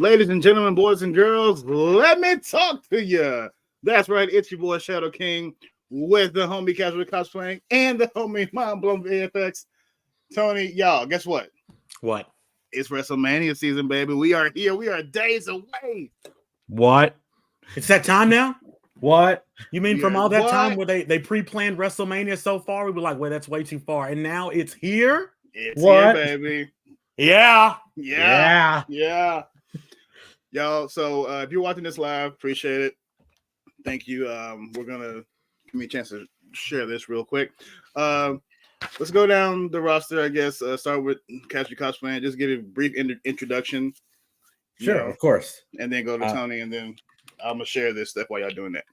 Ladies and gentlemen, boys and girls, let me talk to you. That's right, it's your boy Shadow King with the homie Casual Cosplaying and the homie Mind Blown VFX. Tony, y'all, guess what? What? It's WrestleMania season, baby. We are here. We are days away. What? It's that time now? What? You mean from all that time where they pre-planned WrestleMania so far? We were like, well, that's way too far. And now it's here? It's What? here, baby. Yeah. Y'all, so if you're watching this live, appreciate it. Thank you. We're going to give me a chance to share this real quick. Let's go down the roster, I guess. Start with Casual Cosplaying. Just give a brief introduction. Sure, of course. And then go to Tony, and then I'm going to share this stuff while y'all doing that.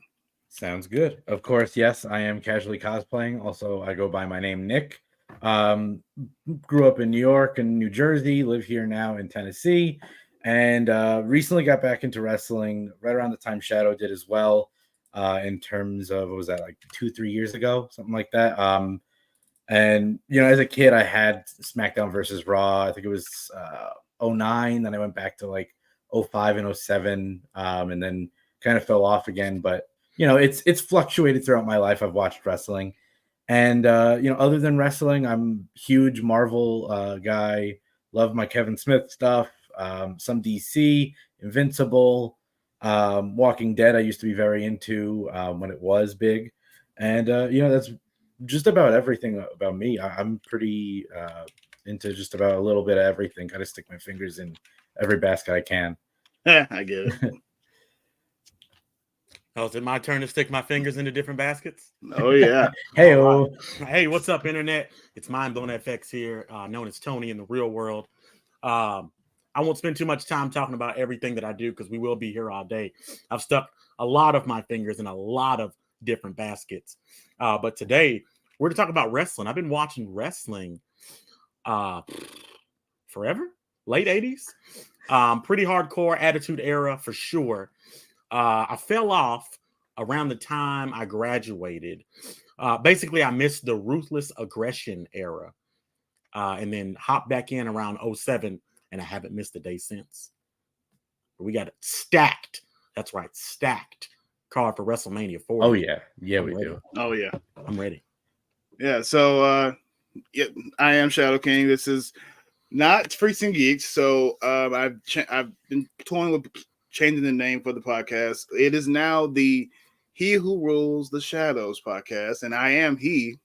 Sounds good. Of course, yes, I am Casually Cosplaying. Also, I go by my name, Nick. Grew up in New York and New Jersey, live here now in Tennessee, and recently got back into wrestling right around the time Shadow did as well, in terms of, what was that, like 2-3 years ago, something like that. And, you know, as a kid, I had SmackDown versus Raw. I think it was 09. Then I went back to like 05 and 07, and then kind of fell off again. But, you know, it's fluctuated throughout my life. I've watched wrestling. And, you know, other than wrestling, I'm a huge Marvel guy. Love my Kevin Smith stuff, some DC, Invincible, Walking Dead I used to be very into when it was big. And, you know, that's just about everything about me. I'm pretty into just about a little bit of everything. Got to stick my fingers in every basket I can. Yeah, I get it. Oh, is it my turn to stick my fingers into different baskets? Oh, yeah. Hey, right. Hey, what's up, Internet? It's Mind Blown FX here, known as Tony in the real world. I won't spend too much time talking about everything that I do because we will be here all day. I've stuck a lot of my fingers in a lot of different baskets. But today, we're going to talk about wrestling. I've been watching wrestling forever, late 80s. Pretty hardcore Attitude Era for sure. I fell off around the time I graduated. Basically, I missed the Ruthless Aggression era and then hopped back in around 07, and I haven't missed a day since. We got it stacked. That's right, stacked card for WrestleMania 4. Oh, yeah. Yeah, we do. Oh, yeah. I'm ready. Yeah, so yeah, I am Shadow King. This is not Freaks and Geeks. So I've been toying with changing the name for the podcast. It is now the He Who Rules the Shadows podcast, and I am He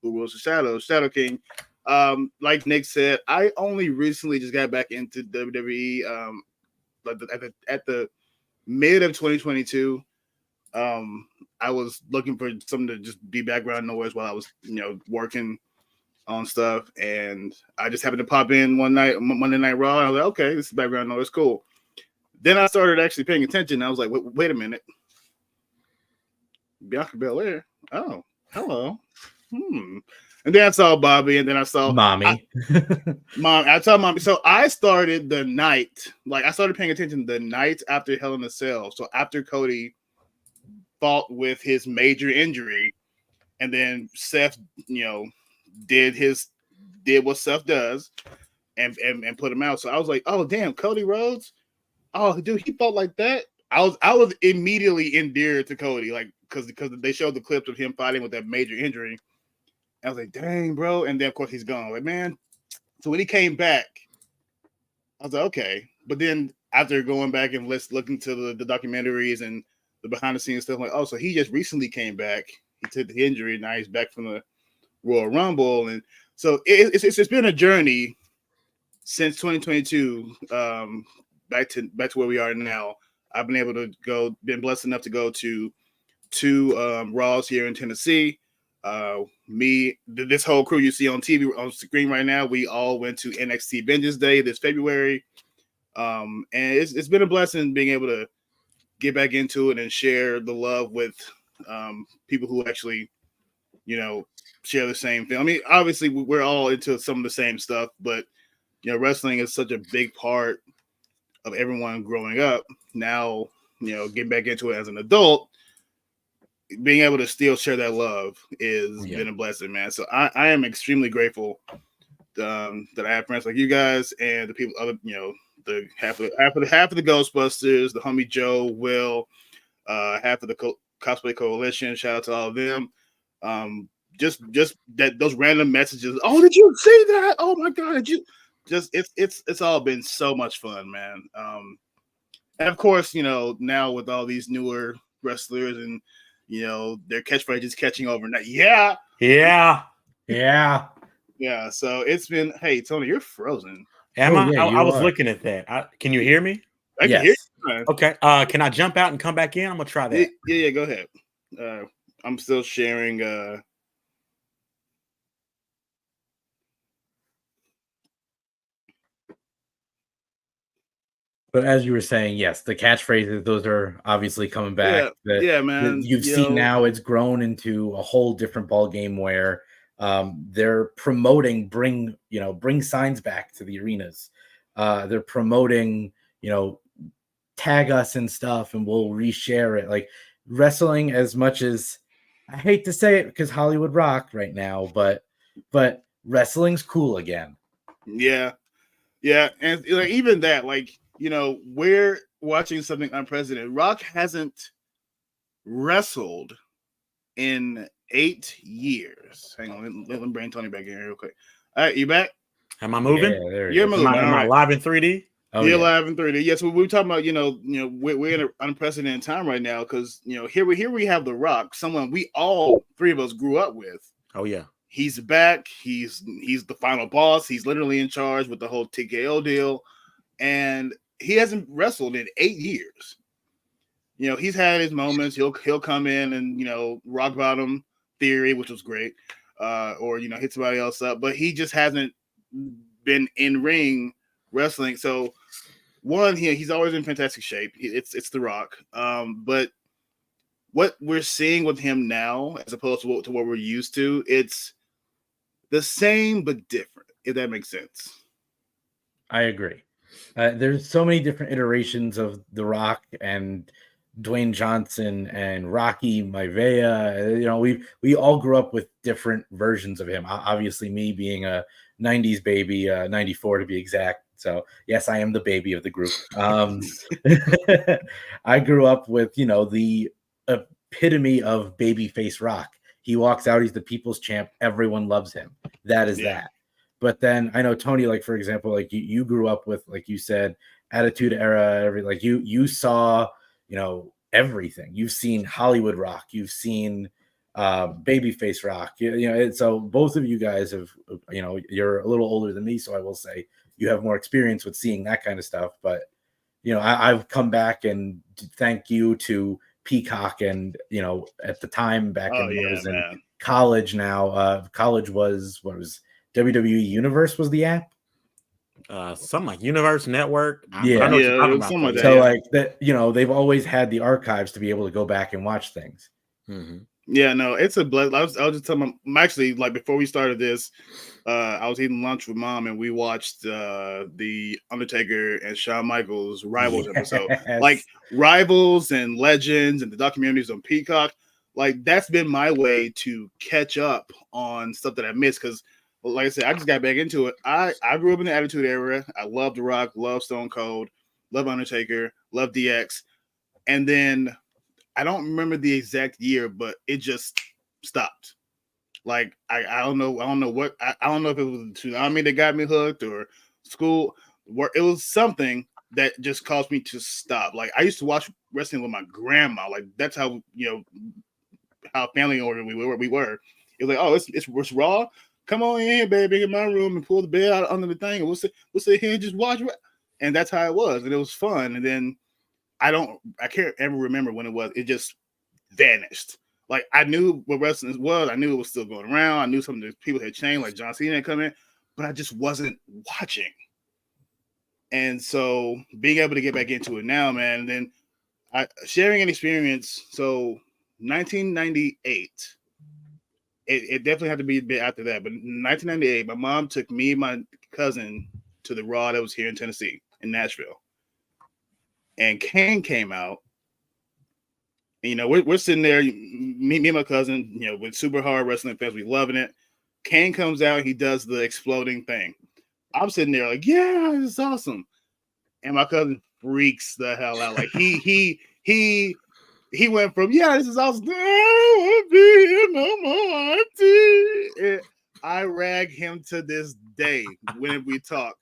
Who Rules the Shadows, Shadow King. Like Nick said, I only recently just got back into WWE at the mid of 2022. I was looking for something to just be background noise while I was, you know, working on stuff, and I just happened to pop in one night, Monday Night Raw, and I was like, okay, this is background noise, cool. Then I started actually paying attention. I was like, wait a minute. Bianca Belair. Oh, hello. And then I saw Bobby, and then I saw Mommy. I saw Mommy. So I started the night, I started paying attention the night after Hell in a Cell. So after Cody fought with his major injury, and then Seth, you know, did what Seth does and put him out. So I was like, oh damn, Cody Rhodes. Oh, dude, he felt like that. I was immediately endeared to Cody, like because they showed the clips of him fighting with that major injury. I was like, dang, bro. And then of course he's gone. Like, man. So when he came back, I was like, okay. But then after going back and looking to the documentaries and the behind the scenes stuff, I'm like, oh, so he just recently came back. He took the injury. Now he's back from the Royal Rumble, and so it's been a journey since 2022. Back to where we are now. I've been able to been blessed enough to go to 2 Raws here in Tennessee. This whole crew you see on TV on screen right now, we all went to NXT Vengeance Day this February. And it's been a blessing being able to get back into it and share the love with people who actually, you know, share the same thing. I mean, obviously we're all into some of the same stuff, but you know, wrestling is such a big part of everyone growing up. Now, you know, getting back into it as an adult, being able to still share that love is been a blessing, man. So I am extremely grateful that I have friends like you guys and the people, other, you know, the half of the Ghostbusters, the homie Joe, Will, half of the cosplay coalition. Shout out to all of them. Just that those random messages. Oh, did you see that? Oh my god, did you? Just it's all been so much fun, man. And of course, now with all these newer wrestlers and their catchphrases catching over. Now, yeah. So it's been. Hey, Tony, you're frozen. Am I? I was looking at that. Can you hear me? I can hear you. Okay. Can I jump out and come back in? I'm gonna try that. Yeah. Go ahead. I'm still sharing. But as you were saying, yes, the catchphrases, those are obviously coming back. Yeah, man. You've seen now it's grown into a whole different ball game where they're promoting bring signs back to the arenas. They're promoting, tag us and stuff and we'll reshare it. Like wrestling, as much as I hate to say it because Hollywood rock right now, but wrestling's cool again. Yeah. And even that, we're watching something unprecedented. Rock hasn't wrestled in 8 years. Hang on, let me bring Tony back in here real quick. All right, you back? Am I moving? Yeah, you're moving. Am I live in 3D? You're live in 3D. Yes, we're talking about. We're in an unprecedented time right now because here we have The Rock, someone we all three of us grew up with. Oh yeah. He's back. He's the final boss. He's literally in charge with the whole TKO deal, and he hasn't wrestled in 8 years. He's had his moments. He'll come in and rock bottom theory, which was great, or hit somebody else up, but he just hasn't been in ring wrestling. So one, he's always in fantastic shape. It's The Rock, but what we're seeing with him now, as opposed to what we're used to, it's the same but different, if that makes sense. I agree. There's so many different iterations of The Rock and Dwayne Johnson and Rocky Maivia. We all grew up with different versions of him. Obviously, me being a 90s baby, 94 to be exact. So yes, I am the baby of the group. I grew up with, the epitome of babyface Rock. He walks out, he's the people's champ. Everyone loves him. That is that. But then I know, Tony, for example, you grew up with, like you said, Attitude Era, you saw, everything. You've seen Hollywood Rock, you've seen babyface Rock, so both of you guys have, you're a little older than me, so I will say you have more experience with seeing that kind of stuff. But I've come back and thank you to Peacock, and at the time back when I was in college. Now college was WWE Universe was the app. Something like Universe Network. Something like that. So that, they've always had the archives to be able to go back and watch things. Mm-hmm. Yeah, no, it's a blessing. I was just telling I'm actually, before we started this, I was eating lunch with Mom and we watched the Undertaker and Shawn Michaels Rivals episode. Rivals and Legends and the documentaries on Peacock. That's been my way to catch up on stuff that I missed, because like I said, I just got back into it. I grew up in the Attitude Era. I love The Rock, love Stone Cold, love Undertaker, love DX. And then I don't remember the exact year, but it just stopped. I don't know what, I don't know if it was the tsunami that got me hooked or school, where it was something that just caused me to stop. I used to watch wrestling with my grandma. That's how, how family oriented we were. It was oh, it's Raw. Come on in, baby, in my room and pull the bed out under the thing, and we'll sit here and just watch. And that's how it was, and it was fun. And then I can't ever remember when it was. It just vanished. I knew what wrestling was. I knew it was still going around. I knew some of the people had changed, like John Cena had come in, but I just wasn't watching. And so being able to get back into it now, man, and then sharing an experience. So 1998. It definitely had to be a bit after that. But in 1998, my mom took me and my cousin to the Raw that was here in Tennessee, in Nashville. And Kane came out. And, we're sitting there, me and my cousin, with super hard wrestling fans, we loving it. Kane comes out, he does the exploding thing. I'm sitting there yeah, this is awesome. and my cousin freaks the hell out. Like he went from this is awesome. And I rag him to this day when we talk.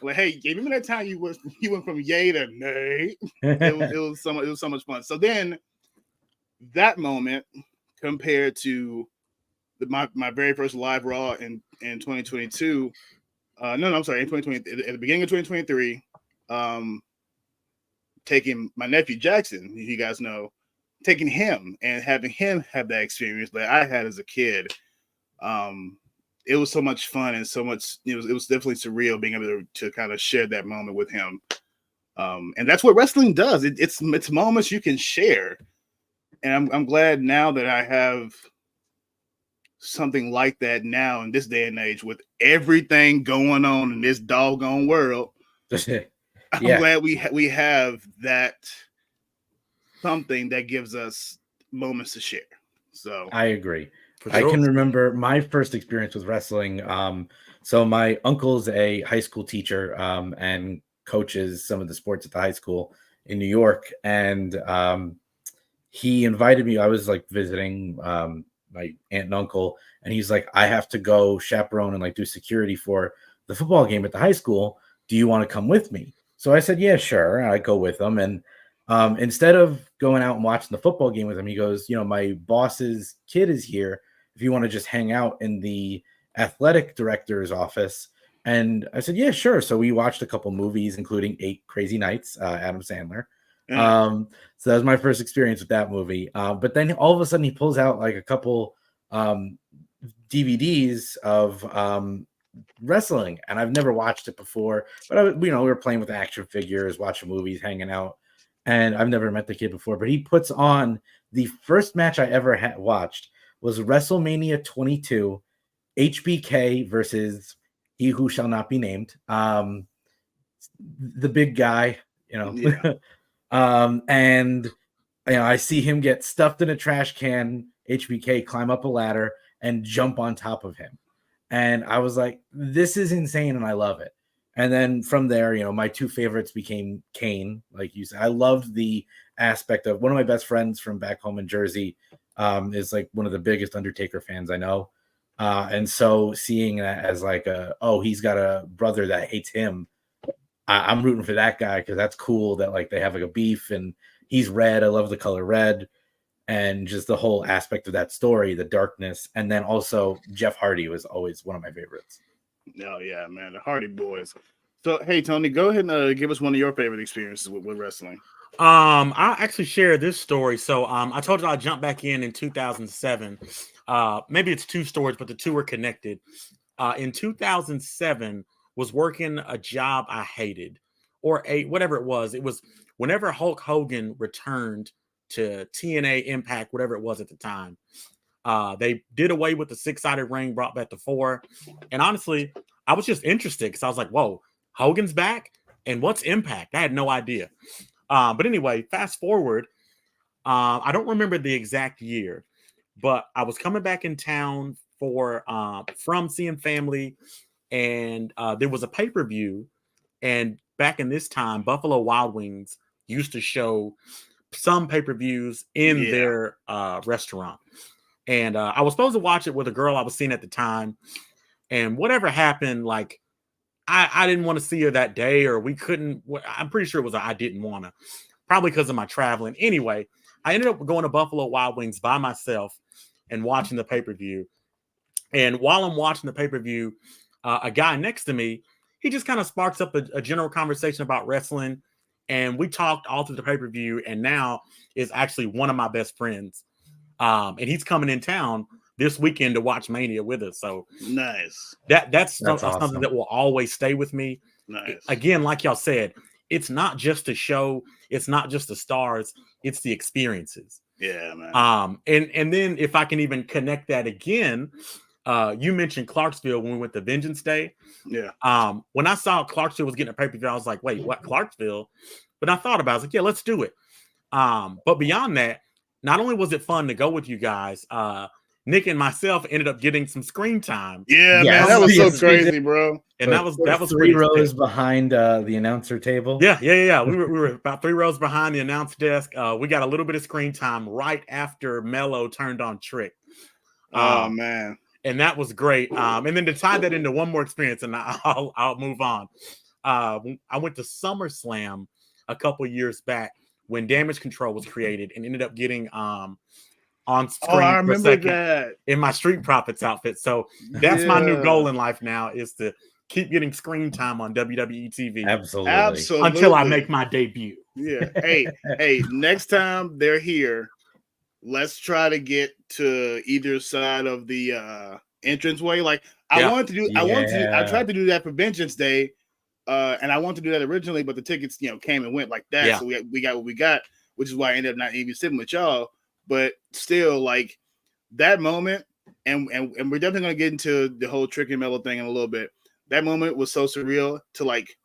Like, hey, remember that time you went from yay to nay? It was so much fun. So then that moment compared to my very first live Raw in 2022. In 2020, at the beginning of 2023, taking my nephew Jackson, you guys know, taking him and having him have that experience that I had as a kid. It was so much fun and so much, it was definitely surreal being able to kind of share that moment with him. And that's what wrestling does. It's moments you can share. And I'm glad now that I have something like that now in this day and age with everything going on in this doggone world. I'm glad we have that something that gives us moments to share. So I agree. I can remember my first experience with wrestling. So my uncle's a high school teacher and coaches some of the sports at the high school in New York. And he invited me. I was like visiting my aunt and uncle, and he's like, I have to go chaperone and like do security for the football game at the high school. Do you want to come with me? So I said, yeah, sure. I go with him. And instead of going out and watching the football game with him, he goes, my boss's kid is here. If you want to just hang out in the athletic director's office. And I said, yeah, sure. So we watched a couple movies, including 8 Crazy Nights, Adam Sandler. So that was my first experience with that movie. But then all of a sudden he pulls out like a couple DVDs of wrestling, and I've never watched it before. But we were playing with action figures, watching movies, hanging out, and I've never met the kid before. But he puts on the first match I ever watched was WrestleMania 22, HBK versus He Who Shall Not Be Named. The big guy, Yeah. And I see him get stuffed in a trash can, HBK climb up a ladder and jump on top of him. And I was like, this is insane, and I love it. And then from there, my 2 favorites became Kane, like you said. I loved the aspect of one of my best friends from back home in Jersey is like one of the biggest Undertaker fans I know. And so seeing that as like he's got a brother that hates him, I'm rooting for that guy because that's cool that like they have like a beef and he's red. I love the color red and just the whole aspect of that story, the darkness. And then also Jeff Hardy was always one of my favorites. Oh yeah, man, the Hardy Boys. So hey, Tony, go ahead and give us one of your favorite experiences with wrestling. I actually share this story. So I told you I jumped back in 2007. Maybe it's 2 stories, but the 2 are connected. In 2007 was working a job I hated, or whatever it was. It was whenever Hulk Hogan returned to TNA Impact, whatever it was at the time. They did away with the 6-sided ring, brought back the 4. And honestly, I was just interested because I was like, whoa, Hogan's back? And what's Impact? I had no idea. But anyway, fast forward. I don't remember the exact year, but I was coming back in town from seeing family, and there was a pay-per-view. And back in this time, Buffalo Wild Wings used to show some pay-per-views in their restaurant. And I was supposed to watch it with a girl I was seeing at the time. And whatever happened, like, I didn't want to see her that day, or we couldn't. I'm pretty sure it was I didn't want to, probably because of my traveling. Anyway, I ended up going to Buffalo Wild Wings by myself and watching the pay-per-view. And while I'm watching the pay-per-view, a guy next to me, he just kind of sparks up a general conversation about wrestling. And we talked all through the pay-per-view, and now is actually one of my best friends. And he's coming in town this weekend to watch Mania with us. So nice. That's awesome. Something that will always stay with me. Nice. Again, like y'all said, it's not just a show. It's not just the stars. It's the experiences. Yeah, man. And then if I can even connect that again, you mentioned Clarksville when we went to Vengeance Day. Yeah. When I saw Clarksville was getting a pay-per-view, I was like, wait, what, Clarksville? But I thought about it. I was like, yeah, let's do it. But beyond that, not only was it fun to go with you guys, Nick and myself ended up getting some screen time. Yeah, Yes, man, that was so yes, we crazy, did. bro. And that was 3 pretty rows sick. behind the announcer table. Yeah. We were about 3 rows behind the announce desk. We got a little bit of screen time right after Mello turned on Trick. Oh man. And that was great. And then to tie that into one more experience, and I'll move on. I went to SummerSlam a couple years back when Damage Control was created and ended up getting on screen I for a remember second that. in my Street Profits outfit. So that's my new goal in life now, is to keep getting screen time on WWE TV. Absolutely. Until I make my debut. Yeah. Hey, next time they're here, let's try to get to either side of the entranceway. Like I tried to do that for Vengeance Day. And I wanted to do that originally, but the tickets, came and went like that. Yeah. So we got what we got, which is why I ended up not even sitting with y'all. But still, like that moment, and we're definitely gonna get into the whole Trick and Mello thing in a little bit. That moment was so surreal to like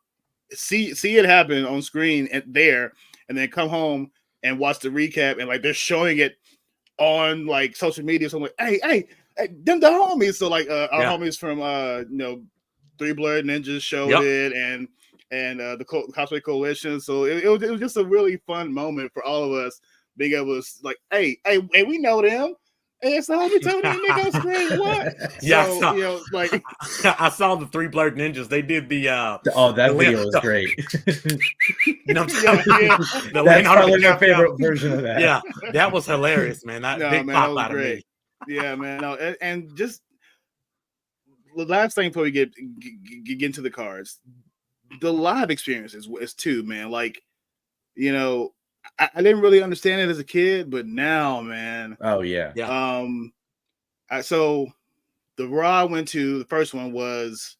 see it happen on screen and then come home and watch the recap, and like they're showing it on like social media. So I'm like, hey, them the homies. So like our homies from Three Blurred Ninjas showed it, and the Cosplay Coalition. So it was just a really fun moment for all of us being able to like, hey, we know them. Hey, it's the homie Tony and Nick on screen. What? Yeah, so, like I saw the Three Blurred Ninjas. They did the that video was great. That's probably my favorite version of that. Yeah, that was hilarious, man. That big pop out of me. Yeah, man. No, and just the last thing before we get into the cards, the live experience is too, man. Like, I didn't really understand it as a kid, but now, man. Oh yeah. So the Raw I went to, the first one was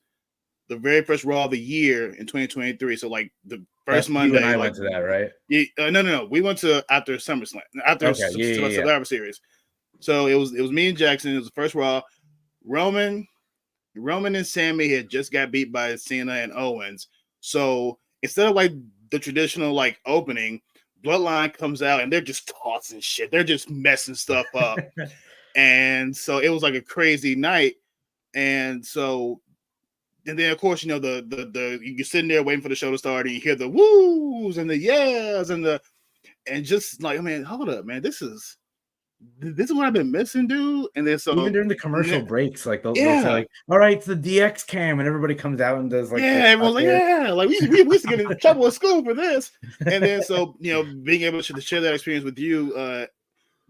the very first Raw of the year in 2023. So like the first Monday. I went to that, right? Yeah. No. We went to after SummerSlam, after Survivor Series. So it was me and Jackson. It was the first Raw. Roman and Sammy had just got beat by Cena and Owens. So instead of like the traditional like opening, Bloodline comes out and they're just tossing shit. They're just messing stuff up. And so it was like a crazy night. And then of course, the you're sitting there waiting for the show to start and you hear the woos and the yes and just like, man, hold up, man. This is what I've been missing, dude. And then so even during the commercial breaks, like they'll say like, all right, it's the DX cam, and everybody comes out and does like, everyone's like, like we used to get in trouble at school for this. And then so being able to share that experience with you,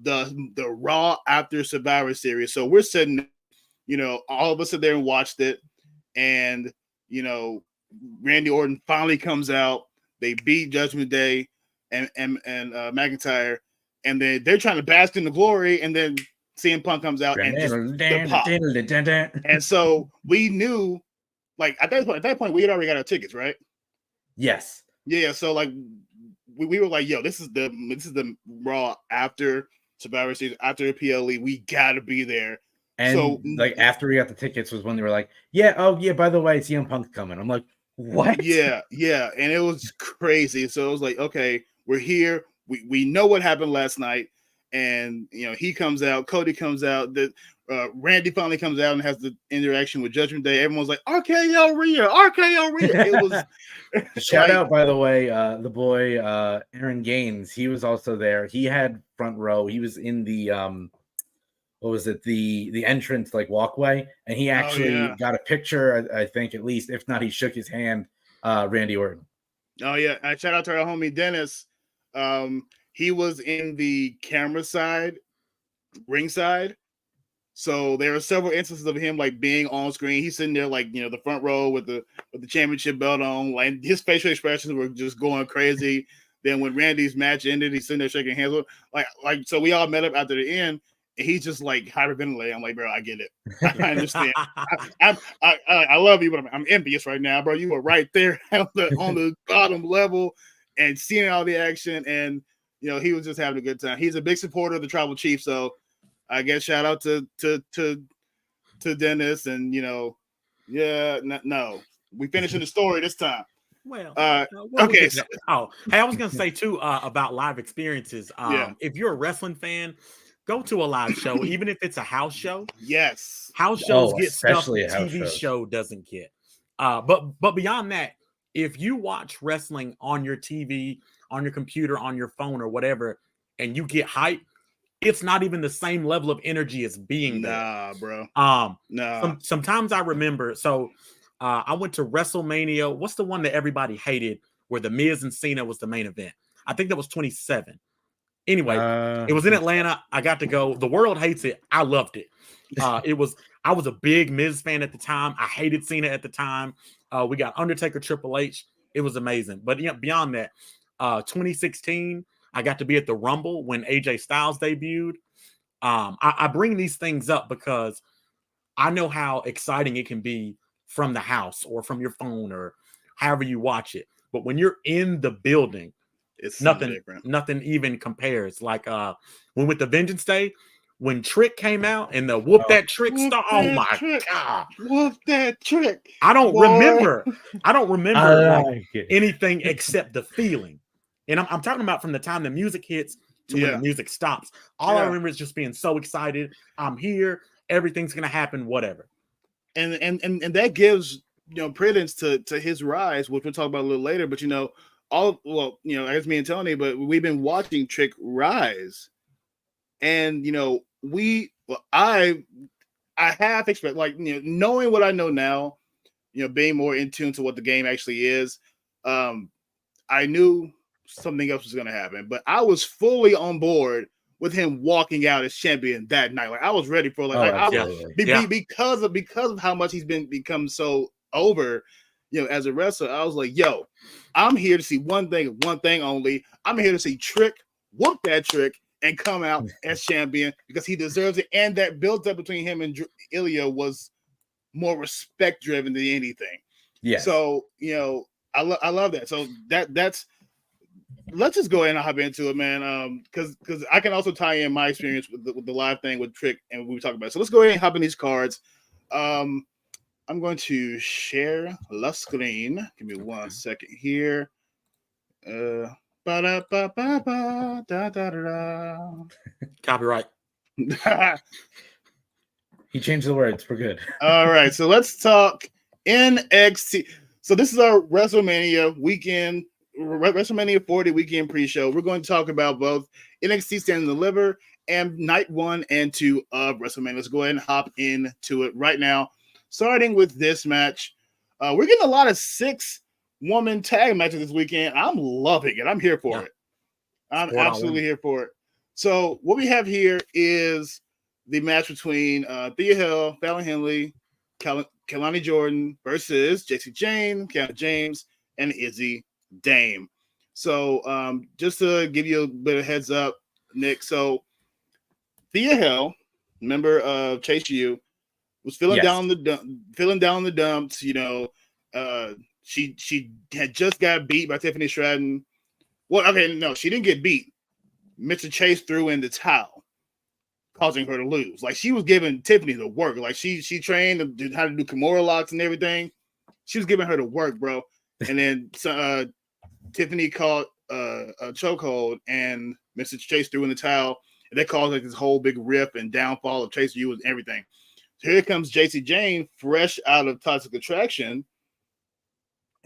the Raw after Survivor Series. So we're sitting, all of us sit there and watched it, and Randy Orton finally comes out. They beat Judgment Day and McIntyre. And then they're trying to bask in the glory, and then CM Punk comes out and just the pop. And so we knew, like at that point, we had already got our tickets, right? Yes. Yeah. So like we were like, yo, this is the Raw after Survivor Series, after the PLE. We gotta be there. And so like after we got the tickets was when they were like, by the way, CM Punk's coming. I'm like, what? Yeah. And it was crazy. So it was like, okay, we're here. We know what happened last night, and he comes out, Cody comes out, Randy finally comes out and has the interaction with Judgment Day. Everyone's like, RKO Rhea. It was shout out, by the way, the boy Aaron Gaines. He was also there. He had front row. He was in the what was it, the entrance like walkway, and he actually got a picture. I think at least, if not, he shook his hand. Randy Orton. Oh yeah, and shout out to our homie Dennis. He was in the camera side, ringside. So there are several instances of him like being on screen. He's sitting there like the front row with the championship belt on. Like his facial expressions were just going crazy. Then when Randy's match ended, he's sitting there shaking hands with like so we all met up after the end. And he's just like hyperventilating. I'm like, bro, I get it. I understand. I love you, but I'm envious right now, bro. You were right there on the bottom level. And seeing all the action, and he was just having a good time. He's a big supporter of the Tribal Chief, so I guess shout out to Dennis. And no, we finishing the story this time. Well, okay. Hey, I was gonna say too about live experiences. If you're a wrestling fan, Go to a live show, even if it's a house show. Yes. House shows get stuff especially the house TV shows. show doesn't get. But beyond that, if you watch wrestling on your TV, on your computer, on your phone, or whatever, and you get hype, it's not even the same level of energy as being there. Nah, bro. Nah. Sometimes I remember. So I went to WrestleMania. What's the one that everybody hated, where the Miz and Cena was the main event? I think that was 27. Anyway, it was in Atlanta. I got to go. The world hates it. I loved it. I was a big Miz fan at the time. I hated Cena at the time. We got Undertaker, Triple H. It was amazing. But yeah, beyond that, 2016, I got to be at the Rumble when AJ Styles debuted. I bring these things up because I know how exciting it can be from the house or from your phone or however you watch it. But when you're in the building, it's nothing even compares. Like when with the Vengeance Day, when Trick came out and the whoop that trick star. Oh my God. Whoop that trick. I don't remember like it. anything except the feeling. And I'm talking about from the time the music hits to when the music stops. All I remember is just being so excited. I'm here. Everything's gonna happen, whatever. And that gives credence to his rise, which we'll talk about a little later. But I guess me and Tony, but we've been watching Trick rise, and I have expected, like, knowing what I know now, being more in tune to what the game actually is, I knew something else was going to happen, but I was fully on board with him walking out as champion that night. Like, I was ready for because of how much he's become so over, as a wrestler. I was like, yo, I'm here to see one thing only. I'm here to see Trick whoop that trick and come out as champion because he deserves it. And that build up between him and Ilya was more respect driven than anything. Yeah. So, I love that. So that's let's just go ahead and hop into it, man. Because I can also tie in my experience with the live thing with Trick and what we talk about. So let's go ahead and hop in these cards. I'm going to share the screen. Give me 1 second here. Copyright. He changed the words. We're good. All right, so let's talk NXT. So this is our WrestleMania weekend, WrestleMania 40 weekend pre-show. We're going to talk about both NXT Stand and Deliver and night 1 and 2 of WrestleMania. Let's go ahead and hop into it right now. Starting with this match, we're getting a lot of 6-woman tag matches this weekend. I'm loving it. I'm here for it. I'm absolutely here for it. So what we have here is the match between Thea Hill, Fallon Henley, Kelani Jordan versus Jessie Jane, Kiana James, and Izzy Dame. So just to give you a bit of heads up, Nick. So Thea Hill, member of Chase U, was feeling down the dumps. She had just got beat by Tiffany Stratton. Well, okay, no, she didn't get beat. Mr. Chase threw in the towel, causing her to lose. Like, she was giving Tiffany the work. Like, she trained how to do Kimura locks and everything. She was giving her the work, bro. And then Tiffany caught a chokehold, and Mr. Chase threw in the towel, and that caused like this whole big rift and downfall of Chase U and everything. So here comes Jessie Jane, fresh out of Toxic Attraction,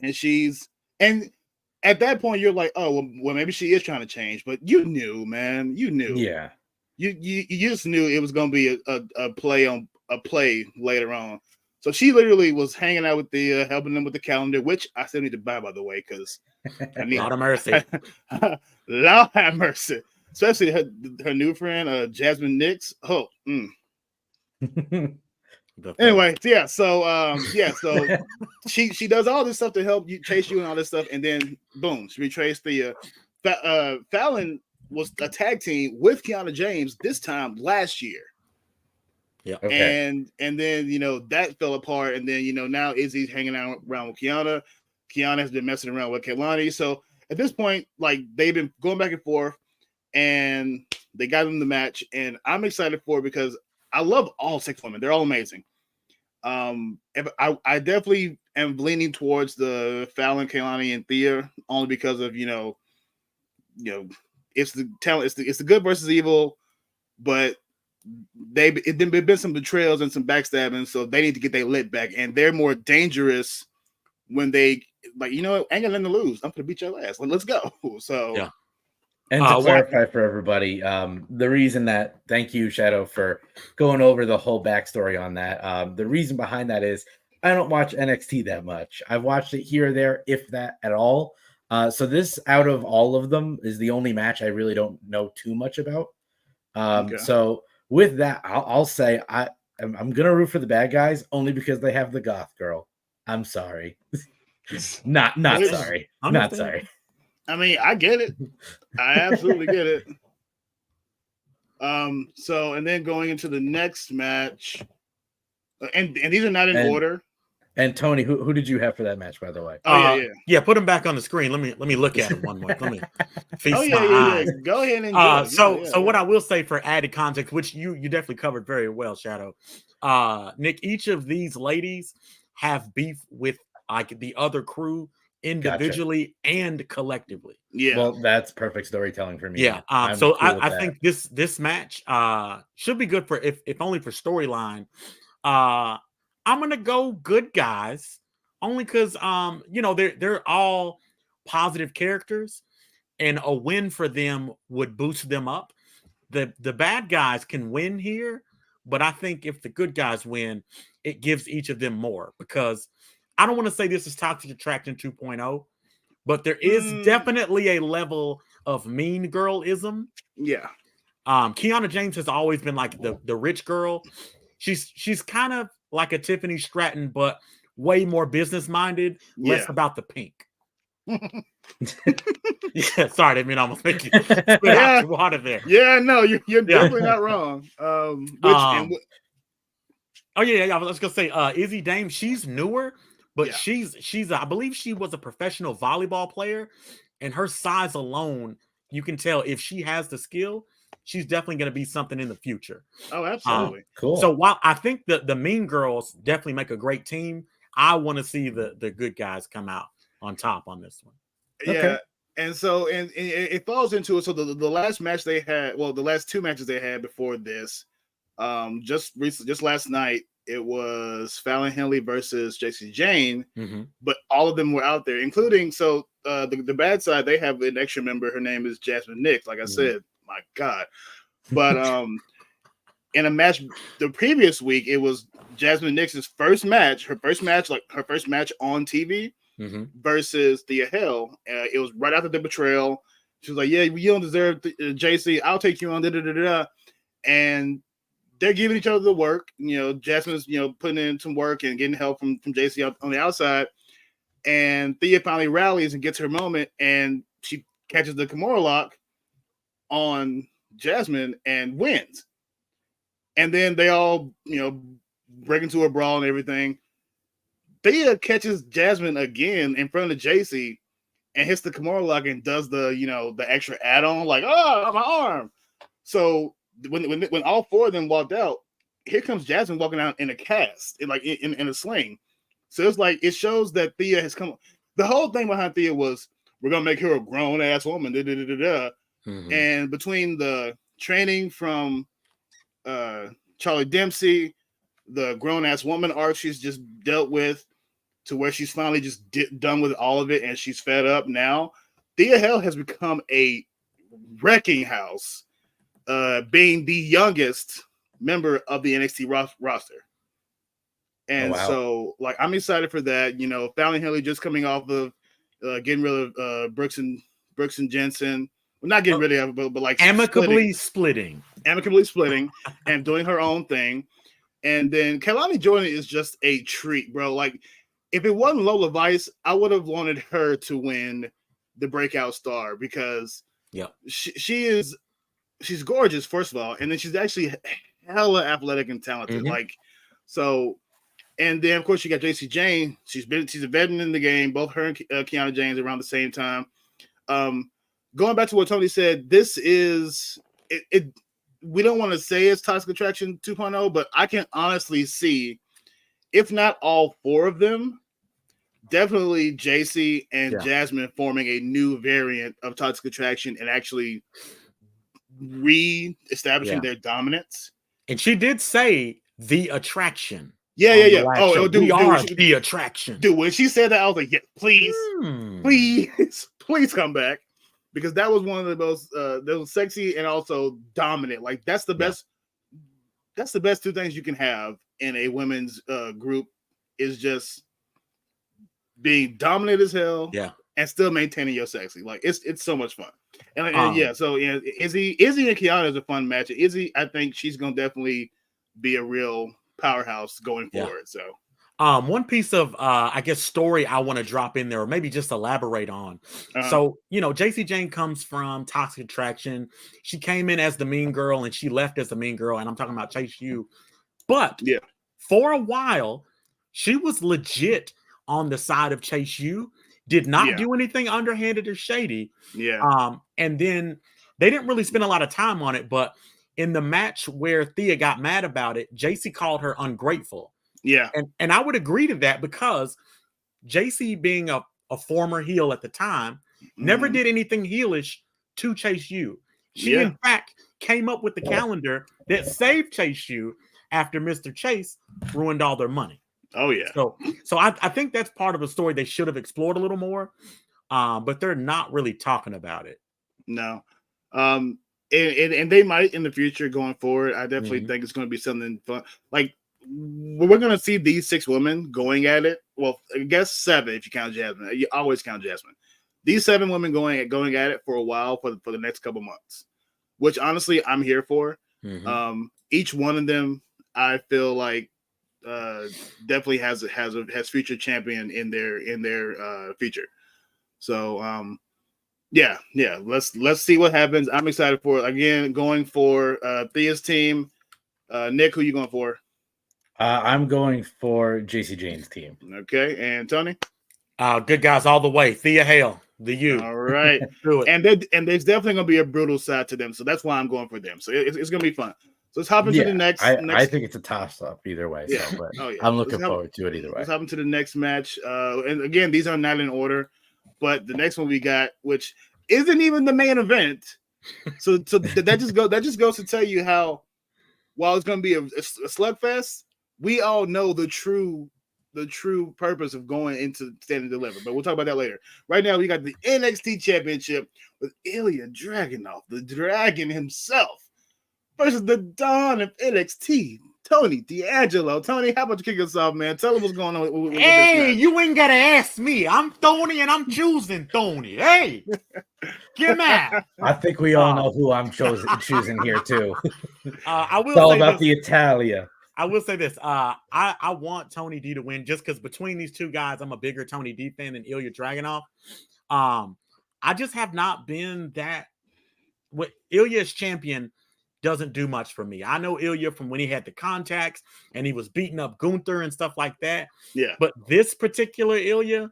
and at that point you're like, oh, well, maybe she is trying to change, but you knew, man, Yeah, you just knew it was going to be a play later on. So she literally was hanging out with the helping them with the calendar, which I still need to buy, by the way, because I need Lord of mercy. Lord have mercy. Especially her new friend, Jasmine Nix. Oh, Anyway, so she does all this stuff to help you chase you and all this stuff, and then boom, she betrays Thea. Fallon was a tag team with Kiana James this time last year. Yeah. Okay. And then that fell apart, and then now Izzy's hanging out around with Kiana. Kiana has been messing around with Kelani. So at this point, like, they've been going back and forth, and they got them the match, and I'm excited for it because I love all 6 women. They're all amazing. I definitely am leaning towards the Fallon, Kelani, and Thea only because of it's the talent. It's the good versus evil but it's been some betrayals and some backstabbing, so they need to get their lit back, and they're more dangerous when they like, you know what, I ain't gonna let them lose. I'm gonna beat your ass. Let's go. So yeah. And to clarify for everybody, the reason that, thank you, Shadow, for going over the whole backstory on that. The reason behind that is I don't watch NXT that much. I've watched it here or there, if that at all. So this, out of all of them, is the only match I really don't know too much about. okay. So with that, I'll say I'm gonna root for the bad guys only because they have the goth girl. I'm sorry, not sorry, not sorry. I mean, I get it. I absolutely get it. So, and then going into the next match, and these are not in order. And Tony, who did you have for that match, by the way? Yeah. Put him back on the screen. Let me look at him one more. Let me feast my eyes. Go ahead and so what I will say for added context, which you definitely covered very well, Shadow. Nick, each of these ladies have beef with like the other crew individually and collectively. Yeah. Well, that's perfect storytelling for me. Yeah. So cool I think this match should be good for if only for storyline. I'm gonna go good guys only because they're all positive characters, and a win for them would boost them up. The bad guys can win here, but I think if the good guys win, it gives each of them more, because I don't want to say this is Toxic Attraction 2.0, but there is definitely a level of mean girlism. Yeah. Kiana James has always been like the rich girl. She's kind of like a Tiffany Stratton, but way more business minded, less about the pink. Yeah, sorry, I didn't mean I almost make you spit out your water there. Yeah, no, you're definitely not wrong. I was gonna say Izzy Dame, she's newer, but she's I believe she was a professional volleyball player, and her size alone, you can tell if she has the skill, she's definitely going to be something in the future. Oh, absolutely. Cool. So while I think the Mean Girls definitely make a great team, I want to see the good guys come out on top on this one. Yeah. Okay. And so, and it falls into it. So the last match they had, well, the last two matches they had before this, just last night, it was Fallon Henley versus JC Jane, but all of them were out there, including, the bad side, they have an extra member. Her name is Jasmine Nix. Like I said, my God. But in a match the previous week, it was Jasmine Nix's first match on TV versus Thea Hale. It was right after the betrayal. She was like, "Yeah, you don't deserve JC. I'll take you on." And they're giving each other the work. Jasmine's putting in some work and getting help from JC on the outside. And Thea finally rallies and gets her moment, and she catches the Kimura lock on Jasmine and wins. And then they all, break into a brawl and everything. Thea catches Jasmine again in front of JC and hits the Kimura lock and does the extra add-on, like, oh, my arm. So when all four of them walked out, here comes Jasmine walking out in a cast, in a sling. So it's like, it shows that Thea has come. The whole thing behind Thea was, we're gonna make her a grown ass woman. And between the training from Charlie Dempsey, the grown ass woman arc she's just dealt with, to where she's finally just done with all of it and she's fed up now, Thea Hale has become a wrecking house, being the youngest member of the NXT roster. And so, like, I'm excited for that. Fallon Henley just coming off of getting rid of Brooks and Jensen. Well, not getting rid of it, but like amicably splitting and doing her own thing. And then Kehlani Jordan is just a treat, bro. Like, if it wasn't Lola Vice, I would have wanted her to win the breakout star, because she's gorgeous, first of all, and then she's actually hella athletic and talented. Like, so. And then, of course, you got JC Jane. She's a veteran in the game. Both her and Kiana James around the same time. Going back to what Tony said, this is it. We don't want to say it's Toxic Attraction 2.0, but I can honestly see, if not all four of them, definitely JC and Jasmine forming a new variant of Toxic Attraction and actually re-establishing their dominance. And she did say the attraction. Yeah. Oh, dude, we are the attraction. Dude, when she said that, I was like, yeah, please come back. Because that was one of the most those sexy and also dominant. Like that's the best. That's the best two things you can have in a women's group is just being dominant as hell, and still maintaining your sexy. Like it's so much fun. And so Izzy and Kiana is a fun match. Izzy, I think she's gonna definitely be a real powerhouse going forward. So one piece of I guess story I want to drop in there, or maybe just elaborate on. So JC Jane comes from Toxic Attraction. She came in as the mean girl and she left as the mean girl, and I'm talking about Chase U. But for a while, she was legit on the side of Chase U. Did not do anything underhanded or shady. And then they didn't really spend a lot of time on it, but in the match where Thea got mad about it, JC called her ungrateful. And I would agree to that because JC, being a former heel at the time, never did anything heelish to Chase U. She, in fact, came up with the calendar that saved Chase U after Mr. Chase ruined all their money. Oh, yeah. So I think that's part of a story they should have explored a little more, but they're not really talking about it. No. And they might in the future going forward. I definitely think it's going to be something fun. Like, we're going to see these 6 women going at it. Well, I guess 7 if you count Jasmine. You always count Jasmine. These 7 women going at it for a while for the next couple months, which honestly I'm here for. Each one of them, I feel like, definitely has future champion in their future. So let's see what happens. I'm excited for it. Again, going for Thea's team. Nick, who you going for? I'm going for JC Jane's team. Okay, and Tony? Good guys all the way. Thea Hale, the U. All right. Do it. And there's definitely going to be a brutal side to them, so that's why I'm going for them. So it's going to be fun. So let's hop into the next. I think it's a toss-up either way. So, but I'm looking forward to it either way. Let's hop into the next match. And again, these are not in order, but the next one we got, which isn't even the main event. So that just goes to tell you how, while it's going to be a slugfest, we all know the true purpose of going into Stand and Deliver. But we'll talk about that later. Right now, we got the NXT Championship with Ilya Dragunov, the Dragon himself, versus the Dawn of NXT, Tony D'Angelo. Tony, how about you kick us off, man? Tell them what's going on with this match. You ain't got to ask me. I'm Tony, and I'm choosing Tony. Hey, get mad. I think we all know who I'm choosing here, too. I will it's all say about this. the Italia. I will say this. I want Tony D to win just because between these two guys, I'm a bigger Tony D fan than Ilya Dragunov. I just have not been that. What Ilya's champion doesn't do much for me. I know Ilya from when he had the contacts and he was beating up Gunther and stuff like that. Yeah. But this particular Ilya,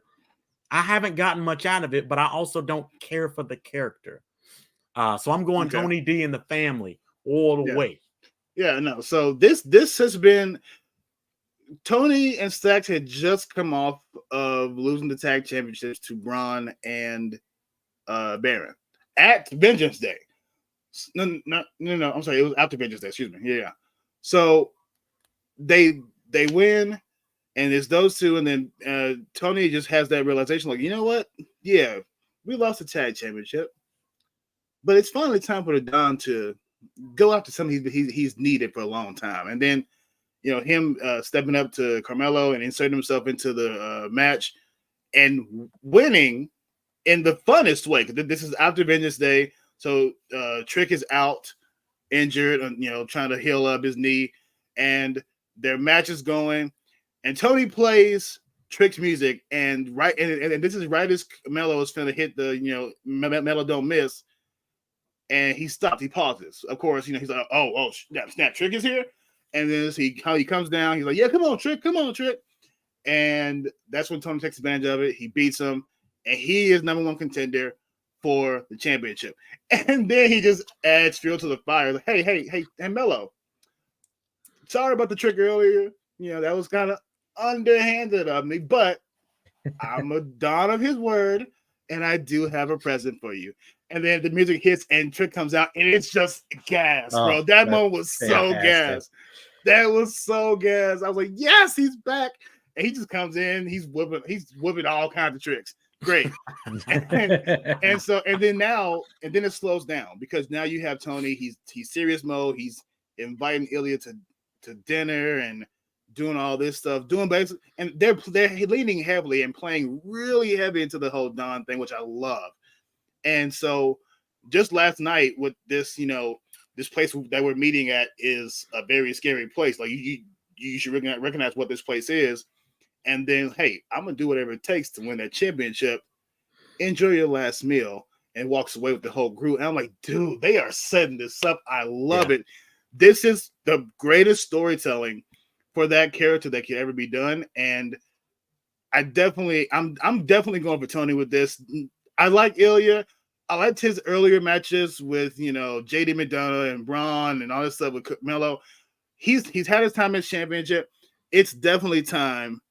I haven't gotten much out of it, but I also don't care for the character. So I'm going Tony D and the family all the way. Yeah, no. So this has been Tony and Stacks had just come off of losing the tag championships to Braun and Baron at Vengeance Day. No. I'm sorry, it was after Vengeance Day. Excuse me. Yeah. So they win, and it's those two, and then Tony just has that realization, like, you know what? Yeah, we lost the tag championship, but it's finally time for the Don to go after something he's needed for a long time. And then, him stepping up to Carmelo and inserting himself into the match and winning in the funnest way. Because this is after Vengeance Day. So Trick is out, injured, trying to heal up his knee. And their match is going. And Tony plays Trick's music. And this is right as Carmelo is finna hit the, Melo Don't Miss. And he stops. He pauses. Of course, he's like, "Oh, snap! Trick is here." And then he comes down. He's like, "Yeah, come on, Trick! And that's when Tony takes advantage of it. He beats him, and he is number 1 contender for the championship. And then he just adds fuel to the fire. Like, hey, Melo. Sorry about the trick earlier. That was kind of underhanded of me, but I'm a Don of his word, and I do have a present for you. and then the music hits and Trick comes out, and it's just gas, bro. Oh, That moment was so fantastic. gas. That was so gas. I was like, yes, he's back. And he just comes in, he's whooping all kinds of tricks. Great. and then it slows down because now you have Tony, he's serious mode, he's inviting Ilya to dinner and doing all this stuff, doing basic, and they're leaning heavily and playing really heavy into the whole Don thing, which I love. And so just last night with this, this place that we're meeting at is a very scary place. Like you should recognize what this place is. And then, hey, I'm gonna do whatever it takes to win that championship. Enjoy your last meal, and walks away with the whole group. And I'm like, dude, they are setting this up. I love it. This is the greatest storytelling for that character that could ever be done. And I'm definitely going for Tony with this. I like Ilya. I liked his earlier matches with JD McDonough and Braun and all this stuff with Melo. He's had his time as championship. It's definitely time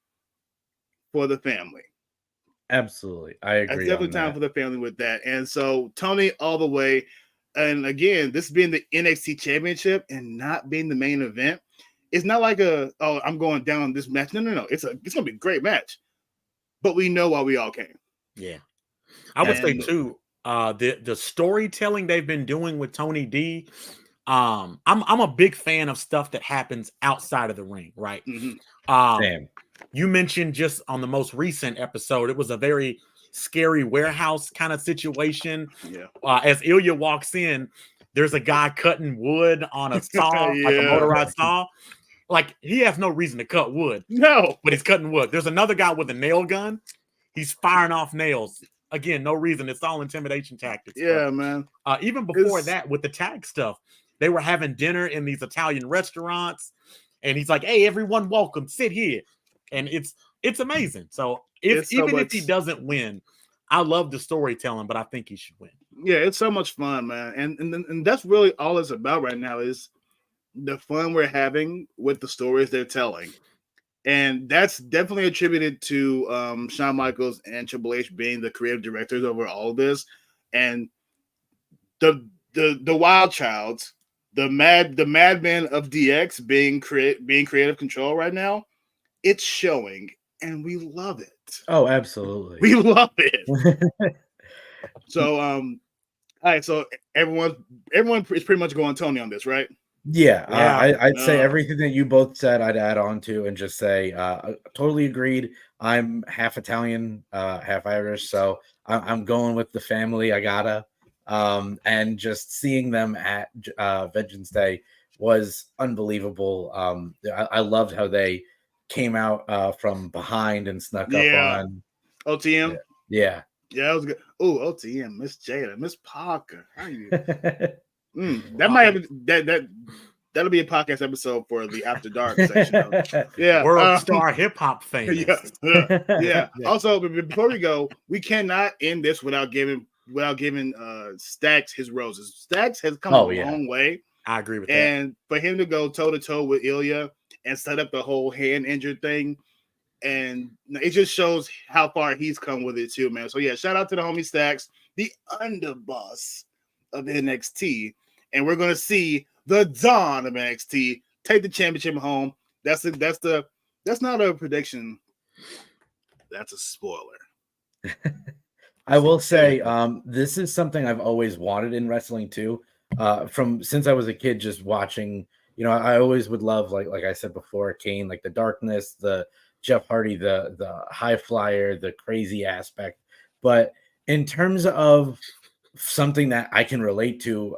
for the family. Absolutely. I agree. It's definitely time for the family with that. And so Tony all the way. And again, this being the NXT championship and not being the main event, it's not like I'm going down on this match. No. It's gonna be a great match. But we know why we all came. Yeah. I would say too, the storytelling they've been doing with Tony D. I'm a big fan of stuff that happens outside of the ring, right? Mm-hmm. Same. You mentioned just on the most recent episode, it was a very scary warehouse kind of situation. Yeah. As Ilya walks in, there's a guy cutting wood on a saw, like a motorized saw. Like, he has no reason to cut wood. No. But he's cutting wood. There's another guy with a nail gun. He's firing off nails. Again, no reason. It's all intimidation tactics. Yeah, man. Even before that, with the tag stuff, they were having dinner in these Italian restaurants. And he's like, hey, everyone welcome. Sit here. And it's amazing. So if he doesn't win, I love the storytelling, but I think he should win. Yeah, it's so much fun, man. And that's really all it's about right now is the fun we're having with the stories they're telling. And that's definitely attributed to Shawn Michaels and Triple H being the creative directors over all of this. And the wild childs, the madmen of DX being creative control right now, it's showing, and we love it. Oh, absolutely. We love it. So, all right. So everyone is pretty much going Tony on this, right? Yeah. I'd say everything that you both said, I'd add on to and just say, totally agreed. I'm half Italian, half Irish, so I'm going with the family. I gotta. And just seeing them at Vengeance Day was unbelievable. I loved how they came out from behind and snuck up on OTM. Yeah, that was good. Oh, OTM, Miss Jada, Miss Parker. How are you? That might have that'll be a podcast episode for the After Dark section. Yeah, World Star Hip Hop famous. Yeah. Also, before we go, we cannot end this without giving Stacks his roses. Stacks has come a long way. I agree with that. And for him to go toe to toe with Ilya and set up the whole hand injured thing, and it just shows how far he's come with it too, man. So yeah, shout out to the homie Stacks, the underboss of NXT, and we're gonna see the Dawn of NXT take the championship home. That's not a prediction. That's a spoiler. I will say this is something I've always wanted in wrestling too. From since I was a kid, just watching. I always would love, like I said before, Kane, like the darkness, the Jeff Hardy, the high flyer, the crazy aspect. But in terms of something that I can relate to,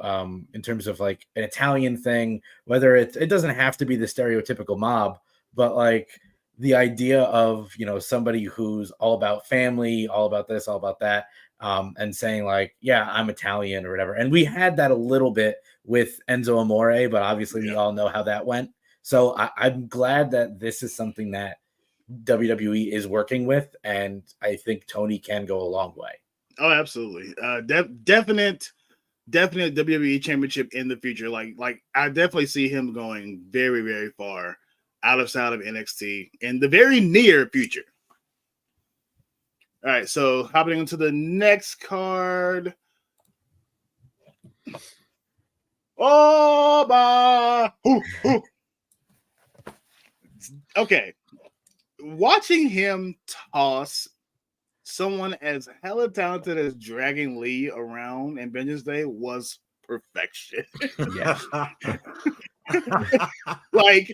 in terms of like an Italian thing, whether it doesn't have to be the stereotypical mob, but like the idea of, somebody who's all about family, all about this, all about that, and saying like, yeah, I'm Italian or whatever. And we had that a little bit with Enzo Amore, but obviously we all know how that went. So I'm glad that this is something that WWE is working with, and I think Tony can go a long way. Oh, absolutely. Definite WWE championship in the future. Like I definitely see him going very, very far outside of NXT in the very near future. All right, so hopping into the next card. Oba. Okay, watching him toss someone as hella talented as Dragon Lee around in Vengeance Day was perfection. Yeah. like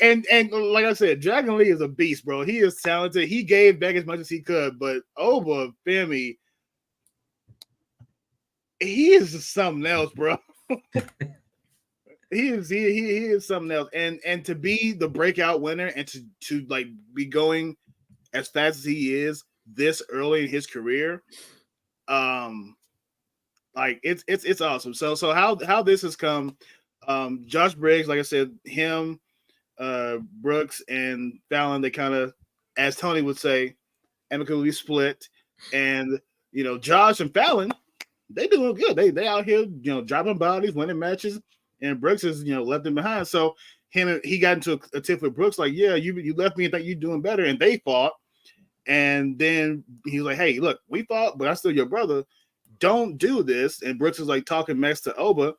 and like I said, Dragon Lee is a beast, bro. He is talented. He gave back as much as he could, but Oba Femi, he is just something else, bro. he is something else. And to be the breakout winner and to like be going as fast as he is this early in his career, like it's awesome. So how this has come, Josh Briggs, like I said, him, Brooks and Fallon, they kind of, as Tony would say, amicably split. And Josh and Fallon, they doing good. They out here, dropping bodies, winning matches, and Brooks is left them behind. So he got into a tiff with Brooks, like, yeah, you left me and think you're doing better, and they fought. And then he was like, hey, look, we fought, but I'm still your brother. Don't do this. And Brooks is like talking mess to Oba.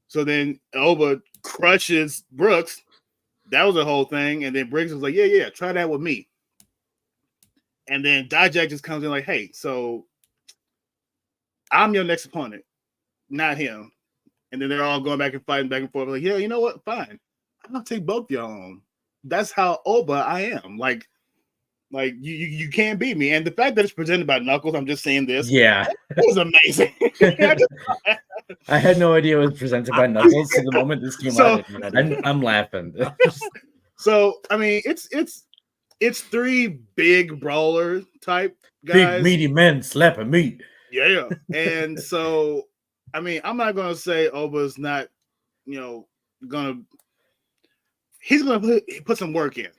So then Oba crushes Brooks. That was a whole thing. And then Briggs was like, yeah, try that with me. And then Dijak just comes in like, hey, so I'm your next opponent, not him. And then they're all going back and fighting back and forth. Like, yeah, you know what? Fine. I'll take both y'all on. That's how Oba I am. Like you can't beat me. And the fact that it's presented by Knuckles, I'm just saying this. Yeah. It was amazing. I had no idea it was presented by Knuckles to the moment this came out. I'm laughing. So I mean, it's three big brawler type guys. Big meaty men slapping meat. Yeah. And so I mean, I'm not gonna say Oba's not, he's gonna put some work in.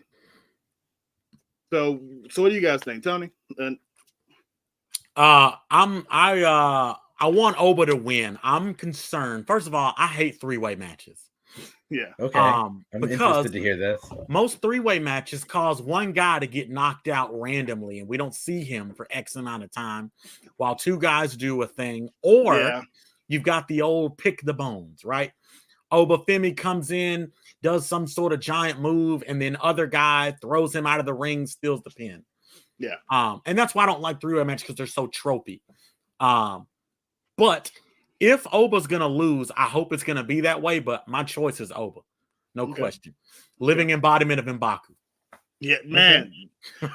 So what do you guys think, Tony? I want Oba to win. I'm concerned. First of all, I hate three-way matches. Yeah. Okay. I'm interested to hear this. Most three-way matches cause one guy to get knocked out randomly, and we don't see him for X amount of time, while two guys do a thing. Or you've got the old pick the bones, right? Oba Femi comes in, does some sort of giant move, and then other guy throws him out of the ring, steals the pin. Yeah. And that's why I don't like three-way matches, because they're so tropey. But if Oba's gonna lose, I hope it's gonna be that way. But my choice is Oba, no question. Living embodiment of M'Baku. Yeah, man,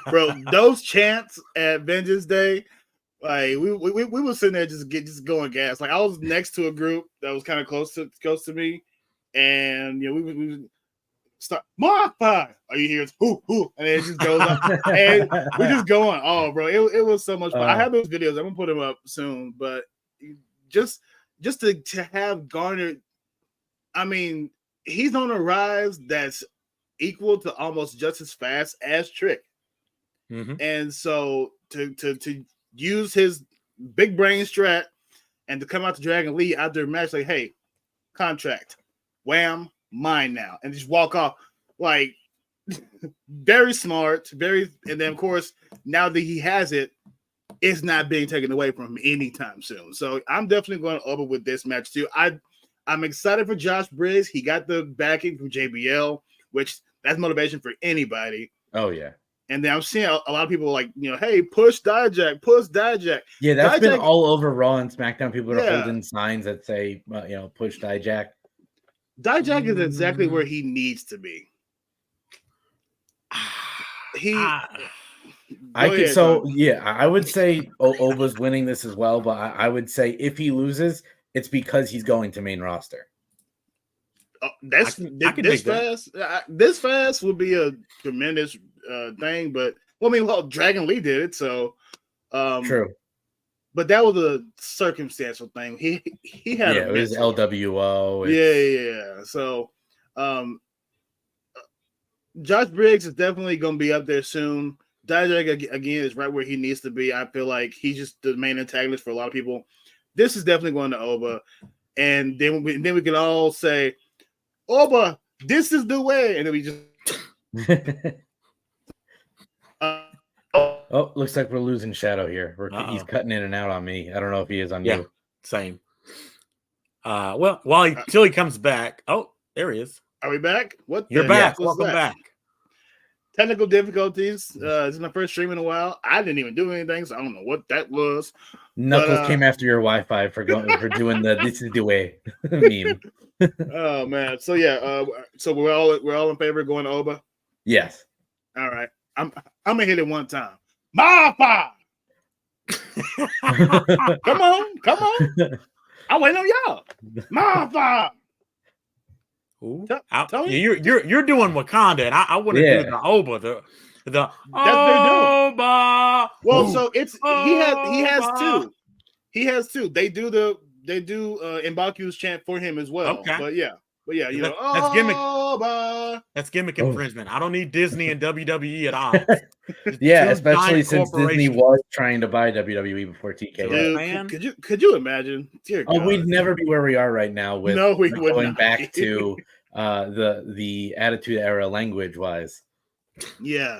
bro, those chants at Vengeance Day, like we were sitting there just going gas. Like I was next to a group that was kind of close to me, and we start Marfa. Are you here? It's who, and it just goes up, and we're just going. Oh, bro, it was so much fun. I have those videos. I'm gonna put them up soon, but just to have Garner, I mean, he's on a rise that's equal to almost just as fast as Trick. Mm-hmm. And so to use his big brain strat and to come out to Dragon Lee after a match, like, hey, contract, wham, mine now, and just walk off, like, very smart, and then of course now that he has it, it's not being taken away from him anytime soon. So I'm definitely going over with this match too. I'm excited for Josh Briggs. He got the backing from JBL, which that's motivation for anybody. Oh yeah. And then I'm seeing a lot of people like, hey, push Dijak, push Dijak. Yeah, that's been all over Raw and SmackDown. People are holding signs that say, push Dijak. Dijak is exactly where he needs to be. I would say Oba's winning this as well, but I would say if he loses, it's because he's going to main roster. This fast would be a tremendous thing, but Dragon Lee did it, so true. But that was a circumstantial thing. He had it was LWO. Yeah. So Josh Briggs is definitely going to be up there soon. Dijak again is right where he needs to be. I feel like he's just the main antagonist for a lot of people. This is definitely going to Oba, and then we can all say, Oba, this is the way, and then we just. Looks like we're losing Shadow here. He's cutting in and out on me. I don't know if he is on you. Same. Well, till he comes back. Oh, there he is. Are we back? What? You're the back. heck was Welcome that? back. Technical difficulties. This is my first stream in a while. I didn't even do anything, so I don't know what that was. Knuckles came after your Wi-Fi for doing the "this is the way" meme. Oh man. So yeah. So we're all in favor of going to Oba. Yes. All right. I'm gonna hit it one time. Martha! Come on. I'm waiting on y'all. Martha! Tony? You're doing Wakanda, and I want to do the Oba. The that's they're doing. Oba. Well, so it's he has two. He has two. They do Mbaku's chant for him as well. Okay. But yeah, you know, that's gimmick. Oba. That's gimmick infringement. I don't need Disney and WWE at all. Yeah, especially since Disney was trying to buy WWE before TKO. Dude, could you imagine? Dear God. We'd never be where we are right now with we would going not back to the Attitude Era language wise. Yeah.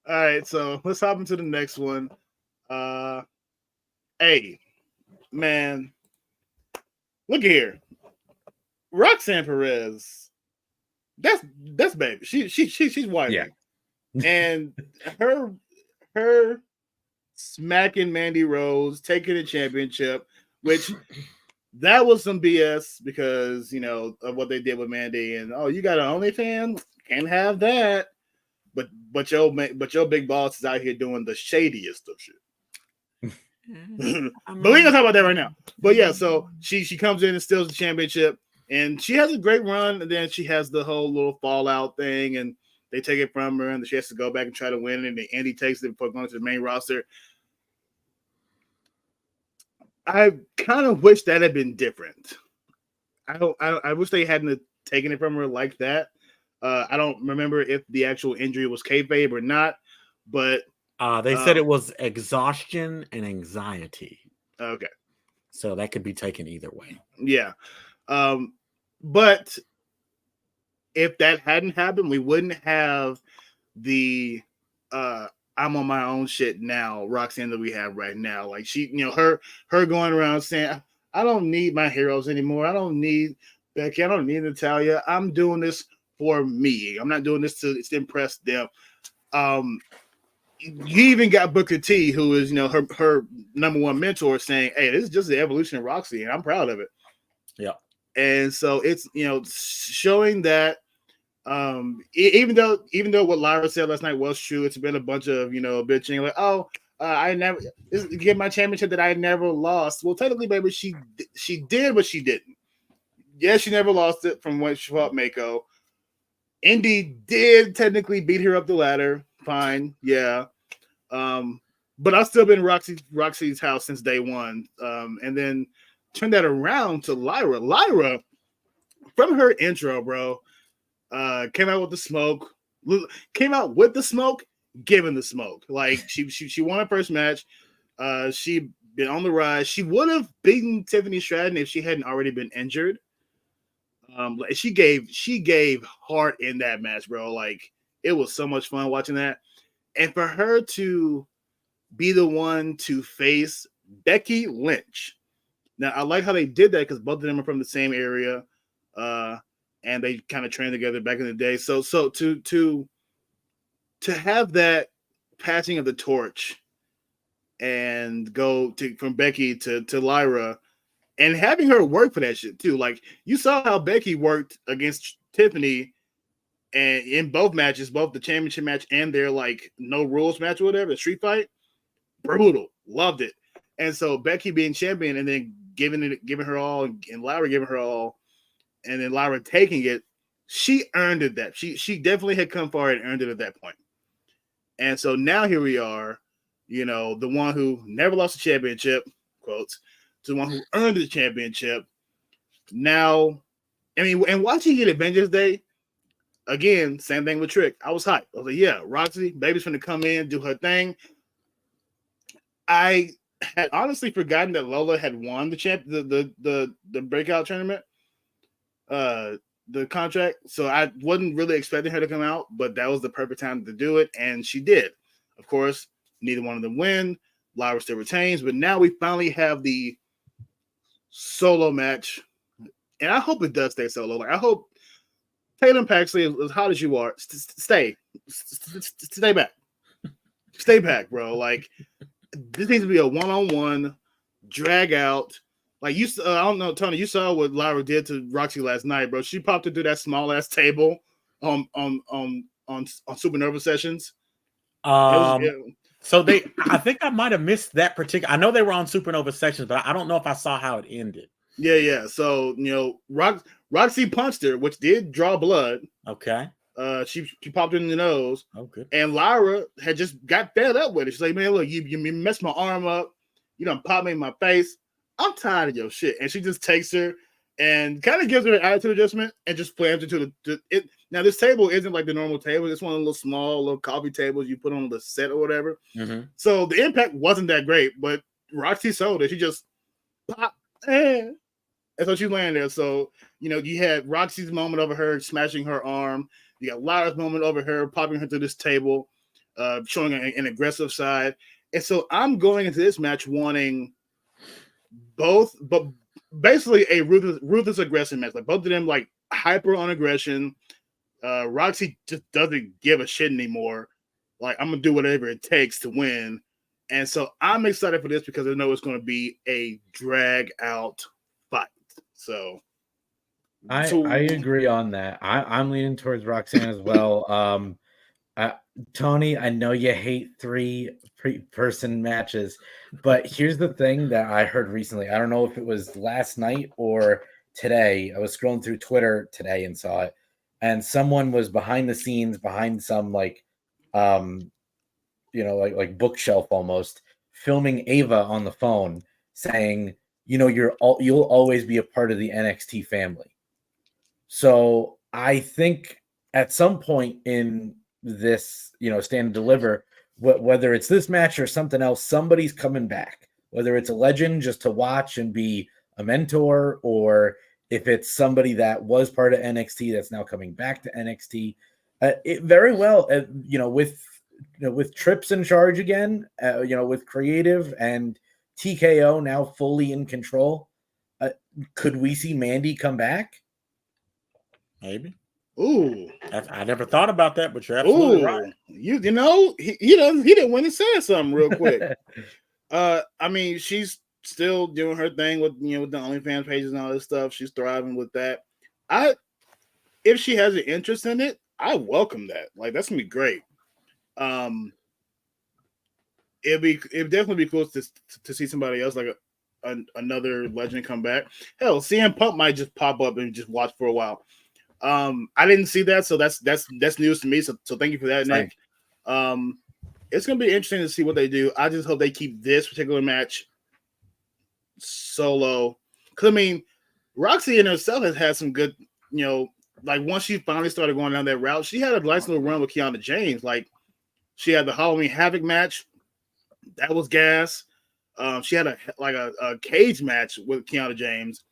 All right, so let's hop into the next one. Hey, man, look here, Roxanne Perez. That's baby. She's white. Yeah. And her smacking Mandy Rose, taking the championship, which that was some BS because you know of what they did with Mandy, and you got an OnlyFans, can't have that. But your big boss is out here doing the shadiest of shit. But we ain't gonna talk about that right now. But yeah, so she comes in and steals the championship, and she has a great run, and then she has the whole little fallout thing, and they take it from her, and she has to go back and try to win it, and Andy takes it before going to the main roster. I kind of wish that had been different. I wish they hadn't taken it from her like that. I don't remember if the actual injury was kayfabe or not, but they said it was exhaustion and anxiety. Okay, so that could be taken either way. Yeah, but if that hadn't happened, we wouldn't have the I'm on my own shit now Roxanne that we have right now. Like she, you know, her going around saying, I don't need my heroes anymore. I don't need Becky. I don't need Natalia. I'm doing this for me. I'm not doing this to impress them. You even got Booker T, who is, you know, her number one mentor, saying, "Hey, this is just the evolution of Roxy, and I'm proud of it." Yeah. And so it's, you know, showing that even though what Lyra said last night was true, it's been a bunch of, you know, bitching like, I never get my championship that I never lost. Well, technically, baby, she did, but she didn't. Yeah, she never lost it from when she fought Mako. Indy did technically beat her up the ladder. Fine, yeah. But I've still been in Roxy's house since day one. And then turn that around to Lyra. Lyra, from her intro, bro, came out with the smoke. Came out with the smoke, giving the smoke. Like she won her first match. She been on the rise. She would have beaten Tiffany Stratton if she hadn't already been injured. She gave heart in that match, bro. Like it was so much fun watching that. And for her to be the one to face Becky Lynch. Now I like how they did that because both of them are from the same area. And they kind of trained together back in the day. So to have that passing of the torch and go from Becky to Lyra and having her work for that shit too. Like you saw how Becky worked against Tiffany and in both matches, both the championship match and their like no rules match or whatever, the street fight, brutal. Loved it. And so Becky being champion and then giving her all and Lyra giving her all, and then Lyra taking it, she earned it. That she definitely had come far and earned it at that point. And so now here we are, you know, the one who never lost a championship, quotes, to the one who earned the championship. Now, I mean, and watching it Avengers Day, again, same thing with Trick. I was hyped. I was like, yeah, Roxy, baby's gonna come in, do her thing. I had honestly forgotten that Lola had won the breakout tournament, the contract. So I wasn't really expecting her to come out, but that was the perfect time to do it, and she did. Of course, neither one of them win. Lyra still retains, but now we finally have the solo match and I hope it does stay solo. Like I hope Tatum Paxley, as hot as you are, stay back, stay back, bro. Like this needs to be a one-on-one drag out. Like you, I don't know, Tony. You saw what Lyra did to Roxy last night, bro. She popped into that small ass table on Supernova Sessions. So I think I might have missed that particular. I know they were on Supernova Sessions, but I don't know if I saw how it ended. Yeah. So Roxy punched her, which did draw blood. Okay. She popped her in the nose. Oh, good. And Lyra had just got fed up with it. She's like, man, look, you messed my arm up. You done popped me in my face. I'm tired of your shit. And she just takes her and kind of gives her an attitude adjustment and just slams into it. Now, this table isn't like the normal table. It's one of the little small little coffee tables you put on the set or whatever. Mm-hmm. So the impact wasn't that great, but Roxy sold it. She just popped. And so she's laying there. So, you had Roxy's moment over her smashing her arm. You got Lyra's moment over her popping her to this table, showing an aggressive side. And so I'm going into this match wanting both, but basically a ruthless aggression match. Like both of them, like hyper on aggression. Roxy just doesn't give a shit anymore. Like I'm gonna do whatever it takes to win. And so I'm excited for this because I know it's going to be a drag out fight. So I agree on that. I'm leaning towards Roxanne as well. Tony, I know you hate 3 person matches, but here's the thing that I heard recently. I don't know if it was last night or today. I was scrolling through Twitter today and saw it, and someone was behind the scenes, behind some like bookshelf almost, filming Ava on the phone, saying, you'll always be a part of the NXT family. So I think at some point in this, Stand and Deliver, whether it's this match or something else, somebody's coming back, whether it's a legend just to watch and be a mentor, or if it's somebody that was part of NXT that's now coming back to NXT. It very well, with Trips in charge again, with creative and TKO now fully in control, could we see Mandy come back? Maybe. Ooh, I never thought about that, but you're absolutely right. He didn't win and said something real quick. I mean, she's still doing her thing with with the OnlyFans pages and all this stuff. She's thriving with that. If she has an interest in it, I welcome that. Like that's gonna be great. It'd definitely be cool to see somebody else, like another legend come back. Hell, CM Punk might just pop up and just watch for a while. I didn't see that, so that's news to me. So thank you for that, Nick. It's gonna be interesting to see what they do. I just hope they keep this particular match solo. Cause I mean, Roxy in herself has had some good, like once she finally started going down that route, she had a nice little run with Kiana James. Like she had the Halloween Havoc match, that was gas. She had a cage match with Kiana James.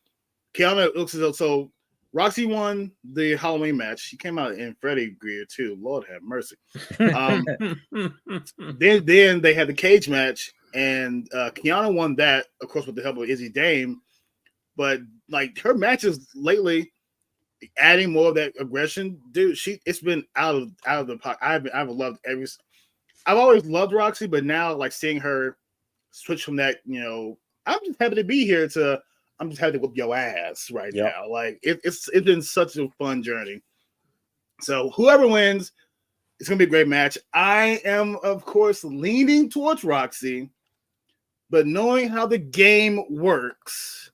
Kiana looks as though so. Roxy won the Halloween match. She came out in Freddy gear too. Lord have mercy. Then they had the cage match, and Kiana won that, of course, with the help of Izzy Dame. But like her matches lately, adding more of that aggression, dude. It's been out of the pocket. I've loved I've always loved Roxy, but now like seeing her switch from that, I'm just happy to be here to. I'm just happy to whip your ass right now. Like it's been such a fun journey. So whoever wins, it's gonna be a great match. I am, of course, leaning towards Roxy, but knowing how the game works,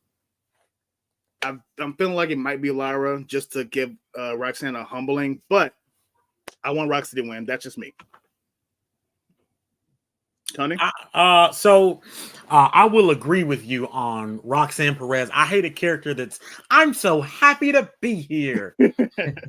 I'm feeling like it might be Lyra just to give Roxanne a humbling. But I want Roxy to win. That's just me. Tony? I will agree with you on Roxanne Perez. I hate a character I'm so happy to be here.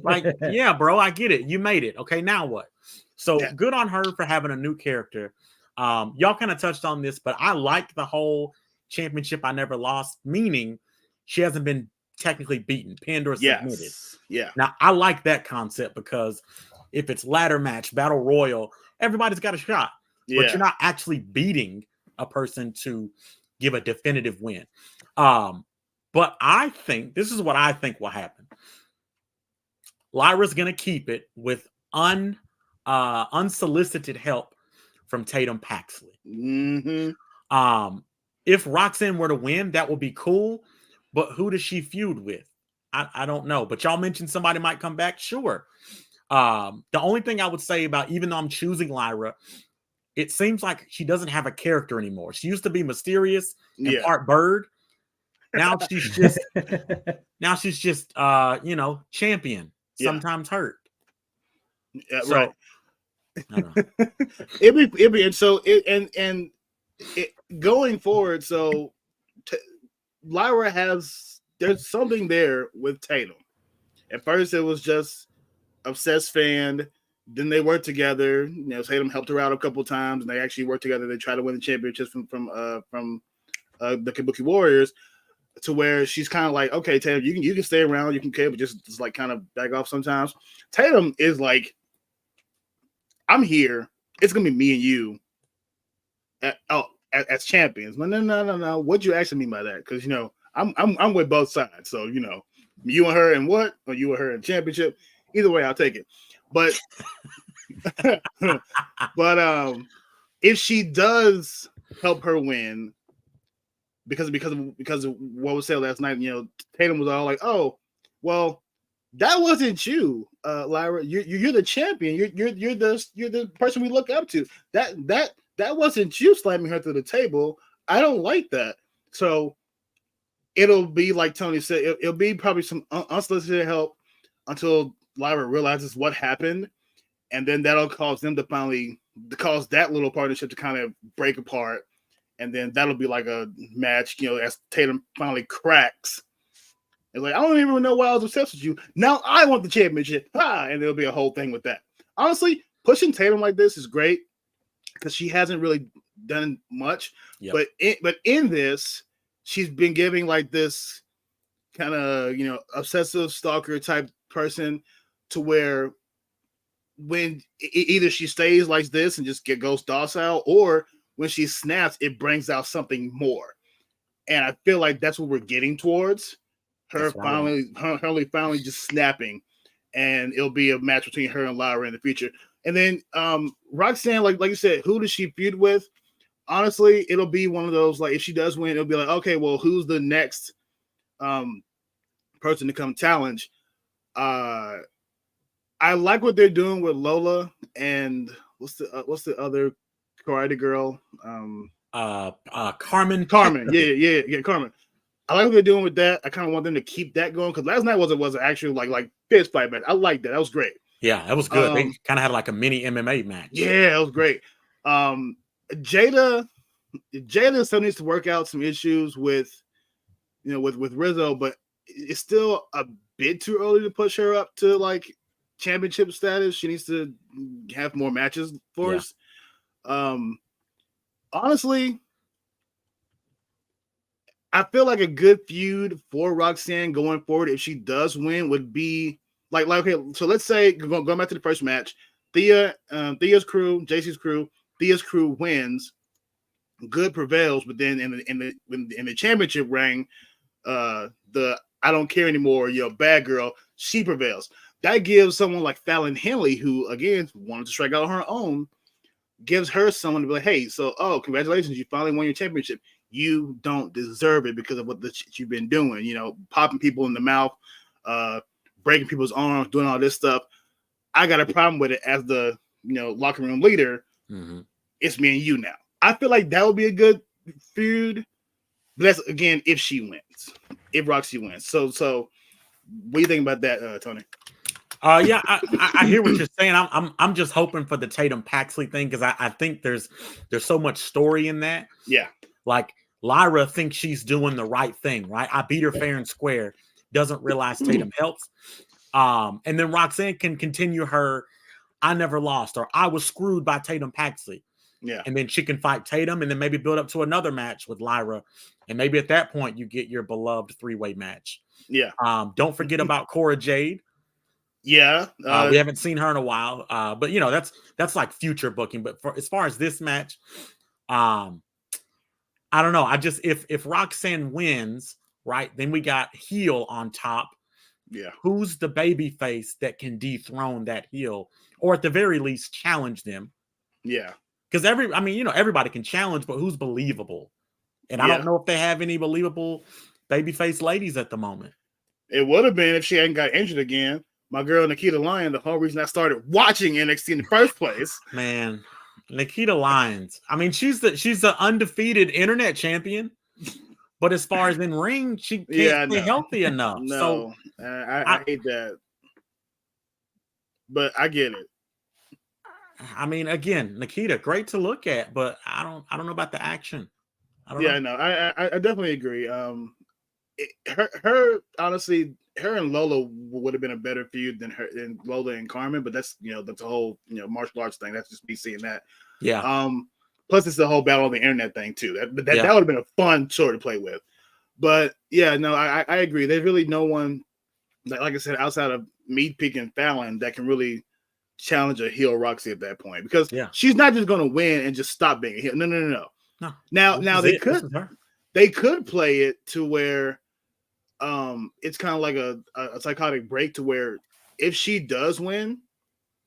Like, yeah, bro, I get it. You made it. Okay, now what? So good on her for having a new character. Y'all kind of touched on this, but I like the whole championship I never lost, meaning she hasn't been technically beaten, pinned, or submitted. Yeah. Now, I like that concept because if it's ladder match, battle royal, everybody's got a shot. But you're not actually beating a person to give a definitive win. But I think this is what I think will happen. Lyra's going to keep it with unsolicited help from Tatum Paxley. If Roxanne were to win, that would be cool. But who does she feud with? I don't know. But y'all mentioned somebody might come back. Sure. The only thing I would say about, even though I'm choosing Lyra, it seems like she doesn't have a character anymore. She used to be mysterious and part bird. Now she's just champion. Sometimes hurt. Yeah, so, right. I don't know. it'd be and so going forward. So Lyra there's something there with Tatum. At first, it was just obsessed fan. Then they worked together. Tatum helped her out a couple times, and they actually worked together. They tried to win the championship from the Kabuki Warriors, to where she's kind of like, okay, Tatum, you can stay around, you can care, but just like kind of back off sometimes. Tatum is like, I'm here. It's gonna be me and you as champions. No. What'd you actually mean by that? Because I'm with both sides. So you and her and what, or you and her in championship. Either way, I'll take it. But if she does help her win, because of what was said last night, Tatum was all like, "Oh, well, that wasn't you, Lyra. You're the champion. You're the person we look up to. That wasn't you slamming her through the table. I don't like that." So it'll be like Tony said. It'll be probably some unsolicited help until Lyra realizes what happened, and then that'll cause them to cause that little partnership to kind of break apart. And then that'll be like a match, as Tatum finally cracks. It's like, I don't even know why I was obsessed with you. Now I want the championship. And there'll be a whole thing with that. Honestly, pushing Tatum like this is great because she hasn't really done much. Yep. But in this, she's been giving like this kind of, obsessive stalker type person, to where when either she stays like this and just goes docile, or when she snaps, it brings out something more. And I feel like that's what we're getting towards. Her finally just snapping. And it'll be a match between her and Lyra in the future. And then Roxanne, like you said, who does she feud with? Honestly, it'll be one of those, like, if she does win, it'll be like, okay, well, who's the next person to come challenge? I like what they're doing with Lola and what's the other karate girl? Carmen. Yeah, Carmen. I like what they're doing with that. I kind of want them to keep that going, because last night was an actual like fist fight match. I like that. That was great. Yeah, that was good. They kind of had like a mini MMA match. Yeah, it was great. Jada still needs to work out some issues with Rizzo, but it's still a bit too early to push her up to like championship status. She needs to have more matches for us. Honestly, I feel like a good feud for Roxanne going forward, if she does win, would be like okay. So let's say, going back to the first match, Thea's crew, JC's crew, Thea's crew wins. Good prevails, but then in the championship ring, the I don't care anymore, you're a bad girl, she prevails. That gives someone like Fallon Henley, who again wanted to strike out on her own, gives her someone to be like, hey, so congratulations, you finally won your championship. You don't deserve it because of what the shit you've been doing, popping people in the mouth, breaking people's arms, doing all this stuff. I got a problem with it as the locker room leader. Mm-hmm. It's me and you now. I feel like that would be a good feud. But that's, again, if she wins. If Roxy wins. So what do you think about that, Tony? Yeah, I hear what you're saying. I'm just hoping for the Tatum Paxley thing, because I think there's so much story in that. Yeah. Like, Lyra thinks she's doing the right thing, right? I beat her fair and square. Doesn't realize Tatum helps. And then Roxanne can continue her, I never lost, or I was screwed by Tatum Paxley. Yeah. And then she can fight Tatum, and then maybe build up to another match with Lyra. And maybe at that point you get your beloved 3-way match. Yeah. Don't forget about Cora Jade. Yeah. We haven't seen her in a while. But that's like future booking. But as far as this match, I don't know. If Roxanne wins, right? Then we got heel on top. Yeah. Who's the baby face that can dethrone that heel, or at the very least challenge them? Yeah. Because everybody can challenge, but who's believable? And I don't know if they have any believable babyface ladies at the moment. It would have been if she hadn't got injured again. My girl Nikita Lyon, the whole reason I started watching NXT in the first place. Man, Nikita Lyons. I mean, she's the undefeated internet champion. But as far as in ring, she can't stay healthy enough. No, so I hate that. But I get it. I mean, again, Nikita, great to look at, but I don't know about the action. I don't know. No, I definitely agree. Her honestly, her and Lola would have been a better feud than Lola and Carmen, but that's that's a whole martial arts thing. That's just me seeing that. Yeah. Plus, it's the whole battle on the internet thing too. That would have been a fun show to play with. But I agree. There's really no one, like I said, outside of me picking Fallon that can really challenge a heel Roxy at that point, because she's not just going to win and just stop being a heel. No. Now they could play it to where it's kind of like a psychotic break, to where if she does win,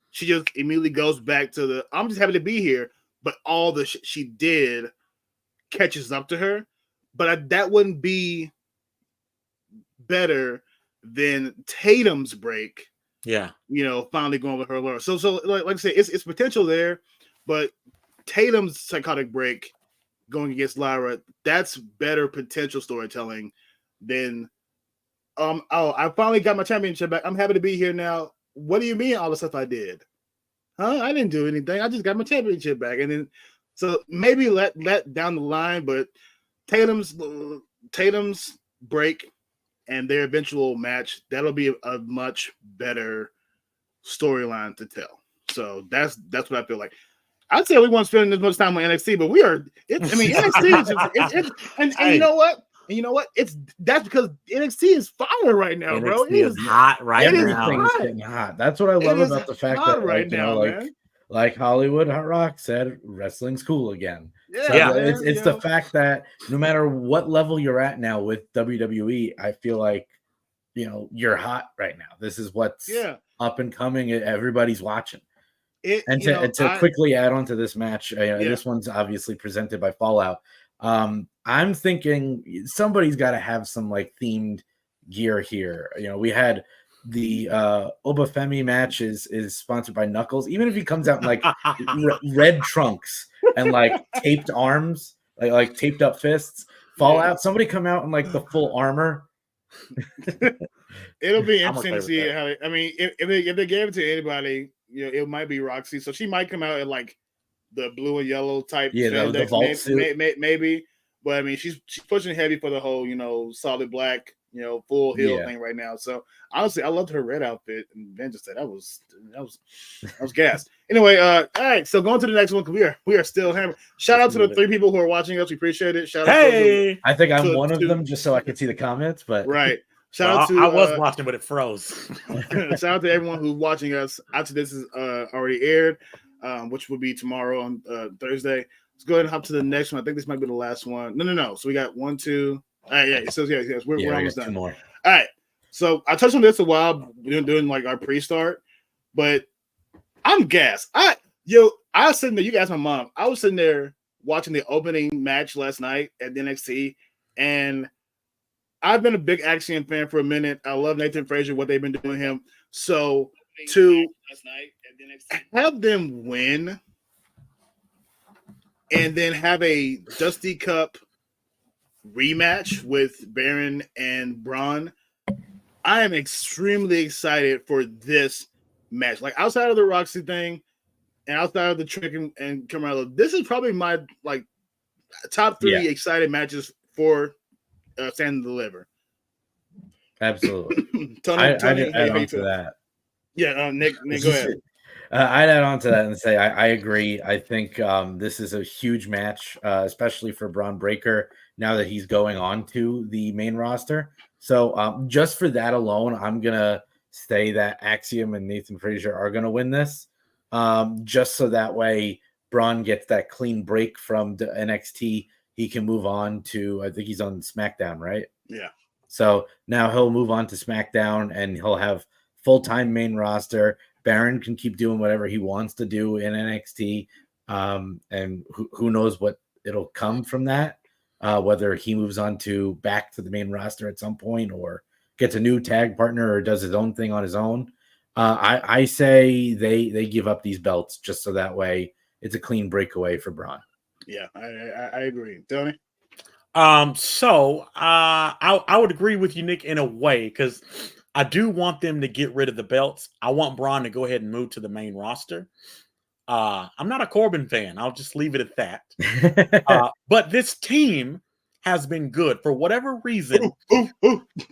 she just immediately goes back to I'm just happy to be here, but all the she did catches up to her. But that wouldn't be better than Tatum's break. Yeah. Finally going with her Laura. So like I said, it's potential there, but Tatum's psychotic break going against Lyra, that's better potential storytelling than I finally got my championship back. I'm happy to be here now. What do you mean all the stuff I did? I didn't do anything. I just got my championship back. And then so maybe let down the line, but Tatum's break and their eventual match, that'll be a much better storyline to tell. So that's what I feel like. I'd say we won't spend as much time on NXT, but we are. NXT is just, and you know what? And you know what? That's because NXT is fire right now, NXT bro. It is hot right now. Everything's getting hot. That's what I love about the fact that right now, like Hollywood Hot Rock said, wrestling's cool again. Yeah, it's the fact that no matter what level you're at now with WWE, I feel like you're hot right now. This is what's up and coming. Everybody's watching. To quickly add on to this match, this one's obviously presented by Fallout. I'm thinking somebody's got to have some like themed gear here. We had the Obafemi match is sponsored by Knuckles. Even if he comes out in like red trunks and like taped arms, like taped up fists, Fallout, somebody come out in like the full armor. It'll be interesting to see how. If they gave it to anybody, it might be Roxy. So she might come out in like the blue and yellow type. Yeah, the vault suit. Maybe. But she's pushing heavy for the whole, solid black, full heel thing right now. So honestly, I loved her red outfit, and Ben just said that was gas. Anyway, all right. So going to the next one, because we are still hammered. Shout out to the 3 people who are watching us. We appreciate it. Shout out to I think I'm one of them, just so I can see the comments. But right. Shout out to I was watching, but it froze. Shout out to everyone who's watching us after this is already aired, which will be tomorrow on Thursday. Let's go ahead and hop to the next one. I think this might be the last one. No. So we got 1, 2. All right, yeah. So yes, we're almost done. 2 more. All right. So I touched on this a while doing like our pre-start, but I'm gassed. I was sitting there. You can ask my mom. I was sitting there watching the opening match last night at the NXT, and I've been a big Axiom fan for a minute. I love Nathan Frazier, what they've been doing with him. So to have them win and then have a Dusty Cup rematch with Baron and Braun, I am extremely excited for this match. Like outside of the Roxy thing and outside of the Trick and Carmelo, this is probably my like top 3 excited matches for Stand and Deliver. Absolutely. Tony, I'd add on to that. Yeah, Nick, go ahead. I'd add on to that and say I agree. I think this is a huge match, especially for Braun Breaker now that he's going on to the main roster. So just for that alone, I'm going to say that Axiom and Nathan Frazier are going to win this, just so that way Braun gets that clean break from the NXT. He can move on to, I think he's on SmackDown, right? Yeah. So now he'll move on to SmackDown and he'll have full-time main roster. Baron can keep doing whatever he wants to do in NXT. And who knows what it'll come from that, whether he moves on to back to the main roster at some point or gets a new tag partner or does his own thing on his own. I say they give up these belts just so that way it's a clean breakaway for Braun. Yeah, I agree. Tony? So I would agree with you, Nick, in a way, because I do want them to get rid of the belts. I want Braun to go ahead and move to the main roster. I'm not a Corbin fan. I'll just leave it at that. But this team has been good. For whatever reason,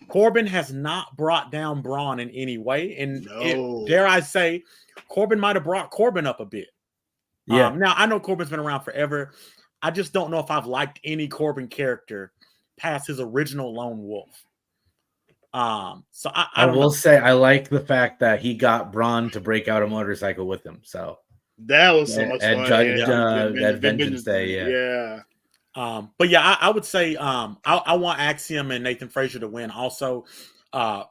Corbin has not brought down Braun in any way. And dare I say, Corbin might have brought Corbin up a bit. Yeah. Now, I know Corbin's been around forever. I just don't know if I've liked any Corbin character past his original Lone Wolf. So I will say I like the fact that he got Braun to break out a motorcycle with him. So that was so much fun. At Vengeance Day, yeah. But yeah, I would say I want Axiom and Nathan Frazier to win. Also,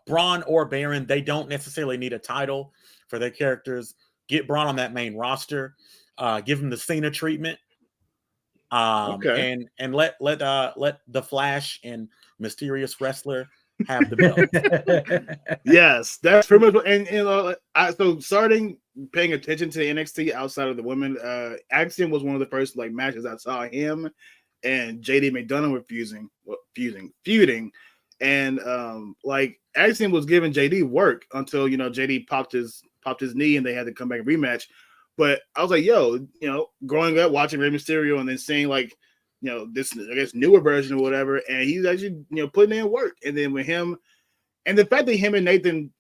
Braun or Baron, they don't necessarily need a title for their characters. Get Braun on that main roster. Give him the Cena treatment. And let the Flash and Mysterious Wrestler have the belt. Yes, that's pretty much. And so starting paying attention to NXT outside of the women, Axiom was one of the first matches I saw him and JD McDonough were feuding, and Axiom was giving JD work until JD popped his knee and they had to come back and rematch. But I was like, yo, growing up watching Rey Mysterio and then seeing this, I guess, newer version or whatever, and he's actually, putting in work. And then with him, and the fact that him and Nathan,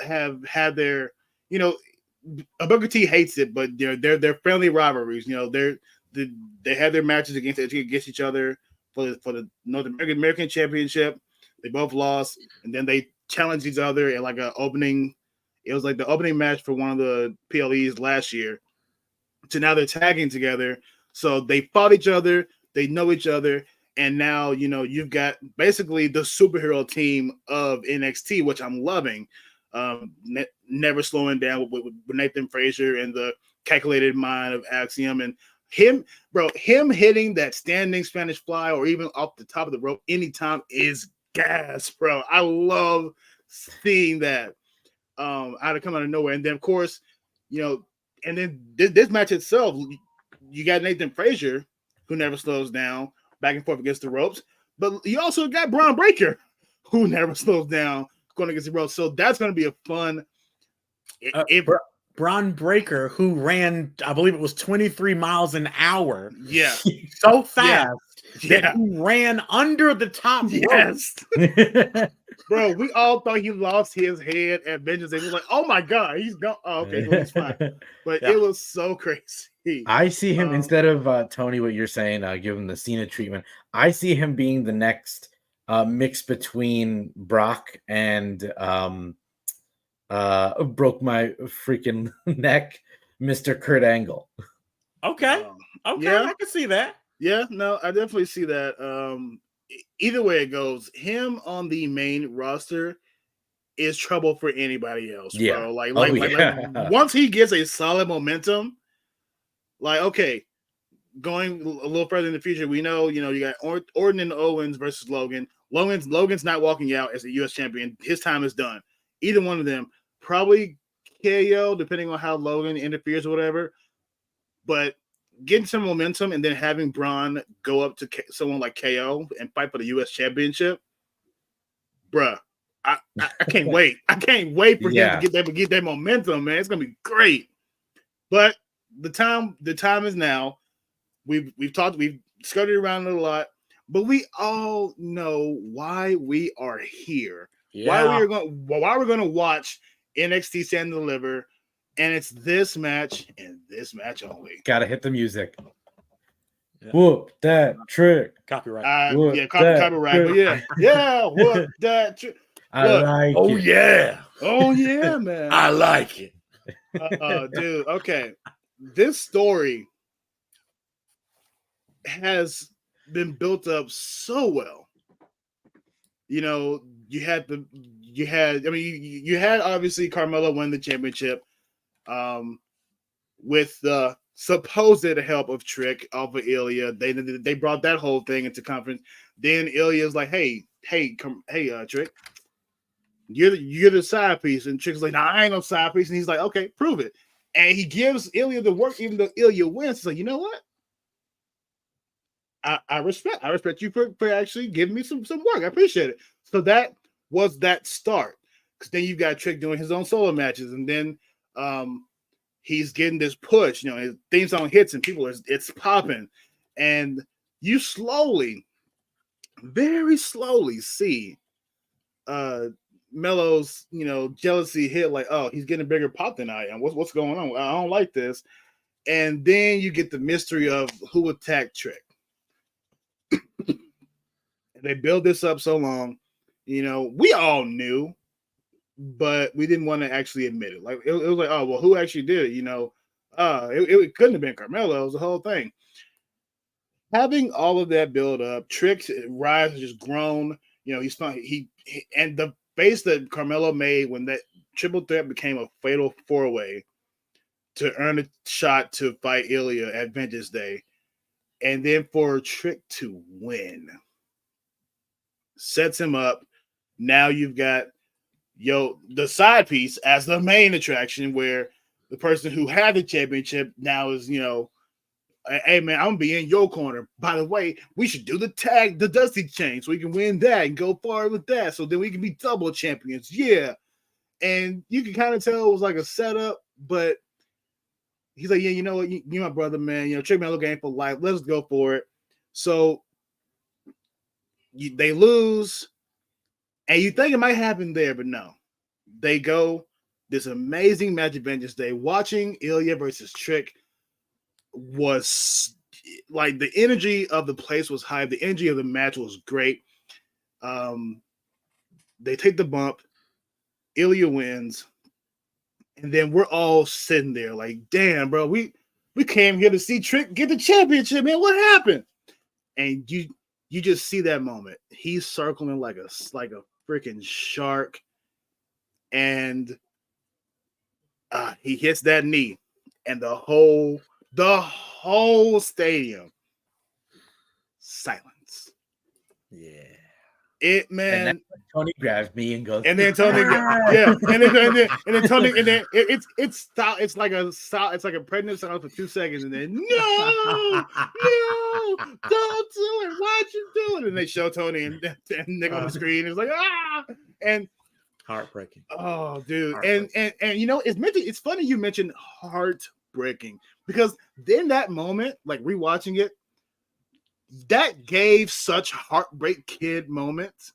have had their, Booker T hates it, but they're friendly rivalries. They have their matches against each other for the North American Championship. They both lost, and then they challenged each other in an opening. It was the opening match for one of the PLEs last year. So now they're tagging together. So they fought each other. They know each other. And now, you've got basically the superhero team of NXT, which I'm loving. Never slowing down with Nathan Frazier and the calculated mind of Axiom. And him hitting that standing Spanish fly or even off the top of the rope anytime is gas, bro. I love seeing that out of nowhere. And then, of course, and then this match itself, you got Nathan Frazier, who never slows down, back and forth against the ropes. But you also got Braun Breaker, who never slows down, going against the ropes. So that's going to be a fun. Braun Breaker, who ran, I believe it was 23 miles an hour. Yeah. So fast that he ran under the top rope. Bro, we all thought he lost his head at Vengeance. It was like, oh my God, he's gone. Oh, okay, so he's fine. But it was so crazy. I see him instead of Tony, what you're saying, give him the Cena treatment. I see him being the next mix between Brock and broke my freaking neck, Mr. Kurt Angle. Okay. Yeah. I can see that. Yeah, no, I definitely see that. Either way it goes, him on the main roster is trouble for anybody else, bro. Like once he gets a solid momentum, okay, going a little further in the future, we know, you got Orton and Owens versus Logan. Logan's not walking out as a U.S. champion. His time is done. Either one of them, probably KO, depending on how Logan interferes or whatever. But getting some momentum and then having Braun go up to someone like KO and fight for the U.S. championship, bruh, I can't wait. I can't wait for him to get that momentum, man. It's gonna be great. But the time is now. We've skirted around it a lot, but we all know why we are here. Yeah. Why we're gonna watch NXT Stand and Deliver. And it's this match and this match only. Gotta hit the music. Yeah. Whoop that trick. Copyright. Copyright. But whoop that trick. I like it. Oh yeah, man. I like it. Dude, okay. This story has been built up so well. you know, you had obviously Carmelo win the championship with the supposed help of Trick off of Ilya. They brought that whole thing into conference. Then Ilya's like, hey, Trick, you're the side piece. And Trick's like, nah, I ain't no side piece. And he's like, okay, prove it. And he gives Ilya the work, even though Ilya wins. He's like, you know what? I respect you for actually giving me some work. I appreciate it. So that was that start. Because then you've got Trick doing his own solo matches, and then he's getting this push. You know, his theme song hits, and it's popping, and you very slowly see Melo's jealousy hit. Like, oh, he's getting a bigger pop than I am. What's going on? I don't like this. And then you get the mystery of who attacked Trick. They build this up so long, we all knew, but we didn't want to actually admit it. Like it was like, oh well, who actually did it? It couldn't have been Carmelo. It was the whole thing. Having all of that build up, Trick's rise has just grown. He's fun. He and the face that Carmelo made when that triple threat became a fatal 4-way to earn a shot to fight Ilya at Vengeance Day, and then for Trick to win. Sets him up. Now you've got the side piece as the main attraction, where the person who had the championship now is, hey man, I'm gonna be in your corner. By the way, we should do the Dusty chain so we can win that and go forward with that. So then we can be double champions. Yeah. And you can kind of tell it was like a setup, but he's like, yeah, you know what? You're my brother, man. Trick man, look game for life. Let's go for it. So they lose, and you think it might happen there, but no. They go this amazing match at Vengeance Day. Watching Ilya versus Trick was like the energy of the place was high. The energy of the match was great. They take the bump. Ilya wins, and then we're all sitting there like, damn, bro, we came here to see Trick get the championship, man. What happened? And you just see that moment. He's circling like a freaking shark, and he hits that knee, and the whole stadium silence. Yeah. Man. And then Tony grabs me and goes, and then Tony, yeah, and then Tony, and then it's like a pregnant silence for 2 seconds, and then no, don't do it. Why'd you do it? And they show Tony and Nick on the screen. It's like and heartbreaking. Oh, dude, and it's funny you mentioned heartbreaking, because then that moment, like rewatching it, that gave such heartbreak kid moments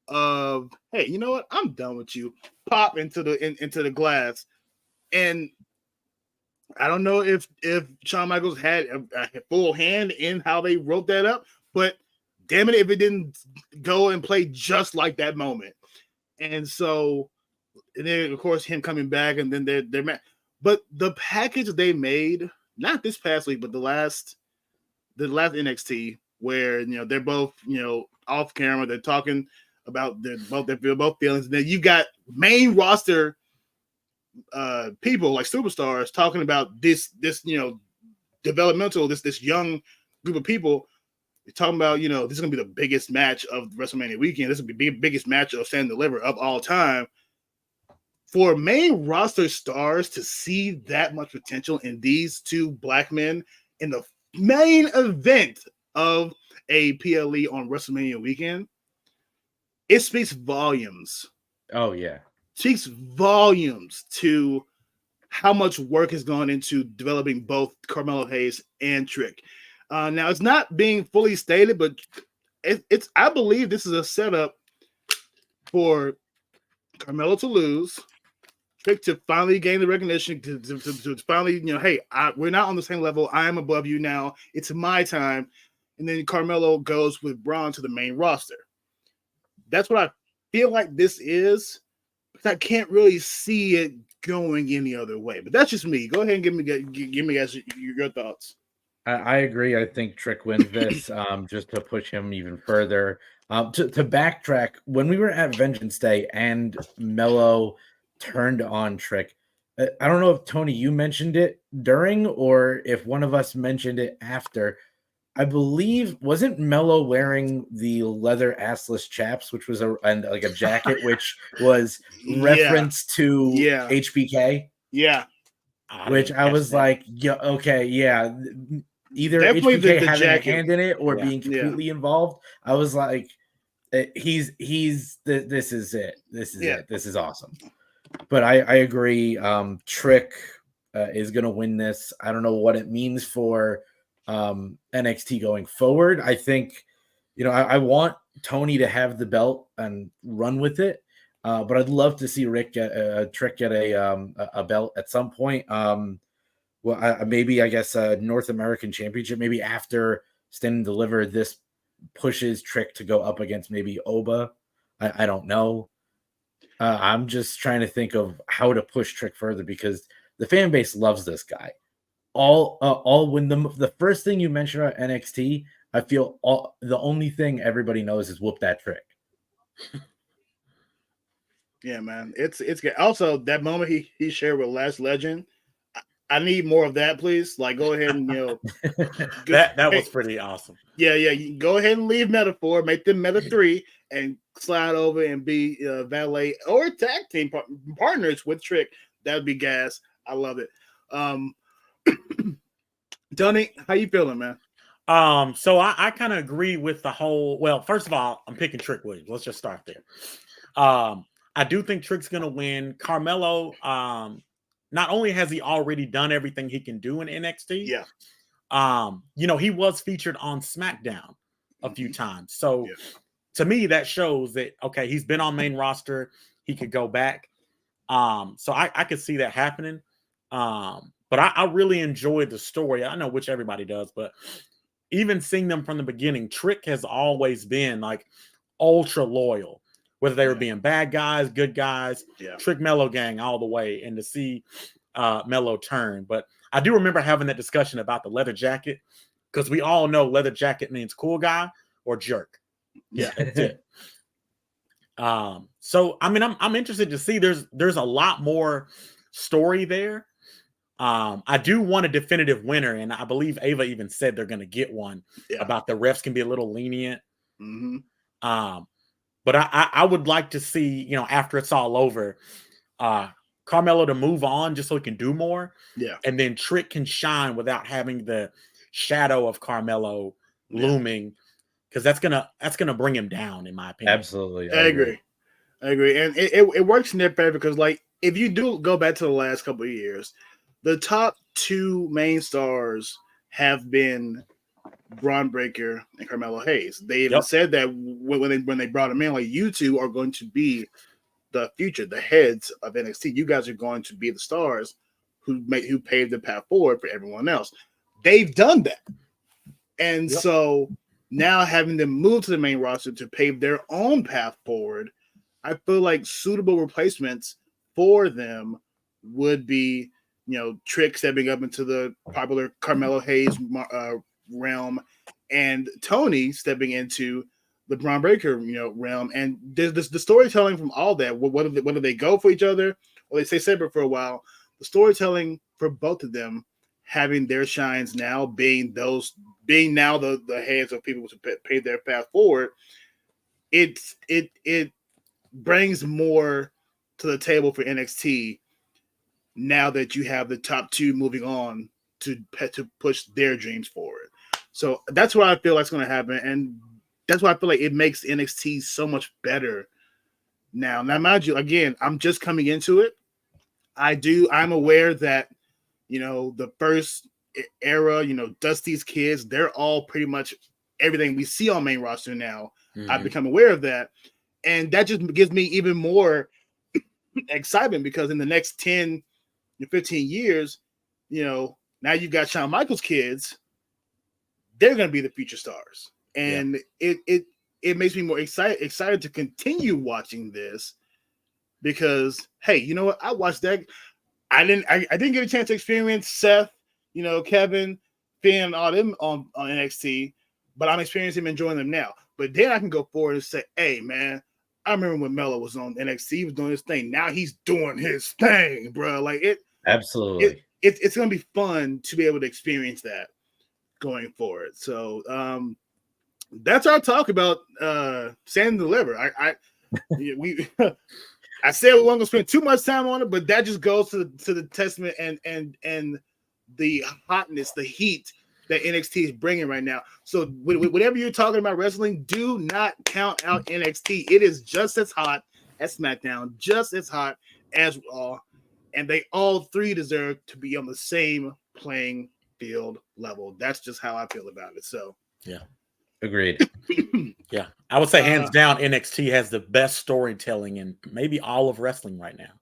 of, hey, you know what? I'm done with you. Pop into the glass. And I don't know if Shawn Michaels had a full hand in how they wrote that up, but damn it if it didn't go and play just like that moment. And so, and then of course him coming back, and then they're mad. But the package they made, not this past week, but the last NXT, where they're both off camera, they're talking about their feelings, and then you got main roster people like superstars talking about this developmental this young group of people talking about this is gonna be the biggest match of WrestleMania weekend. This will be the biggest match of Stand and Deliver of all time. For main roster stars to see that much potential in these two black men in the main event of a PLE on WrestleMania weekend, it speaks volumes. Oh, yeah. Speaks volumes to how much work has gone into developing both Carmelo Hayes and Trick. Now, it's not being fully stated, but it's I believe this is a setup for Carmelo to lose, Trick to finally gain the recognition, to finally, hey, we're not on the same level. I am above you now. It's my time. And then Carmelo goes with Braun to the main roster. That's what I feel like this is, but I can't really see it going any other way. But that's just me. Go ahead and give me guys your thoughts. I agree. I think Trick wins this just to push him even further. To backtrack, when we were at Vengeance Day and Mello turned on Trick, I don't know if Tony, you mentioned it during or if one of us mentioned it after. I believe wasn't Mello wearing the leather assless chaps, which was like a jacket, which was reference to HBK. Yeah, which I was like, yeah, okay, yeah. Either definitely HBK the having jacket. a hand in it or being completely involved. I was like, this is it. This is it. This is awesome. But I agree. Trick is going to win this. I don't know what it means for NXT going forward. I think, I want Tony to have the belt and run with it. But I'd love to see Trick get a belt at some point. Maybe I guess North American Championship. Maybe after Stand and Deliver, this pushes Trick to go up against maybe Oba. I don't know. I'm just trying to think of how to push Trick further because the fan base loves this guy. When the first thing you mention about NXT, I feel the only thing everybody knows is whoop that Trick. Yeah, man, it's good. Also, that moment he shared with Last Legend, I need more of that, please. Like, go ahead and that was pretty awesome. Yeah, you can go ahead and leave Metaphor, make them Meta 3, and slide over and be valet or tag team partners with Trick. That would be gas. I love it. Tony, how you feeling, man? So I kind of agree with the whole. Well, first of all, I'm picking Trick Williams. Let's just start there. I do think Trick's gonna win. Carmelo, not only has he already done everything he can do in NXT, he was featured on SmackDown a few times. So to me, that shows that okay, he's been on main roster. He could go back. So I could see that happening. But I really enjoyed the story. I know which everybody does, but even seeing them from the beginning, Trick has always been like ultra loyal. Whether they were being bad guys, good guys, Trick Mello gang all the way, and to see Mello turn. But I do remember having that discussion about the leather jacket because we all know leather jacket means cool guy or jerk. Yeah, that's it. So I mean, I'm interested to see. There's a lot more story there. I do want a definitive winner, and I believe Ava even said they're going to get one about the refs can be a little lenient. Mm-hmm. But I would like to see, after it's all over, Carmelo to move on just so he can do more. Yeah. And then Trick can shine without having the shadow of Carmelo looming. Because that's gonna bring him down, in my opinion. Absolutely. I agree. And it works in their favor because, like, if you do go back to the last couple of years, the top two main stars have been Braun Breaker and Carmelo Hayes. They even said that when they brought him in, like, you two are going to be the future, the heads of NXT. You guys are going to be the stars who paved the path forward for everyone else. They've done that. And so now having them move to the main roster to pave their own path forward, I feel like suitable replacements for them would be, Trick stepping up into the popular Carmelo Hayes realm, and Tony stepping into the Braun Breaker, realm. And there's the storytelling from all that. Whether they go for each other or they stay separate for a while, the storytelling for both of them having their shines now, being now the heads of people to pay their path forward, it brings more to the table for NXT now that you have the top two moving on to push their dreams forward. So that's what I feel like's going to happen, and that's why I feel like it makes NXT so much better now. Now, mind you, again, I'm just coming into it. I'm aware that, the first era, Dusty's kids, they're all pretty much everything we see on main roster now. Mm-hmm. I've become aware of that. And that just gives me even more excitement because in the next 10 to 15 years, now you've got Shawn Michaels' kids. They're going to be the future stars. And it makes me more excited to continue watching this because, hey, you know what? I watched that. I didn't get a chance to experience Seth, Kevin, Finn, all them on NXT, but I'm experiencing them, enjoying them now. But then I can go forward and say, hey, man, I remember when Melo was on NXT, he was doing his thing. Now he's doing his thing, bro. Like Absolutely. It's going to be fun to be able to experience that going forward. So that's our talk about Stand and Deliver. I said we weren't going to spend too much time on it, but that just goes to the testament and the hotness, the heat that NXT is bringing right now. So whatever you're talking about wrestling, do not count out NXT. It is just as hot as SmackDown, just as hot as Raw, and they all three deserve to be on the same playing field level. That's just how I feel about it. So yeah, agreed. Yeah, I would say hands down, NXT has the best storytelling in maybe all of wrestling right now.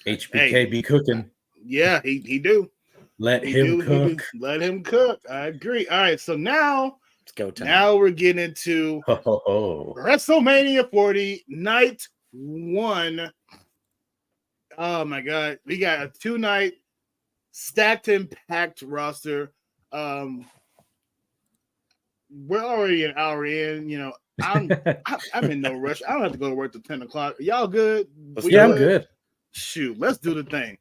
HBK be cooking. Yeah, he do. Let him cook. Let him cook. I agree. All right, so now It's go time. Now we're getting into WrestleMania 40, night 1. Oh my God, we got a 2-night stacked and packed roster. We're already an hour in. You know, I'm in no rush. I don't have to go to work till 10 o'clock. Y'all good? Yeah, I'm good. Shoot, let's do the thing.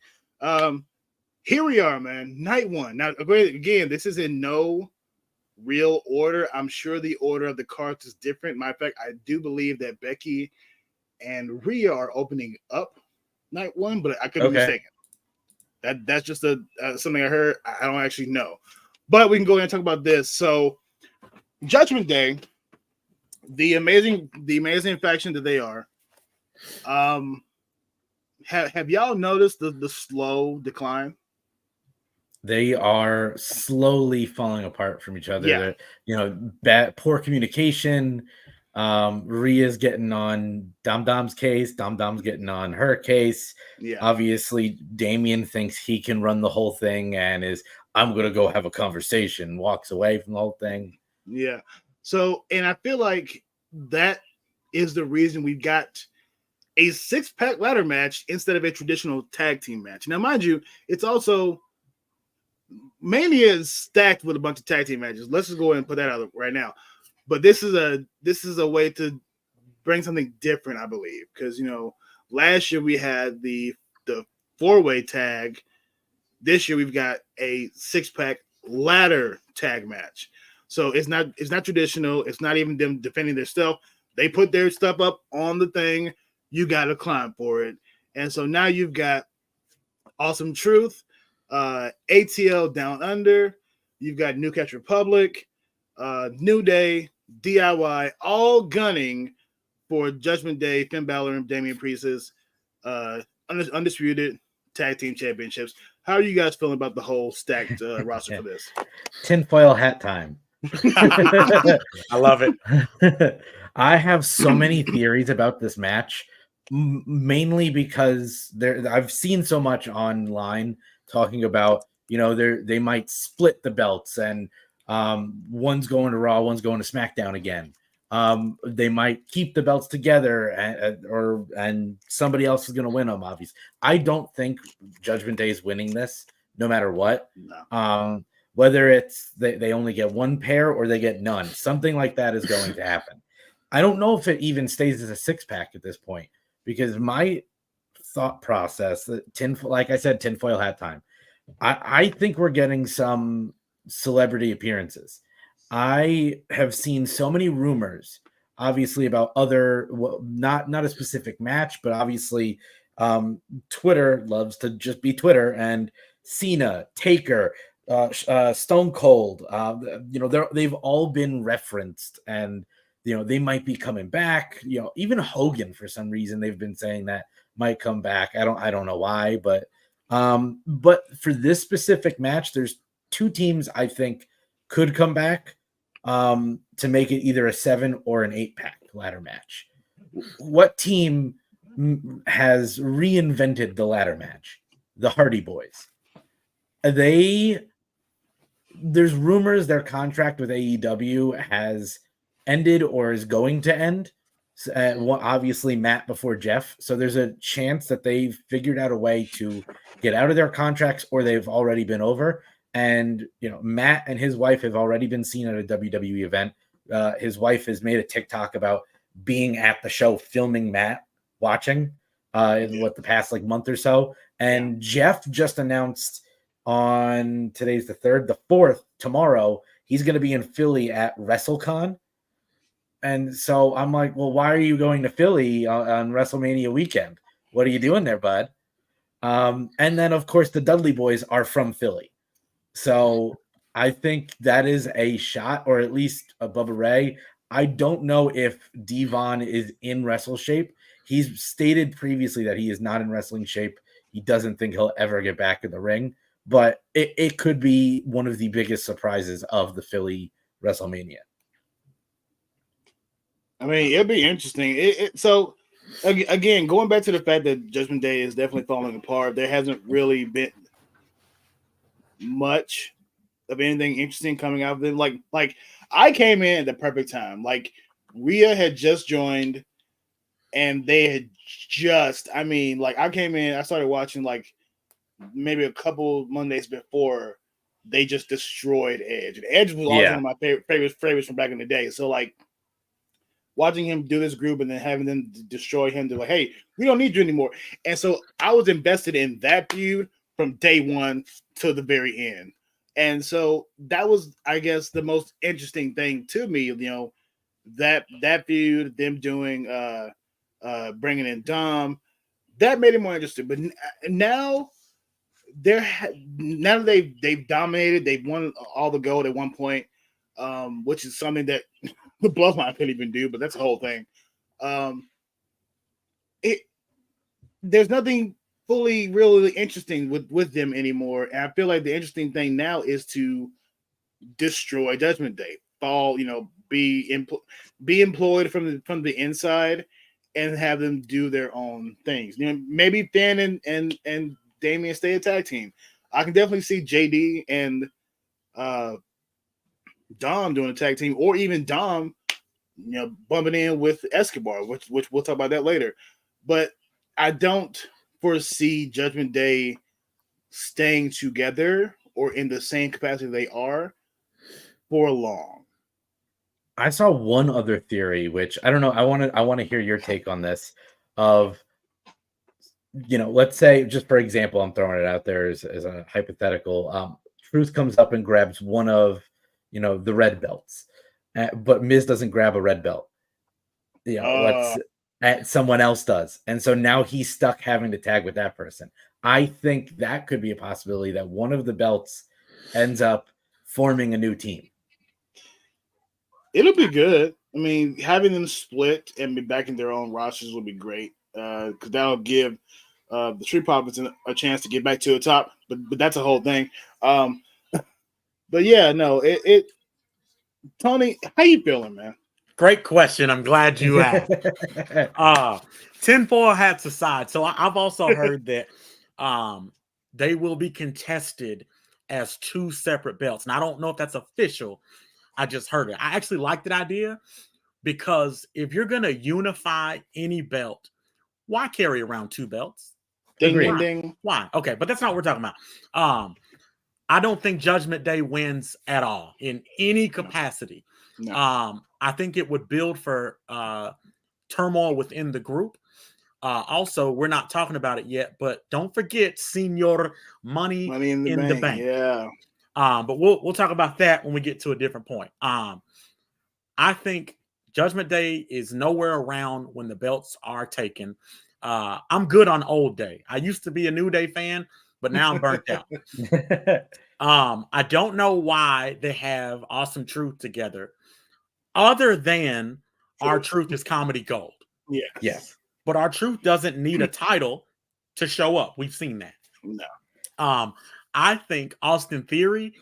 Here we are, man. Night 1. Now, again, this is in no real order. I'm sure the order of the cards is different. Matter of fact, I do believe that Becky and Rhea are opening up night 1, but I could be mistaken. That's just something I heard. I don't actually know. But we can go ahead and talk about this. So, Judgment Day, the amazing faction that they are. Have y'all noticed the slow decline? They are slowly falling apart from each other. Yeah. You know, poor communication. Rhea's getting on Dom's case. Dom's getting on her case. Yeah. Obviously, Damian thinks he can run the whole thing and I'm going to go have a conversation, walks away from the whole thing. Yeah. So, and I feel like that is the reason we got a 6-pack ladder match instead of a traditional tag team match. Now, mind you, it's also Mania is stacked with a bunch of tag team matches. Let's just go ahead and put that out right now. But this is a way to bring something different, I believe, because last year we had the 4-way tag. This year we've got a 6-pack ladder tag match. So it's not traditional. It's not even them defending their stuff. They put their stuff up on the thing. You got to climb for it. And so now you've got Awesome Truth, ATL Down Under. You've got Newcastle Republic, New Day, DIY, all gunning for Judgment Day, Finn Balor, and Damian Priest's undisputed tag team championships. How are you guys feeling about the whole stacked roster for this? Tinfoil hat time. I love it. I have so many theories about this match, mainly because I've seen so much online talking about, they might split the belts and one's going to Raw, one's going to SmackDown again. They might keep the belts together and somebody else is going to win them, obviously. I don't think Judgment Day is winning this, no matter what. No. Whether it's they only get one pair or they get none. Something like that is going to happen. I don't know if it even stays as a 6-pack at this point, because my thought process, like I said, tinfoil hat time. I think we're getting some celebrity appearances. I have seen so many rumors, obviously, about other, not a specific match, but obviously Twitter loves to just be Twitter, and Cena, Taker, Stone Cold, they've all been referenced, and they might be coming back. Even Hogan, for some reason, they've been saying that might come back. I don't know why, but for this specific match, there's 2 teams I think could come back to make it either a 7 or an 8-pack ladder match. What team has reinvented the ladder match? The Hardy Boys. There's rumors their contract with AEW has ended or is going to end. Obviously, Matt before Jeff. So there's a chance that they've figured out a way to get out of their contracts, or they've already been over. And Matt and his wife have already been seen at a WWE event. his wife has made a TikTok about being at the show, filming Matt watching in the past like month or so. And Jeff just announced on today's the 3rd, the 4th, tomorrow, he's going to be in Philly at WrestleCon. And so I'm like, well, why are you going to Philly on WrestleMania weekend? What are you doing there, bud? And then, of course, the Dudley Boys are from Philly. So I think that is a shot, or at least a Bubba Ray. I don't know if Devon is in wrestle shape. He's stated previously that he is not in wrestling shape. He doesn't think he'll ever get back in the ring. But it could be one of the biggest surprises of the Philly WrestleMania. I mean, it'll be interesting. So, again, going back to the fact that Judgment Day is definitely falling apart, there hasn't really been much of anything interesting coming out of them. Like I came in at the perfect time. Like Rhea had just joined, and they had just. I mean, like I came in, I started watching like maybe a couple Mondays before they just destroyed Edge. And Edge was always one of my favorites from back in the day. So like watching him do this group and then having them destroy him, they're like, hey, we don't need you anymore. And so I was invested in that feud from day one to the very end. And so that was, I guess, the most interesting thing to me, you know, that feud, them doing bringing in Dom, that made it more interesting. But now they've dominated, they've won all the gold at one point, which is something that the Bloodline couldn't even do, but that's the whole thing. There's nothing fully really interesting with them anymore, and I feel like the interesting thing now is to destroy Judgment Day, fall, you know, be employed from the inside, and have them do their own things. You know, maybe Finn and Damian stay a tag team. I can definitely see JD and Dom doing a tag team, or even Dom, you know, bumping in with Escobar, which we'll talk about that later. But I don't foresee Judgment Day staying together or in the same capacity they are for long. I saw one other theory, which I don't know. I want to hear your take on this. Of, you know, let's say, just for example, I'm throwing it out there as a hypothetical. Truth comes up and grabs one of, you know, the red belts, but Miz doesn't grab a red belt. You know, someone else does, and so now he's stuck having to tag with that person. I think that could be a possibility, that one of the belts ends up forming a new team. It'll be good. I mean, having them split and be back in their own rosters would be great, because that'll give the Street Profits a chance to get back to the top. But that's a whole thing. But yeah, no, it. Tony, how you feeling, man? Great question. I'm glad you asked. Tinfoil hats aside, so I've also heard that they will be contested as two separate belts. And I don't know if that's official. I just heard it. I actually like that idea, because if you're going to unify any belt, why carry around two belts? Ding, ding, ding. Why? Okay, but that's not what we're talking about. I don't think Judgment Day wins at all in any capacity. No. I think it would build for turmoil within the group. Also, we're not talking about it yet, but don't forget Senior Money in the Bank. Yeah. But we'll talk about that when we get to a different point. I think Judgment Day is nowhere around when the belts are taken. I'm good on Old Day. I used to be a New Day fan, but now I'm burnt out. I don't know why they have Awesome Truth together, other than R-Truth is comedy gold. Yes. But R-Truth doesn't need a title to show up. We've seen that. No. I think Austin Theory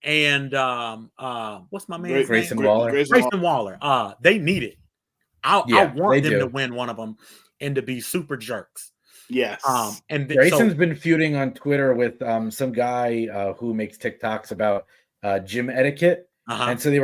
and what's my man's Grayson name? Waller. Grayson Waller. They need it. I want them to win one of them and to be super jerks. Yes. And Grayson's been feuding on Twitter with some guy who makes TikToks about gym etiquette. And so they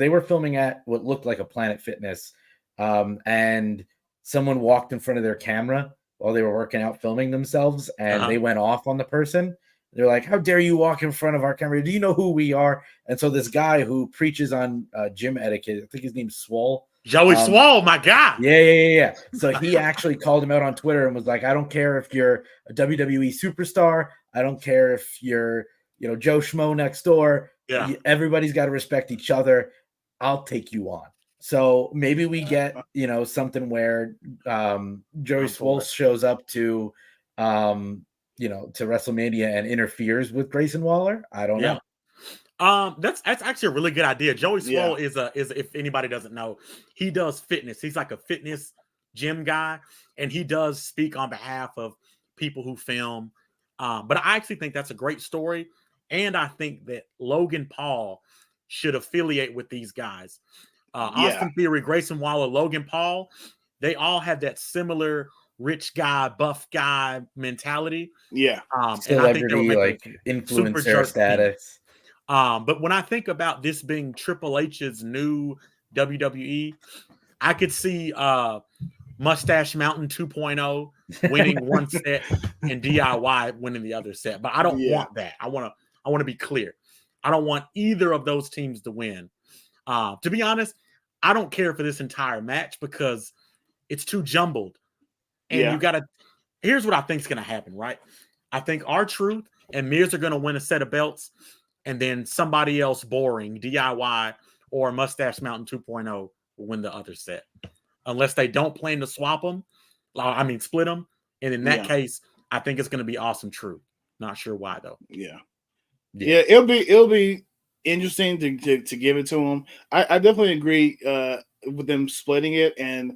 were filming at what looked like a Planet Fitness, and someone walked in front of their camera while they were working out, filming themselves, and they went off on the person. They're like, how dare you walk in front of our camera? Do you know who we are? And so this guy who preaches on gym etiquette, I think his name's Swole. Joey Swole, my guy. Yeah. So he actually called him out on Twitter and was like, I don't care if you're a WWE superstar. I don't care if you're, Joe Schmo next door. Yeah. Everybody's got to respect each other. I'll take you on. So maybe we get, something where Joey Swole shows up to, to WrestleMania and interferes with Grayson Waller. I don't know. That's actually a really good idea. Joey Swole is if anybody doesn't know, he does fitness. He's like a fitness gym guy, and he does speak on behalf of people who film. But I actually think that's a great story, and I think that Logan Paul should affiliate with these guys. Austin Theory, Grayson Waller, Logan Paul, they all have that similar rich guy, buff guy mentality. Yeah, celebrity, like influencer status. But when I think about this being Triple H's new WWE, I could see Mustache Mountain 2.0 winning one set and DIY winning the other set. But I don't want that. I want to be clear. I don't want either of those teams to win. To be honest, I don't care for this entire match because it's too jumbled. And you got to – here's what I think is going to happen, right? I think R-Truth and Miz are going to win a set of belts, and then somebody else boring, DIY or Mustache Mountain 2.0 will win the other set. Unless they don't plan to swap them, split them. And in that case, I think it's going to be Awesome Truth. Not sure why, though. Yeah, it'll be interesting to give it to them. I definitely agree with them splitting it and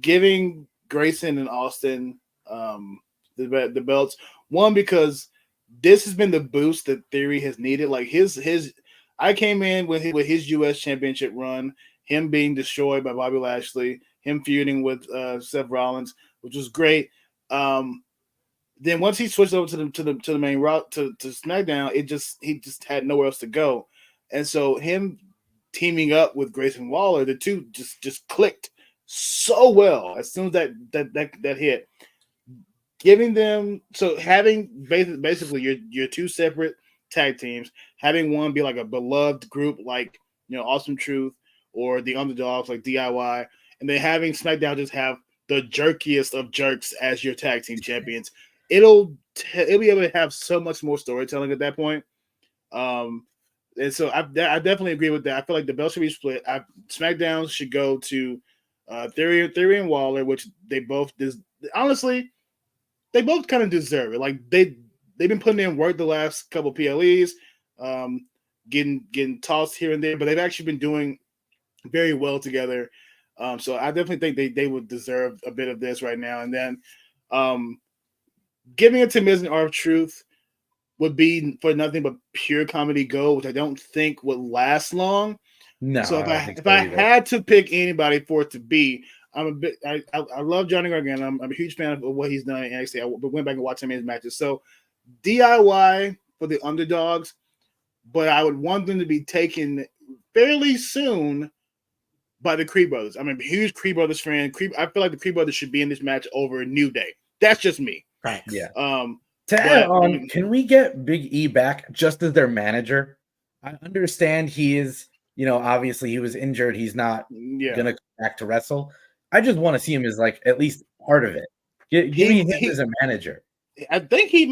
giving Grayson and Austin the belts. One, because this has been the boost that Theory has needed. Like I came in with his U.S. Championship run, him being destroyed by Bobby Lashley, him feuding with Seth Rollins, which was great. Then once he switched over to the main route to SmackDown, he just had nowhere else to go, and so him teaming up with Grayson Waller, the two just clicked so well as soon as that hit. Giving them having basically your two separate tag teams, having one be like a beloved group like Awesome Truth or the Underdogs like DIY, and then having SmackDown just have the jerkiest of jerks as your tag team champions. It'll be able to have so much more storytelling at that point. And so I definitely agree with that. I feel like the belt should be split. SmackDown should go to Theory and Waller, which they both honestly. They both kind of deserve it. Like they've been putting in work the last couple PLEs, getting tossed here and there, but they've actually been doing very well together. So I definitely think they would deserve a bit of this right now. And then giving it to Miz and R-Truth would be for nothing but pure comedy gold, which I don't think would last long. No. So if I had to pick anybody for it to be, I love Johnny Gargano. I'm a huge fan of what he's done in NXT. I went back and watched some of his matches. So DIY for the Underdogs, but I would want them to be taken fairly soon by the Creed Brothers. I'm a huge Creed Brothers fan. I feel like the Creed Brothers should be in this match over New Day. That's just me. Right. Yeah. To add on, can we get Big E back just as their manager? I understand he is, obviously he was injured. He's not gonna come back to wrestle. I just want to see him as like at least part of it. Give me him as a manager. I think he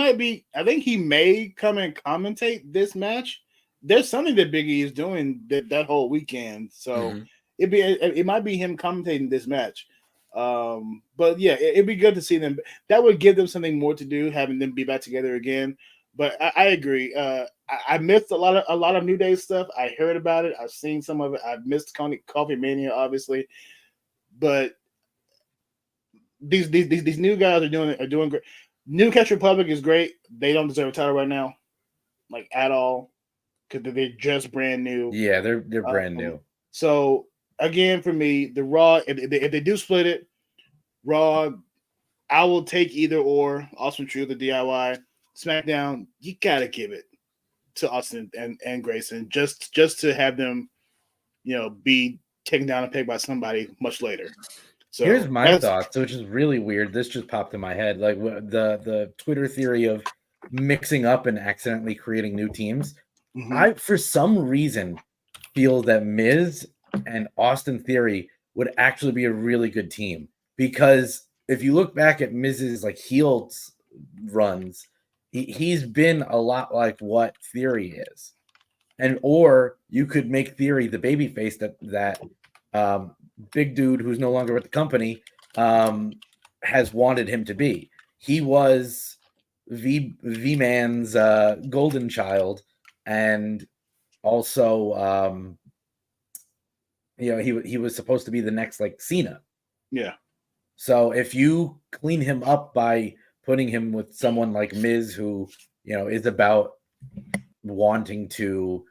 may come and commentate this match. There's something that Big E is doing that whole weekend, so it might be him commentating this match. But yeah, it'd be good to see them. That would give them something more to do, having them be back together again. But I agree. I missed a lot of New Day stuff. I heard about it. I've seen some of it. I've missed Coffee Mania, obviously. But these new guys are doing great. New Catch Republic is great. They don't deserve a title right now, like at all, because they're just brand new. Yeah, they're brand new. So again, for me, the Raw, if they do split it, Raw, I will take either or. Awesome Truth or DIY. SmackDown, you gotta give it to Austin and Grayson just to have them, be taken down and picked by somebody much later. So here's my thoughts, which is really weird. This just popped in my head. Like the Twitter theory of mixing up and accidentally creating new teams. Mhm. I, for some reason, feel that Miz and Austin Theory would actually be a really good team, because if you look back at Miz's like heels runs, he's been a lot like what Theory is. And or you could make Theory the babyface that big dude who's no longer with the company has wanted him to be. He was V Man's golden child, and also he was supposed to be the next like Cena. Yeah. So if you clean him up by putting him with someone like Miz, who is about wanting to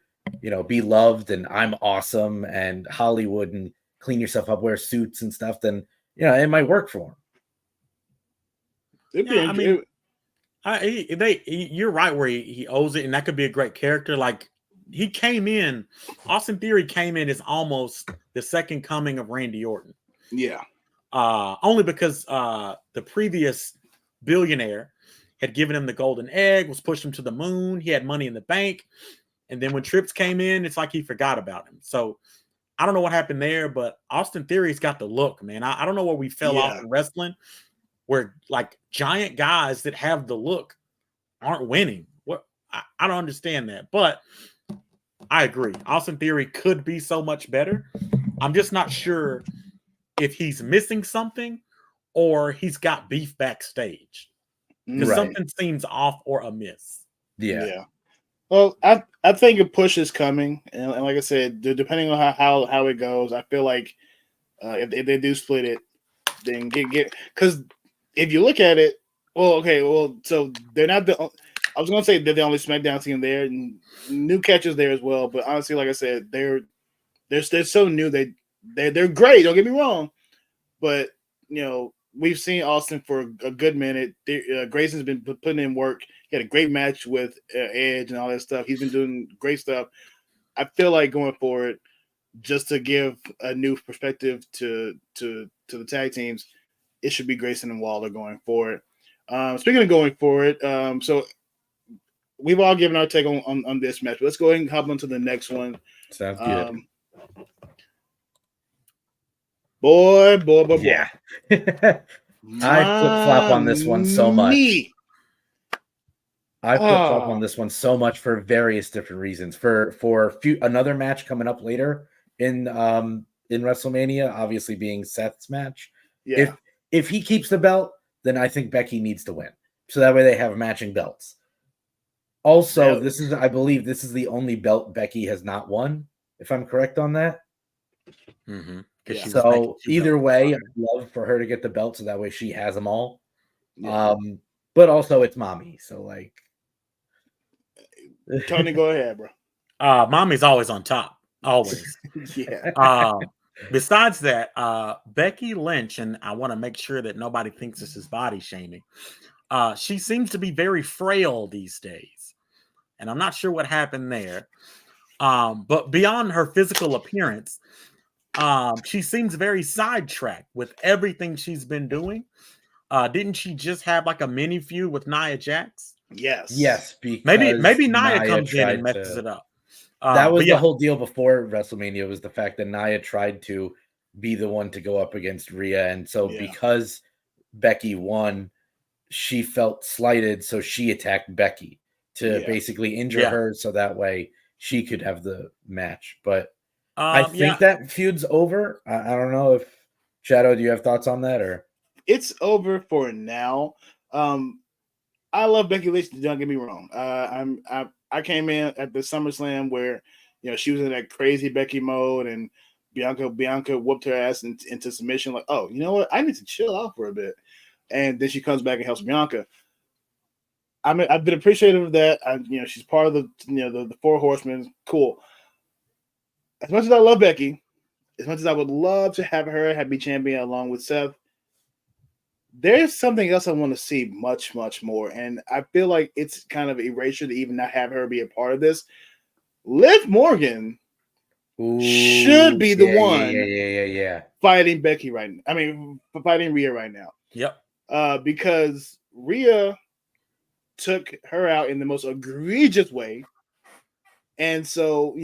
be loved, and I'm awesome, and Hollywood, and clean yourself up, wear suits and stuff, then it might work for him. Yeah, I mean, you're right where he owes it, and that could be a great character. Like he came in, Austin Theory came in as almost the second coming of Randy Orton. Yeah. Only because the previous billionaire had given him the golden egg, was pushed him to the moon. He had money in the bank. And then when Trips came in, it's like he forgot about him. So I don't know what happened there, but Austin Theory's got the look, man. I don't know where we fell off in wrestling, where like giant guys that have the look aren't winning. What I don't understand that, but I agree. Austin Theory could be so much better. I'm just not sure if he's missing something or he's got beef backstage, because something seems off or amiss. Yeah. Well, I think a push is coming, and like I said, depending on how it goes, I feel like if they do split it, then get because if you look at it, so they're not the. I was gonna say they're the only SmackDown team there, and new catchers there as well. But honestly, like I said, they're so new. They're great. Don't get me wrong, but we've seen Austin for a good minute. Grayson's been putting in work. He had a great match with Edge and all that stuff. He's been doing great stuff. I feel like going forward, just to give a new perspective to the tag teams, it should be Grayson and Waller going forward. Speaking of going forward, so we've all given our take on this match. But let's go ahead and hop on to the next one. Sounds good. Boy. Yeah. I flip-flop on this one so much. I flip-flop on this one so much for various different reasons. For another match coming up later in WrestleMania, obviously being Seth's match. Yeah. If he keeps the belt, then I think Becky needs to win, so that way they have matching belts. Also, I believe this is the only belt Becky has not won, if I'm correct on that. Mm-hmm. Yeah. So either way, I'd love for her to get the belt, so that way she has them all. Yeah. But also it's mommy, so like Tony, go ahead, bro. Mommy's always on top, always. Yeah. Besides that, Becky Lynch, and I want to make sure that nobody thinks this is body shaming. She seems to be very frail these days, and I'm not sure what happened there. But beyond her physical appearance, she seems very sidetracked with everything she's been doing. Didn't she just have like a mini feud with Nia Jax? Yes. Maybe Nia comes in and messes it up. That was the whole deal before WrestleMania, was the fact that Nia tried to be the one to go up against Rhea, and so because Becky won, she felt slighted, so she attacked Becky to basically injure her, so that way she could have the match. But I think that feud's over. I don't know if Shadow, do you have thoughts on that, or it's over for now. I love Becky Lynch. Don't get me wrong. I came in at the SummerSlam where she was in that crazy Becky mode, and Bianca whooped her ass into submission. Like, oh, you know what? I need to chill out for a bit, and then she comes back and helps Bianca. I've been appreciative of that. She's part of the Four Horsemen. Cool. As much as I love Becky, as much as I would love to have her be champion along with Seth, there's something else I want to see much, much more. And I feel like it's kind of erasure to even not have her be a part of this. Liv Morgan should be the one fighting Becky right now. I mean, fighting Rhea right now. Yep. Because Rhea took her out in the most egregious way. And so,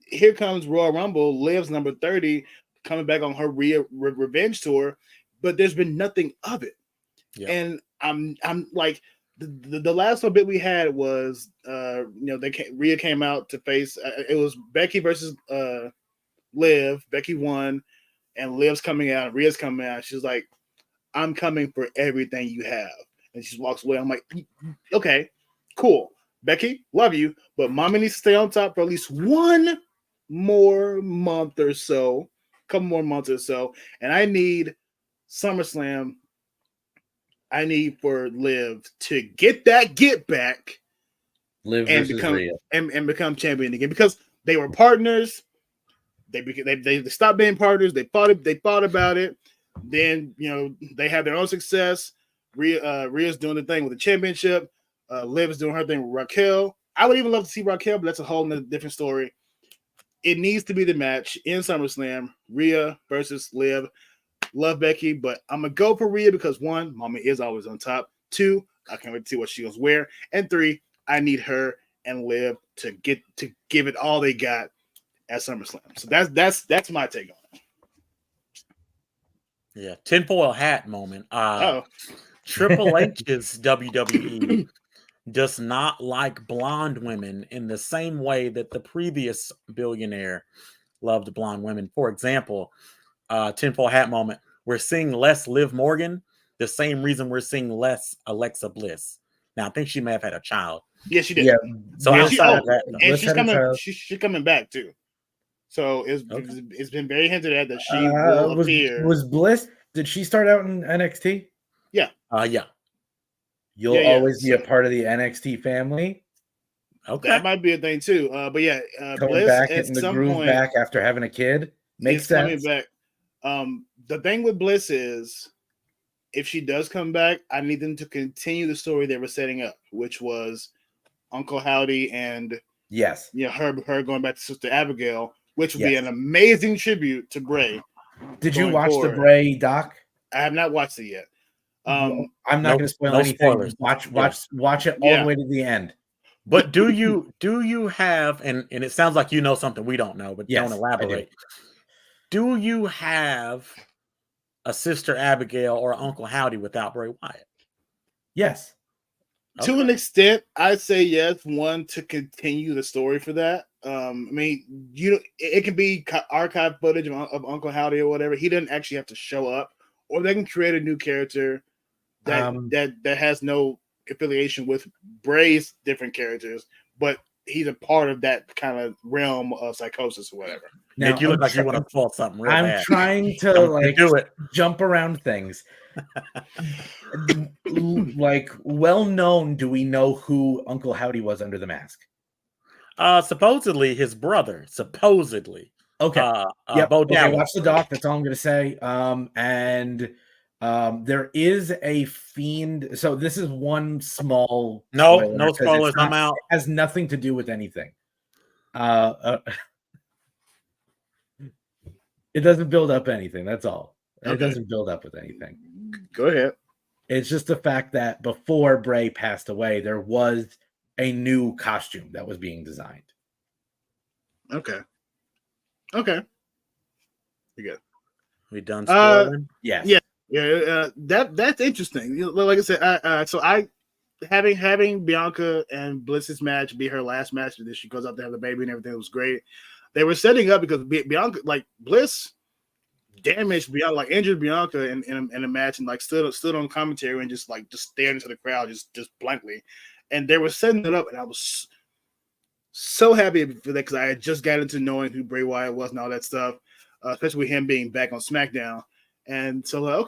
here comes Royal Rumble, Liv's number 30, coming back on her revenge tour, but there's been nothing of it. Yeah. And I'm like, the last little bit we had was, Rhea came out to face, it was Becky versus Liv. Becky won, and Liv's coming out, Rhea's coming out. She's like, I'm coming for everything you have. And she walks away. I'm like, okay, cool. Becky, love you, but mommy needs to stay on top for at least one more month or so, couple more months or so. And I need SummerSlam. I need for Liv to get back, Liv and become Rhea. And become champion again, because they were partners. They stopped being partners. They thought about it. Then they had their own success. Rhea's doing the thing with the championship. Liv is doing her thing with Raquel. I would even love to see Raquel, but that's a whole nother different story. It needs to be the match in SummerSlam, Rhea versus Liv. Love Becky, but I'm going to go for Rhea because 1, Mommy is always on top. 2, I can't wait to see what she's going to wear. And 3, I need her and Liv to give it all they got at SummerSlam. So that's my take on it. Yeah, tinfoil hat moment. Triple H's WWE does not like blonde women in the same way that the previous billionaire loved blonde women. For example, tinfoil hat moment, we're seeing less Liv Morgan, the same reason we're seeing less Alexa Bliss. Now, I think she may have had a child. Yes, she did. Yeah. So outside of that, and she's coming back too. So it's been very hinted at that she will appear. Was Bliss? Did she start out in NXT? Yeah. Yeah. You'll always be a part of the NXT family. Okay, that might be a thing too. But yeah, coming Bliss back, at getting the some groove point back after having a kid makes sense. Coming back. The thing with Bliss is, if she does come back, I need them to continue the story they were setting up, which was Uncle Howdy and her going back to Sister Abigail, which would be an amazing tribute to Bray. Did you watch the Bray doc? I have not watched it yet. I'm not going to spoil anything. Spoilers. Watch it all the way to the end. But do you have, and it sounds like you know something we don't know, but don't elaborate. Do you have a Sister Abigail or Uncle Howdy without Bray Wyatt? Yes. Okay. To an extent, I'd say yes. 1, to continue the story for that. I mean, it can be archive footage of Uncle Howdy or whatever. He doesn't actually have to show up, or they can create a new character that has no affiliation with Bray's different characters, but he's a part of that kind of realm of psychosis or whatever. Now, Nick, you look like you want to fault something real bad. I'm trying to do it. Jump around things. Well known, do we know who Uncle Howdy was under the mask? Supposedly his brother. Supposedly. Okay. Bo okay, watch the doc. That's all I'm going to say. There is a Fiend. So this is one small. No spoilers. I'm out. It has nothing to do with anything. It doesn't build up anything. That's all. Okay. It doesn't build up with anything. Go ahead. It's just the fact that before Bray passed away, there was a new costume that was being designed. Okay. You good? We done spoiling? Yes. Yeah. That's interesting. Like I said, so having Bianca and Bliss's match be her last match of this, she goes out to have the baby and everything. It was great. They were setting up because Bianca, like Bliss, damaged Bianca, like injured Bianca in a match, and like stood on commentary and just stared into the crowd just blankly, and they were setting it up, and I was so happy for that because I had just got into knowing who Bray Wyatt was and all that stuff, especially with him being back on SmackDown, and so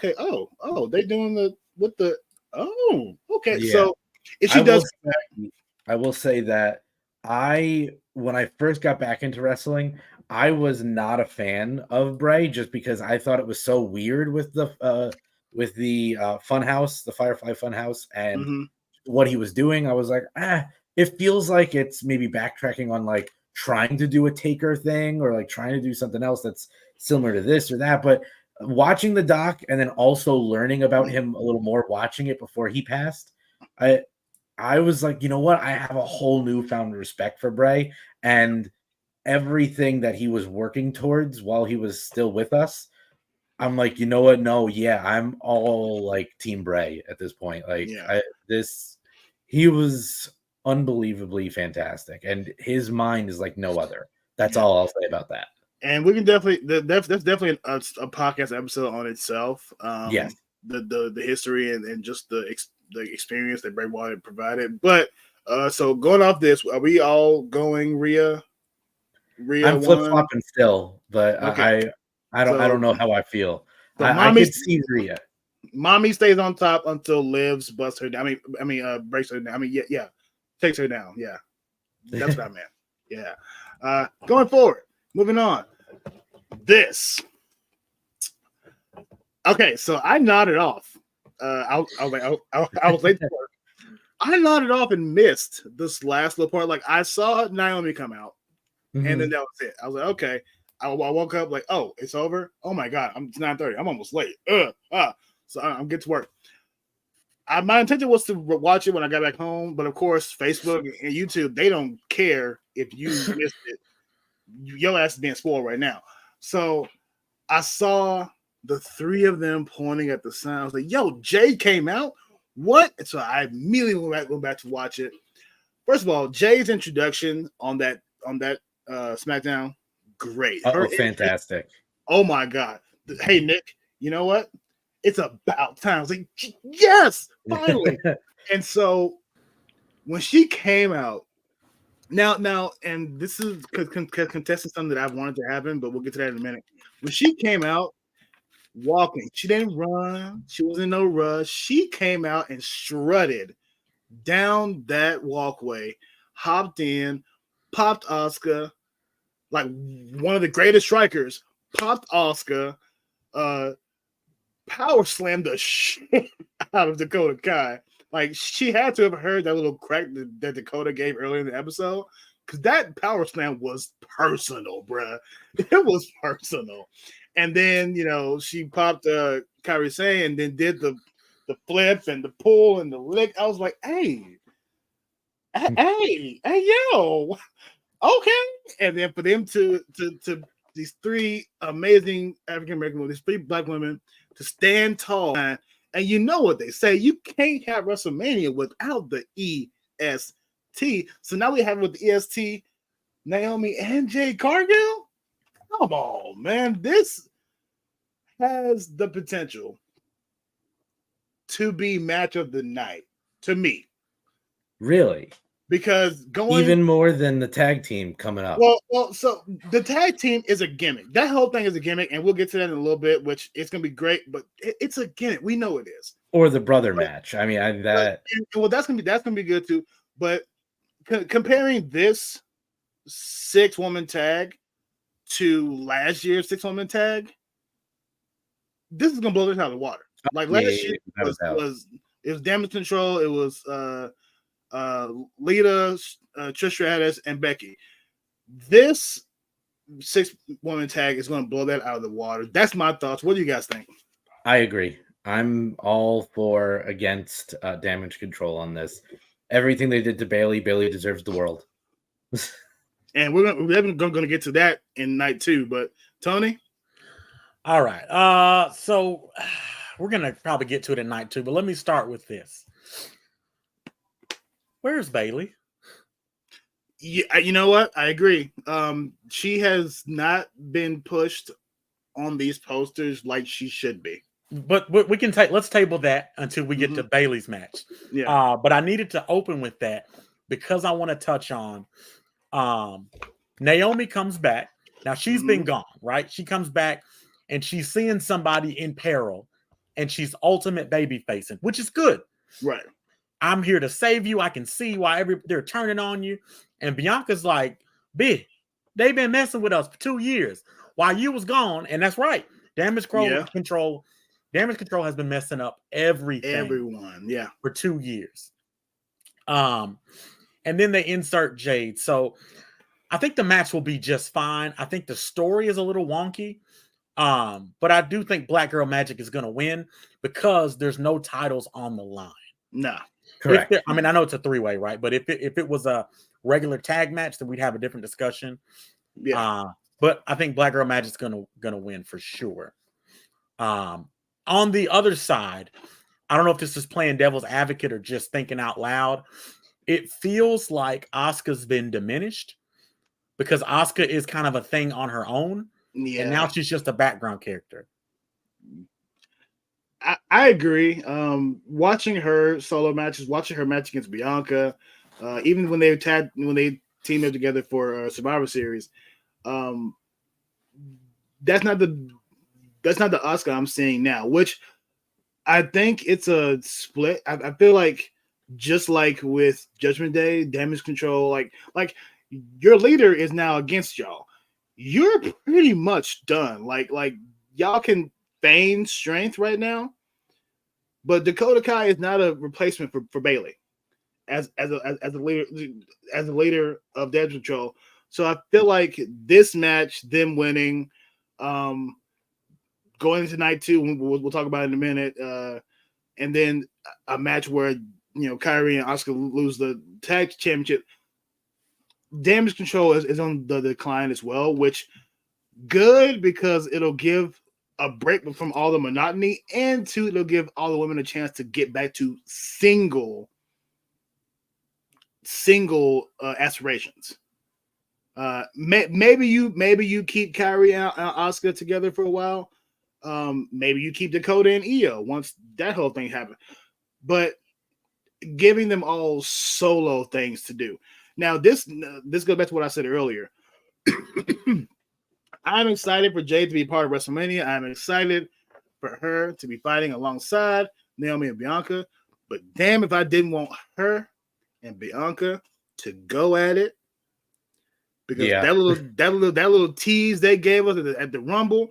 they doing okay. Yeah. So if she does, I will say that when I first got back into wrestling, I was not a fan of Bray just because I thought it was so weird with the Funhouse, the Firefly Funhouse, and what he was doing. I was like, it feels like it's maybe backtracking on like trying to do a Taker thing or like trying to do something else that's similar to this or that. But watching the doc and then also learning about him a little more, watching it before he passed, I was like, you know what? I have a whole newfound respect for Bray and everything that he was working towards while he was still with us. I'm like, you know what? No, yeah, I'm all like Team Bray at this point. Like, Yeah. he was unbelievably fantastic, and his mind is like no other. That's Yeah. all I'll say about that. And we can definitely that's definitely a podcast episode on itself. Yes. The history and just the experience that Bray Wyatt provided. But so going off this, are we all going Rhea? I'm flip flopping still, but Okay. I don't know how I feel. So I could see Rhea. Mommy stays on top until Livs busts her down. Breaks her down. Yeah, takes her down. Yeah, that's what I meant. Yeah. Going forward, moving on. This. Okay, so I nodded off. I was late to work. I nodded off and missed this last little part. Like I saw Naomi come out, and then that was it. I was like, okay. I woke up like, oh, it's over. Oh my god, it's 9:30. I'm almost late. So I'm getting to work. My intention was to watch it when I got back home, but of course, Facebook and YouTube, they don't care if you missed it. Your ass is being spoiled right now. So I saw the three of them pointing at the sign. I was like, yo, Jay came out? What? And so I immediately went back to watch it. First of all, Jay's introduction on that SmackDown, great. Fantastic. Oh my god. Hey Nick, you know what? It's about time. I was like, yes, finally. And so when she came out, now, and this is contesting something that I've wanted to happen, but we'll get to that in a minute. When she came out walking, she didn't run, she was in no rush. She came out and strutted down that walkway, hopped in, popped Asuka, like one of the greatest strikers, popped Asuka, power slammed the shit out of Dakota Kai. Like she had to have heard that little crack that Dakota gave earlier in the episode, because that power slam was personal, bruh. It was personal. And then she popped Kairi Sane and then did the flip and the pull and the lick. I was like, hey, yo, okay. And then for them to these three amazing African American women, these three black women to stand tall, and you know what they say, you can't have WrestleMania without the EST. So now we have with the EST, Naomi and Jade Cargill. Come on, man. This has the potential to be match of the night to me. Really? Because even more than the tag team coming up. Well, so the tag team is a gimmick. That whole thing is a gimmick, and we'll get to that in a little bit, which it's gonna be great, but it's a gimmick. We know it is. Or the brother match. I mean, that's gonna be good too. But comparing this 6-woman tag to last year's 6-woman tag, this is gonna blow this out of the water. Like last year it was Damage Control. It was Lita, Trish Stratus, and Becky. This 6-woman tag is going to blow that out of the water. That's my thoughts. What do you guys think? I agree. I'm all for against Damage Control on this. Everything they did to Bayley deserves the world. And we're going to get to that in night 2. But Tony? All right. So we're going to probably get to it in night 2, but let me start with this. Where's Bayley? Yeah, you know what? I agree. She has not been pushed on these posters like she should be. But we can let's table that until we get to Bayley's match. Yeah. But I needed to open with that because I want to touch on Naomi comes back. Now she's been gone, right? She comes back and she's seeing somebody in peril and she's ultimate baby facing, which is good. Right. I'm here to save you. I can see why they're turning on you. And Bianca's like, B, they've been messing with us for 2 years while you was gone. And that's right. Damage control has been messing up everything. Everyone, yeah. For 2 years. And then they insert Jade. So I think the match will be just fine. I think the story is a little wonky. But I do think Black Girl Magic is going to win because there's no titles on the line. No. Correct. I mean, I know it's a 3-way, right? But if it was a regular tag match, then we'd have a different discussion. Yeah. But I think Black Girl Magic's gonna win for sure. On the other side, I don't know if this is playing devil's advocate or just thinking out loud. It feels like Asuka's been diminished because Asuka is kind of a thing on her own, and now she's just a background character. I agree. Watching her solo matches, watching her match against Bianca, even when they teamed up together for Survivor Series, that's not the Asuka I'm seeing now. Which I think it's a split. I feel like just like with Judgment Day, Damage Control, like your leader is now against y'all. You're pretty much done. Like y'all can feign strength right now, but Dakota Kai is not a replacement for Bayley as a leader of Damage Control. So I feel like this match, them winning, going into night 2, we'll talk about it in a minute, and then a match where Kyrie and Asuka lose the tag championship. Damage Control is on the decline as well, which good because it'll give a break from all the monotony, and 2, it'll give all the women a chance to get back to single aspirations. Maybe you keep Kyrie and Asuka together for a while. Maybe you keep Dakota and Io once that whole thing happened, but giving them all solo things to do. Now this goes back to what I said earlier. I'm excited for Jade to be part of WrestleMania. I'm excited for her to be fighting alongside Naomi and Bianca. But damn, if I didn't want her and Bianca to go at it, because that little tease they gave us at the Rumble,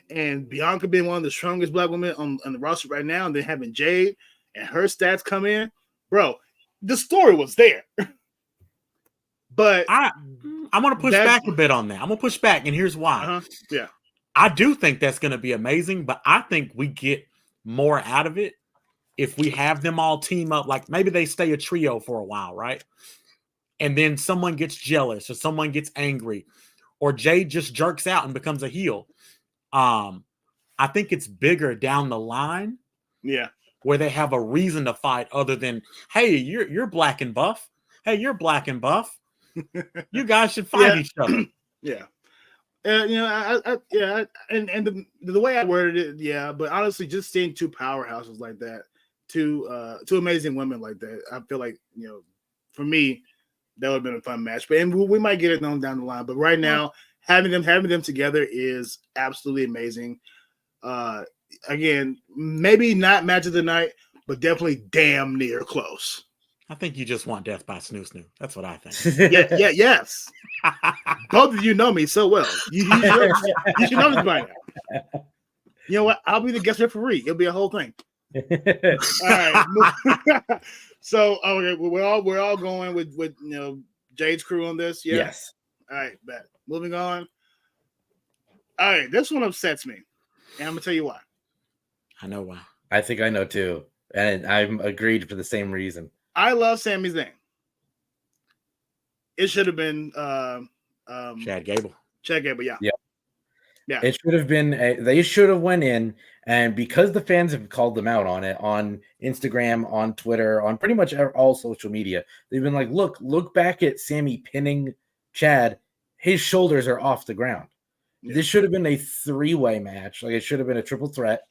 and Bianca being one of the strongest black women on the roster right now, and then having Jade and her stats come in, bro, the story was there. But I'm going to push back a bit on that. I'm going to push back, and here's why. Yeah. I do think that's going to be amazing, but I think we get more out of it if we have them all team up. Like maybe they stay a trio for a while, right? And then someone gets jealous or someone gets angry or Jade just jerks out and becomes a heel. I think it's bigger down the line. Yeah. Where they have a reason to fight other than, hey, you're black and buff. Hey, you're black and buff. You guys should fight each other. Yeah. And the way I worded it, yeah, but honestly, just seeing 2 powerhouses like that, two amazing women like that, I feel like, for me, that would have been a fun match. But we might get it down the line. But right now, having them together is absolutely amazing. Again, maybe not match of the night, but definitely damn near close. I think you just want death by snoo snoo. That's what I think. Yes. Both of you know me so well. You should know this by now. You know what? I'll be the guest referee. It'll be a whole thing. All right. So okay, we're all going with Jade's crew on this. Yeah? Yes. All right, bet. Moving on. All right, this one upsets me, and I'm gonna tell you why. I know why. I think I know too, and I'm agreed for the same reason. I love Sami Zayn. It should have been Chad Gable. Yeah. It should have been. They should have went in, and because the fans have called them out on it on Instagram, on Twitter, on pretty much all social media, they've been like, "Look back at Sami pinning Chad. His shoulders are off the ground." Yeah. This should have been a 3-way match. Like it should have been a triple threat,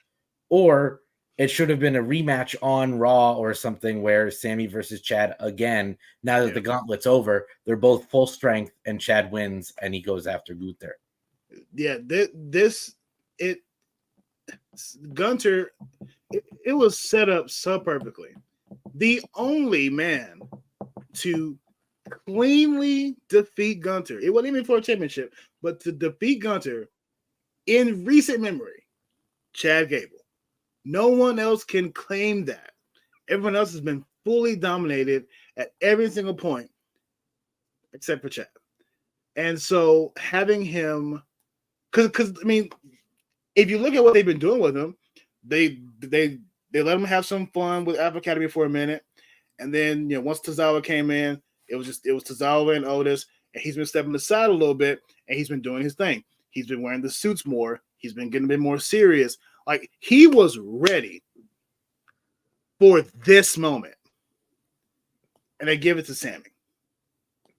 or it should have been a rematch on Raw or something where Sami versus Chad again. Now that the gauntlet's over, they're both full strength, and Chad wins, and he goes after Gunther. Yeah, Gunther, it was set up so perfectly. The only man to cleanly defeat Gunther, it wasn't even for a championship, but to defeat Gunther in recent memory, Chad Gable. No one else can claim that. Everyone else has been fully dominated at every single point except for Chad. And so having him, because I mean, if you look at what they've been doing with him, they let him have some fun with Alpha Academy for a minute, And then once Tozawa came in, it was Tozawa and Otis, and he's been stepping aside a little bit, and he's been doing his thing. He's been wearing the suits more. He's been getting a bit more serious. Like, he was ready for this moment, and they give it to Sammy.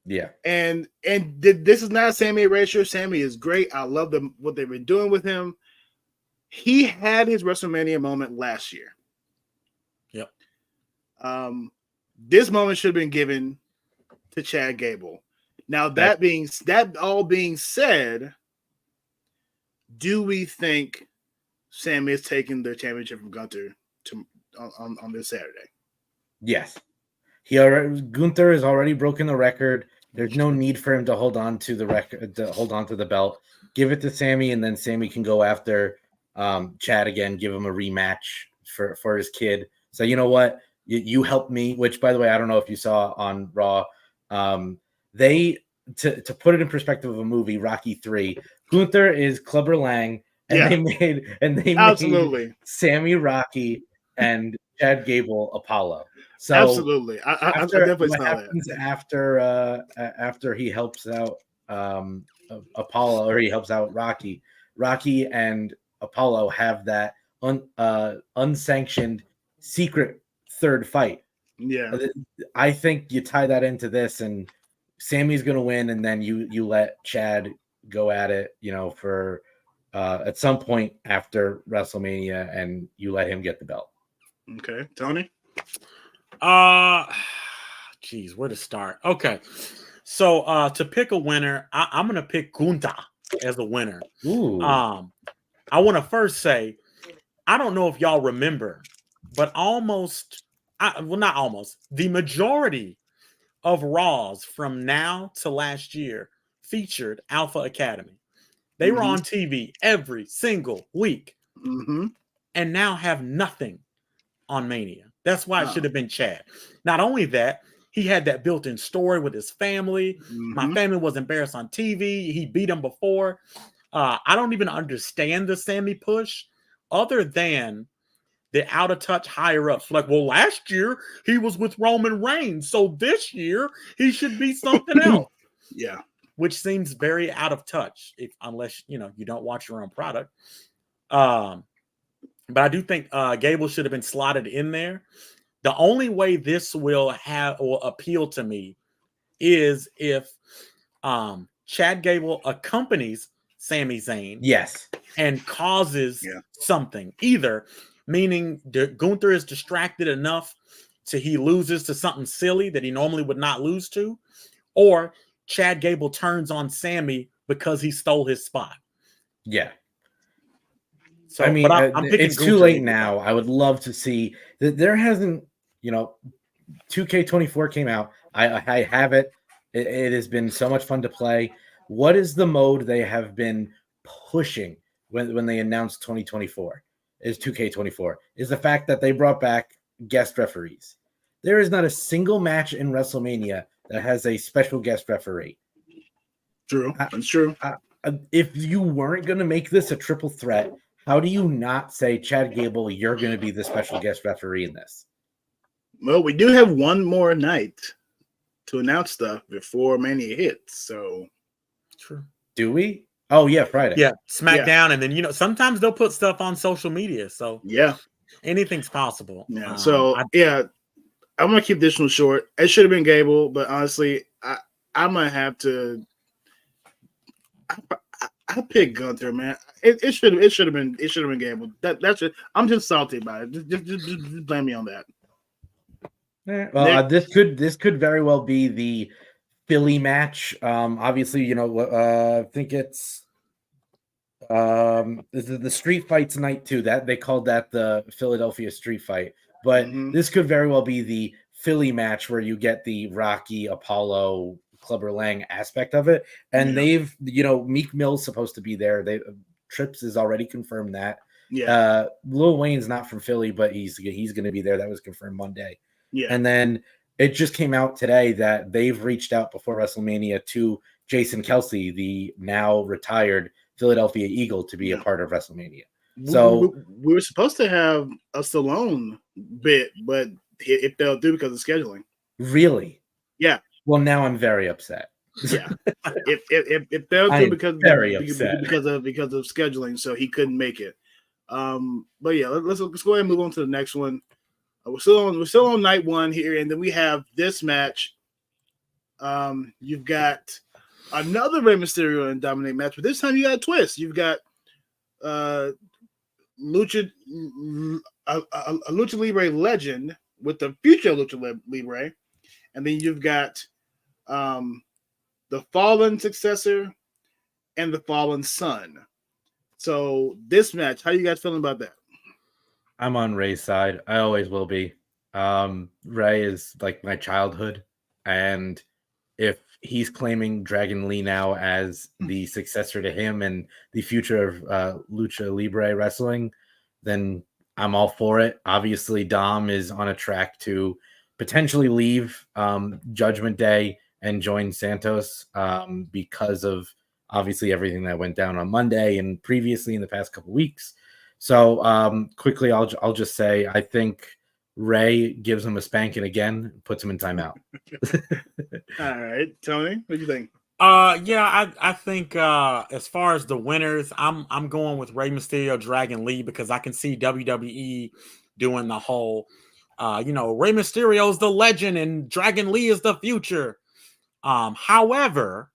Yeah, and this is not a Sammy erasure. Sammy is great. I love what they've been doing with him. He had his WrestleMania moment last year. Yep. This moment should have been given to Chad Gable. Now, that all being said, do we think Sammy is taking the championship from Gunther on this Saturday? Yes. Gunther has already broken the record. There's no need for him to hold on to the record, to hold on to the belt. Give it to Sammy, and then Sammy can go after Chad again. Give him a rematch for his kid. So you know what? You helped me. Which, by the way, I don't know if you saw on Raw. They to put it in perspective of a movie, Rocky 3. Gunther is Clubber Lang, and they absolutely made Sammy Rocky and Chad Gable Apollo. So absolutely, I definitely saw that. After he helps out Apollo, or he helps out Rocky. Rocky and Apollo have that unsanctioned secret third fight. Yeah, I think you tie that into this, and Sammy's going to win, and then you let Chad go at it, for at some point after WrestleMania, and you let him get the belt. Okay, Tony. Geez, where to start? Okay, so to pick a winner, I'm gonna pick Gunther as a winner. Ooh. I want to first say, I don't know if y'all remember, but not almost, the majority of Raws from now to last year featured Alpha Academy. They were on TV every single week, and now have nothing on Mania. That's why it should have been Chad. Not only that, he had that built-in story with his family. My family was embarrassed on TV. He beat him before. I don't even understand the Sammy push, other than the out of touch higher ups. Like, well, last year he was with Roman Reigns, so this year he should be something else. Yeah, which seems very out of touch, unless you don't watch your own product. But I do think Gable should have been slotted in there. The only way this will appeal to me is if Chad Gable accompanies Sami Zayn, yes, and causes something, either meaning Gunther is distracted enough to he loses to something silly that he normally would not lose to, or Chad Gable turns on Sammy because he stole his spot. Yeah. So, I mean, I'm picking it's too late now. I would love to see that. There hasn't, 2K24 came out. I have it. It has been so much fun to play. What is the mode they have been pushing when they announced 2024 is 2K24 is the fact that they brought back guest referees. There is not a single match in WrestleMania that has a special guest referee. True. That's true. If you weren't going to make this a triple threat, how do you not say, Chad Gable, you're going to be the special guest referee in this? Well, we do have one more night to announce stuff before Mania hits. So, true. Do we? Oh, yeah, Friday. Yeah, SmackDown. And then, sometimes they'll put stuff on social media. So, anything's possible. Yeah. I'm going to keep this one short. It should have been Gable, but honestly, I'm going to have to. I picked Gunther, man. It should have been Gable. That's it. I'm just salty about it. Just blame me on that. Well, this could very well be the Philly match. Obviously, I think it's the street fights night too. That they called that the Philadelphia street fight, but this could very well be the Philly match where you get the Rocky Apollo Clubber Lang aspect of it, and they've Meek Mill's supposed to be there. Trips is already confirmed that. Lil Wayne's not from Philly, but he's going to be there. That was confirmed Monday. And then it just came out today that they've reached out before WrestleMania to Jason Kelsey, the now retired Philadelphia Eagle, to be a part of WrestleMania. So we were supposed to have a Stallone bit, but it fell through because of scheduling. Really? Yeah. Well, now I'm very upset. Yeah, it fell through because of scheduling, so he couldn't make it. But yeah, let's go ahead and move on to the next one. We're still on night one here, and then we have this match. You've got another Rey Mysterio and Dominic match, but this time you got a twist. You've got a Lucha Libre legend with the future Lucha Libre, and then you've got the Fallen successor and the Fallen son. So this match, how you guys feeling about that? I'm on Ray's side. I always will be. Ray is like my childhood, and if he's claiming Dragon Lee now as the successor to him and the future of Lucha Libre wrestling, then I'm all for it. Obviously, Dom is on a track to potentially leave Judgment Day and join Santos because of obviously everything that went down on Monday and previously in the past couple weeks. So quickly, I'll just say I think Ray gives him a spanking again, puts him in timeout. All right, Tony, what do you think? Yeah, I think as far as the winners, I'm going with Rey Mysterio, Dragon Lee, because I can see WWE doing the whole Rey Mysterio's the legend and Dragon Lee is the future. However,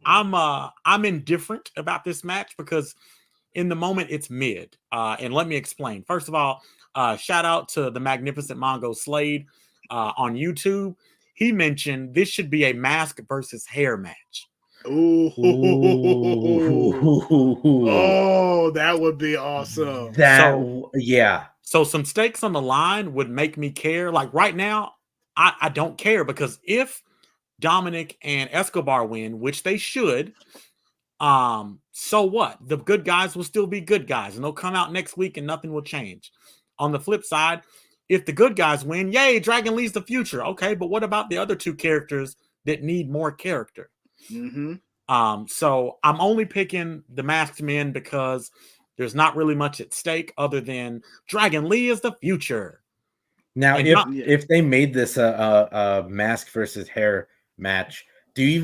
I'm indifferent about this match because in the moment it's mid. And let me explain. First of all, shout out to the magnificent Mongo Slade on YouTube. He mentioned this should be a mask versus hair match. Ooh. Oh, that would be awesome. Yeah. So some stakes on the line would make me care. Like right now, I don't care because if Dominic and Escobar win, which they should, so what? The good guys will still be good guys and they'll come out next week and nothing will change. On the flip side, if the good guys win, yay, Dragon Lee's the future. Okay, but what about the other two characters that need more character? Mm-hmm. So I'm only picking the masked men because there's not really much at stake other than Dragon Lee is the future. Now, if they made this a mask versus hair match, do you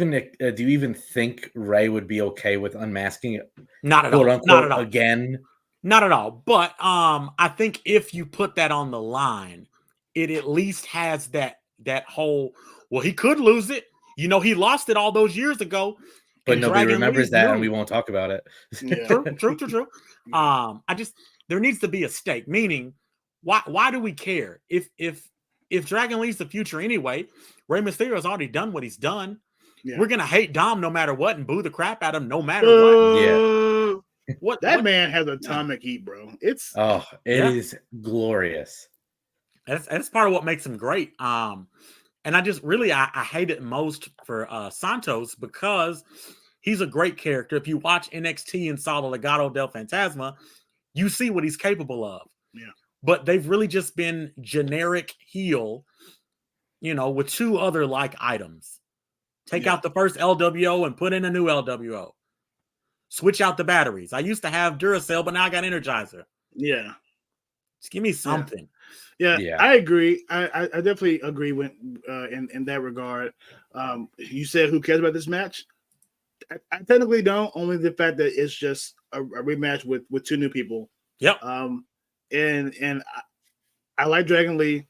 even think Ray would be okay with unmasking it? Not at all. Not at all. Again. Not at all. But I think if you put that on the line, it at least has that whole. Well, he could lose it. You know, he lost it all those years ago. But nobody remembers that, and we won't talk about it. Yeah. True. There needs to be a stake. Meaning, why do we care if Dragon Lee's the future anyway? Rey Mysterio has already done what he's done. Yeah. We're gonna hate Dom no matter what and boo the crap out of him no matter what. Yeah. That man has atomic heat, bro. It is glorious. That's part of what makes him great. And I just really I hate it most for Santos because he's a great character. If you watch NXT and saw the Legado del Fantasma, you see what he's capable of. Yeah. But they've really just been generic heel, with two other like items. Take out the first LWO and put in a new LWO. Switch out the batteries. I used to have Duracell, but now I got Energizer. Yeah. Just give me something. Yeah, I agree. I definitely agree with in that regard. You said who cares about this match? I technically don't. Only the fact that it's just a rematch with two new people. Yep. And I like Dragon Lee.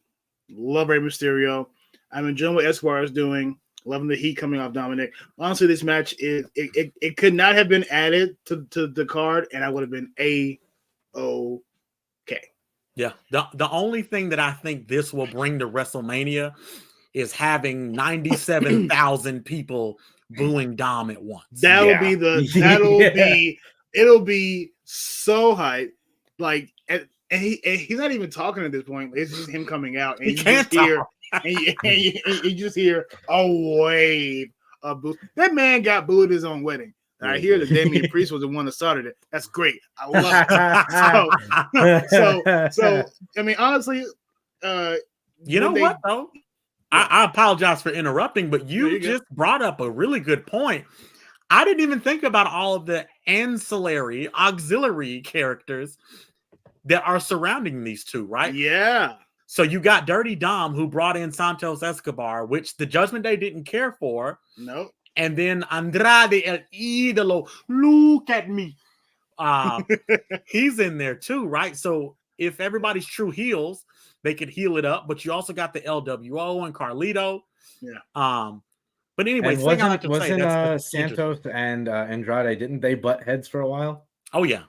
Love Rey Mysterio. I'm enjoying what Escobar is doing. Loving the heat coming off Dominic. Honestly, this match it could not have been added to the card, and I would have been A-OK. Yeah. The only thing that I think this will bring to WrestleMania is having 97,000 people booing Dom at once. It'll be so hype. Like, and he's not even talking at this point. It's just him coming out, and you just hear a wave of boo. That man got booed at his own wedding. I hear that Damian Priest was the one that started it. That's great. I love it. So I mean, honestly, you know what though? I apologize for interrupting, but you just brought up a really good point. I didn't even think about all of the auxiliary characters that are surrounding these two, right? Yeah. So you got Dirty Dom, who brought in Santos Escobar, which the Judgment Day didn't care for. Nope. And then Andrade El Idolo, look at me. He's in there too, right? So if everybody's true heels, they could heal it up. But you also got the LWO and Carlito. Yeah. But anyway, and wasn't Santos and Andrade, didn't they butt heads for a while? Oh yeah.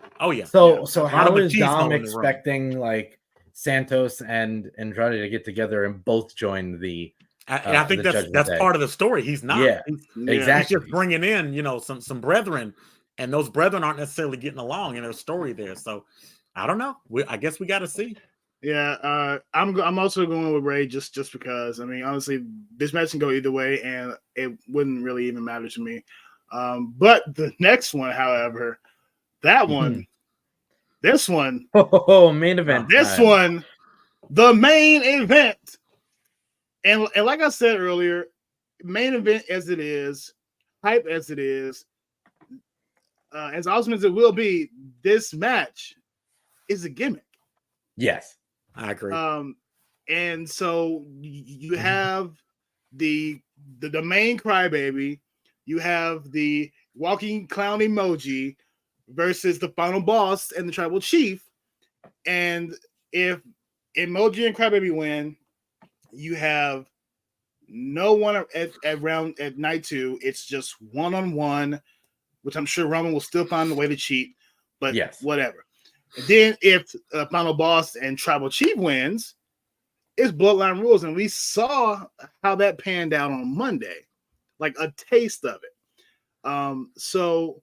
So how is Dom expecting like Santos and Andrade to get together and both join the? And I think that's part of the story. He's not. Yeah, exactly. He's just bringing in, some brethren, and those brethren aren't necessarily getting along in their story there. So I don't know. I guess we got to see. Yeah, I'm also going with Ray just because. I mean, honestly, this match can go either way, and it wouldn't really even matter to me. But the next one, however, that one, this one, main event. This one, the main event, and like I said earlier, main event as it is, hype as it is, as awesome as it will be, this match is a gimmick. Yes. I agree. And so you have the main crybaby, you have the walking clown emoji versus the final boss and the tribal chief. And if emoji and crybaby win, you have no one at night 2. It's just 1-on-1, which I'm sure Roman will still find a way to cheat, but whatever. And then if final boss and tribal chief wins, it's bloodline rules. And we saw how that panned out on Monday, like a taste of it. So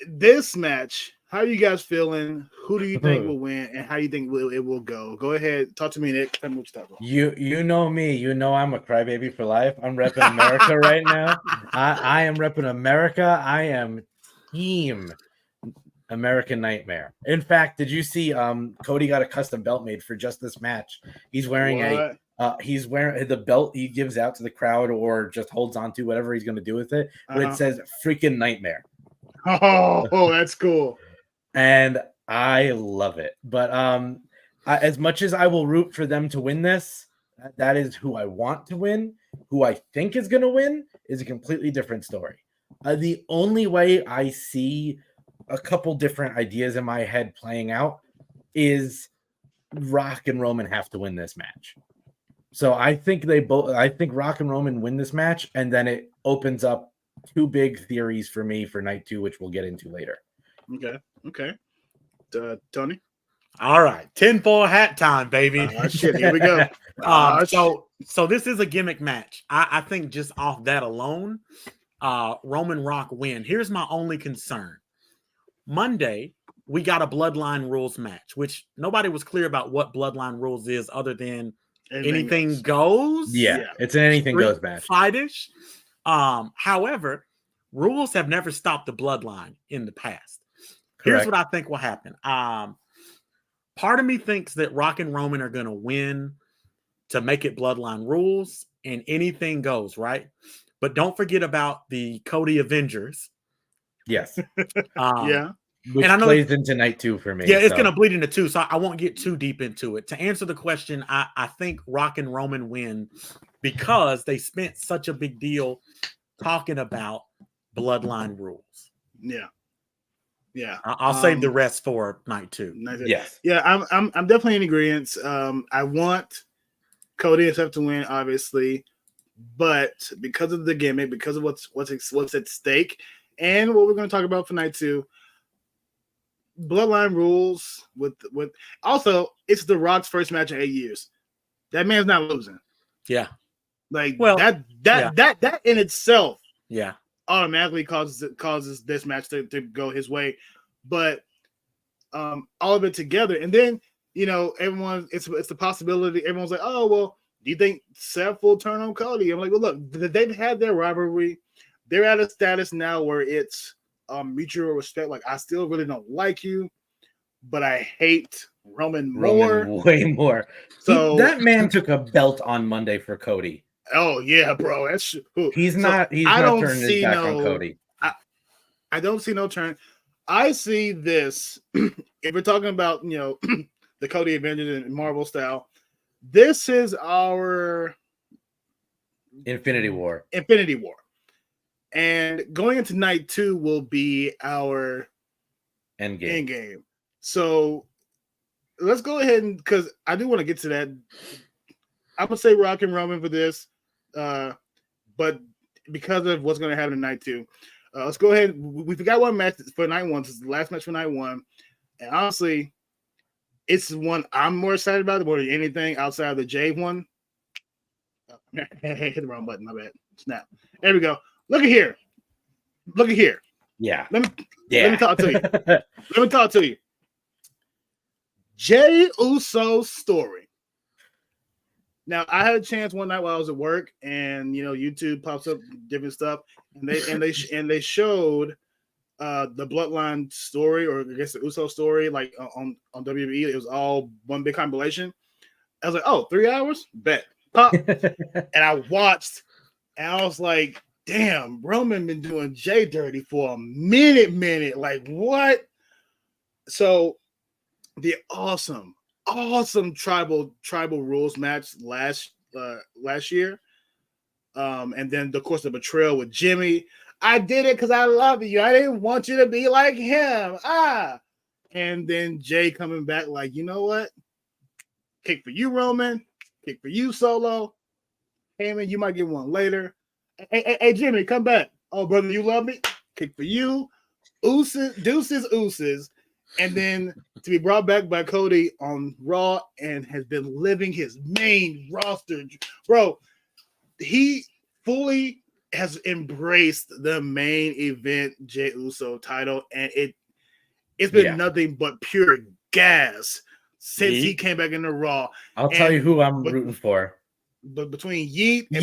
this match, how are you guys feeling? Who do you think will win, and how do you think it will go? Go ahead, talk to me, Nick. Tell me what you talk about. You know me. You know I'm a crybaby for life. I'm repping America right now. I am repping America. I am team American Nightmare. In fact, did you see Cody got a custom belt made for just this match? He's wearing he's wearing the belt he gives out to the crowd or just holds on to, whatever he's going to do with it, but it says freaking Nightmare. Oh, that's cool. And I love it. But as much as I will root for them to win this, that is who I want to win. Who I think is going to win is a completely different story. The only way I see a couple different ideas in my head playing out is Rock and Roman have to win this match. So I think Rock and Roman win this match, and then it opens up 2 big theories for me for night 2, which we'll get into later. Okay. Tony? All right. 10-4 hat time, baby. Shit, here we go. So this is a gimmick match. I think just off that alone, Roman Rock win. Here's my only concern. Monday, we got a Bloodline Rules match, which nobody was clear about what Bloodline Rules is other than anything goes. Yeah, it's an anything goes match. Fightish. However, rules have never stopped the Bloodline in the past. Here's what I think will happen. Part of me thinks that Rock and Roman are going to win to make it Bloodline Rules, and anything goes, right? But don't forget about the Cody Avengers. Yes. Which and I know plays into night 2 for me. Yeah, it's going to bleed into 2, so I won't get too deep into it. To answer the question, I think Rock and Roman win because they spent such a big deal talking about Bloodline Rules. Yeah. I'll save the rest for night 2. Yes. Yeah, I'm definitely in agreement. I want Cody and stuff to win, obviously, but because of the gimmick, because of what's at stake, and what we're going to talk about for night 2, Bloodline Rules with also it's The Rock's first match in 8 years. That man's not losing. Yeah. Like that in itself automatically causes this match to go his way. But all of it together, and then everyone it's the possibility. Everyone's like, oh well, do you think Seth will turn on Cody? I'm like, well, look, they've had their rivalry. They're at a status now where it's mutual respect. Like, I still really don't like you, but I hate Roman way more. So that man took a belt on Monday for Cody. Oh yeah, bro. That's he's not turning his back on Cody. I don't see no turn. I see this if we're talking about the Cody Avengers in Marvel style. This is our Infinity War. And going into night 2 will be our Endgame. So let's go ahead and, because I do want to get to that. I'm gonna say Rock and Roman for this, but because of what's going to happen in night 2, let's go ahead. We forgot one match for night 1. This is the last match for night 1, and honestly, it's the one I'm more excited about more than anything outside of the Jay one. Hit the wrong button. My bad. Snap. There we go. Look at here. Yeah. Let me talk to you. Jay Uso's story. Now, I had a chance one night while I was at work, and YouTube pops up different stuff, and they showed the Bloodline story, or I guess the Uso story, like on WWE. It was all one big compilation. I was like, oh, 3 hours? Bet. Pop. And I watched, and I was like, damn, Roman been doing Jay dirty for a minute. Like, what? So the awesome tribal rules match last year. And then of course the betrayal with Jimmy. I did it because I love you. I didn't want you to be like him. And then Jay coming back like, you know what? Kick for you, Roman. Kick for you, Solo. Heyman, you might get one later. Hey, Jimmy, come back. Oh, brother, you love me? Kick for you. Deuces. And then to be brought back by Cody on Raw and has been living his main roster. Bro, he fully has embraced the main event Jey Uso title, and it's been nothing but pure gas since he came back in the Raw. I'll tell you who I'm rooting for. But between Yeet and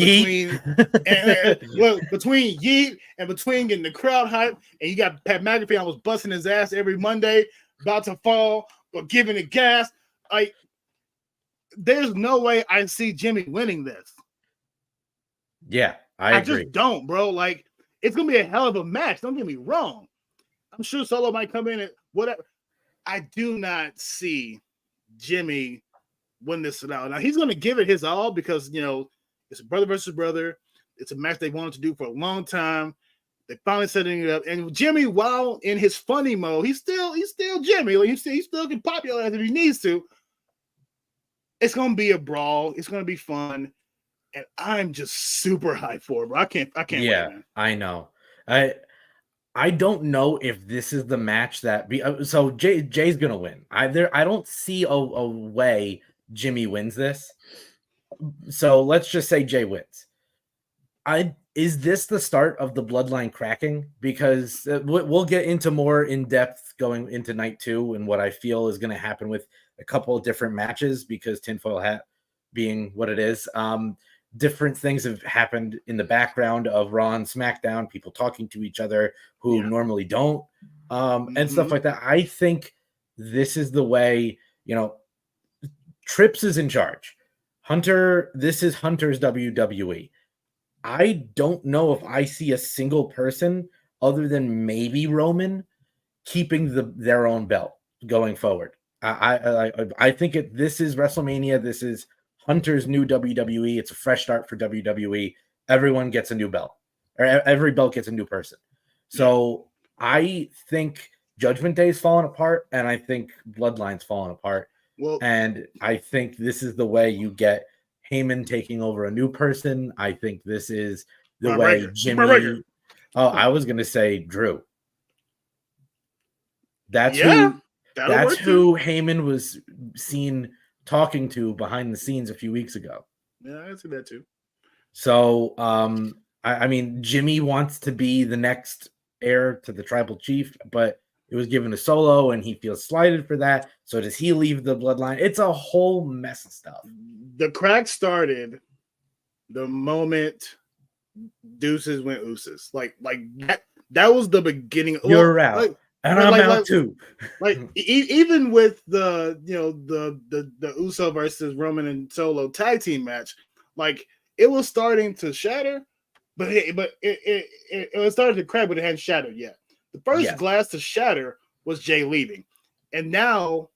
between getting the crowd hype, and you got Pat McAfee almost busting his ass every Monday, about to fall, but giving it gas. Like, there's no way I see Jimmy winning this. Yeah, I agree. Just don't, bro. Like, it's gonna be a hell of a match. Don't get me wrong. I'm sure Solo might come in and whatever. I do not see Jimmy win this out. Now he's going to give it his all because it's a brother versus brother. It's a match they wanted to do for a long time. They finally setting it up, and Jimmy, while in his funny mode, he's still Jimmy. Like, he still can pop your ass if he needs to. It's going to be a brawl. It's going to be fun, and I'm just super hyped for it, bro. I can't. Yeah, wait, man. I know. I don't know if this is the match that so Jay's gonna win. I don't see a way Jimmy wins this. So let's just say Jay wins. Is this the start of the bloodline cracking? Because we'll get into more in depth going into night 2 and what I feel is going to happen with a couple of different matches, because tinfoil hat being what it is. Different things have happened in the background of Raw and SmackDown, people talking to each other who normally don't, and stuff like that. I think this is the way, Trips is in charge. This is Hunter's WWE. I don't know if I see a single person other than maybe Roman keeping their own belt going forward. I think this is WrestleMania. This is Hunter's new WWE. It's a fresh start for WWE. Everyone gets a new belt, or every belt gets a new person. So I think Judgment Day is falling apart, and I think Bloodline's falling apart. Well, and I think this is the way you get Heyman taking over a new person. I think this is the way Jimmy. Oh, I was gonna say Drew. That's who Heyman was seen talking to behind the scenes a few weeks ago. Yeah, I see that too. So, I mean, Jimmy wants to be the next heir to the tribal chief, but it was given to Solo, and he feels slighted for that. So does he leave the bloodline? It's a whole mess of stuff. The crack started the moment Deuces went Ooses. Like that was the beginning. You're out. And I'm out too. Even with the the Uso versus Roman and Solo tag team match, like, it was starting to shatter, but it started to crack, but it hadn't shattered yet. The first glass to shatter was Jay leaving, and now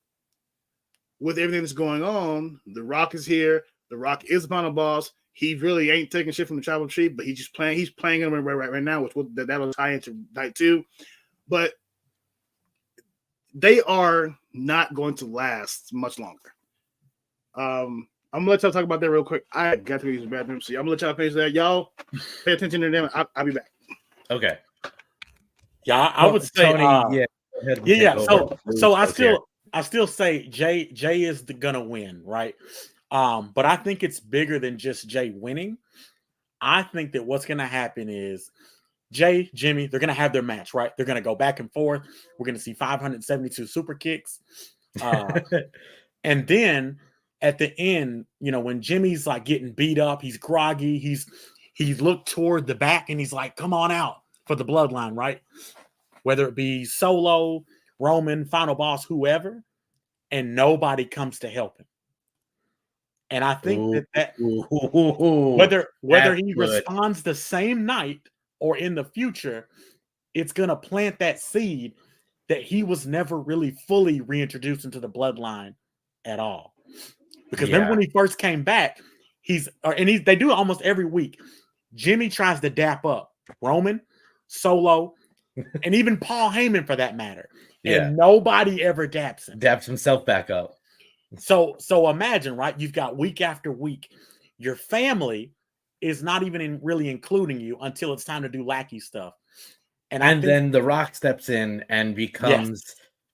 with everything that's going on, The Rock is here. The Rock is the final boss. He really ain't taking shit from the tribal chief, but he's playing him right now, which that'll tie into night 2. But they are not going to last much longer. I'm gonna let y'all talk about that real quick. I got to use the bathroom, so I'm gonna let y'all finish that. Y'all pay attention to them. I'll be back. Okay. Yeah, I would say, Tony, yeah. So I still say Jay is gonna win, right? But I think it's bigger than just Jay winning. I think that what's gonna happen is Jay, Jimmy, they're gonna have their match, right? They're gonna go back and forth. We're gonna see 572 super kicks, and then at the end, when Jimmy's like getting beat up, he's groggy, he's looked toward the back, and he's like, "Come on out for the bloodline," right? Whether it be Solo, Roman, Final Boss, whoever, and nobody comes to help him. And I think that whether he responds the same night or in the future, it's going to plant that seed that he was never really fully reintroduced into the bloodline at all. Because remember when he first came back, they do it almost every week. Jimmy tries to dap up Roman, Solo, and even Paul Heyman for that matter. And nobody ever daps him. Daps himself back up. So imagine, right? You've got week after week. Your family is not even really including you until it's time to do lackey stuff. And then The Rock steps in and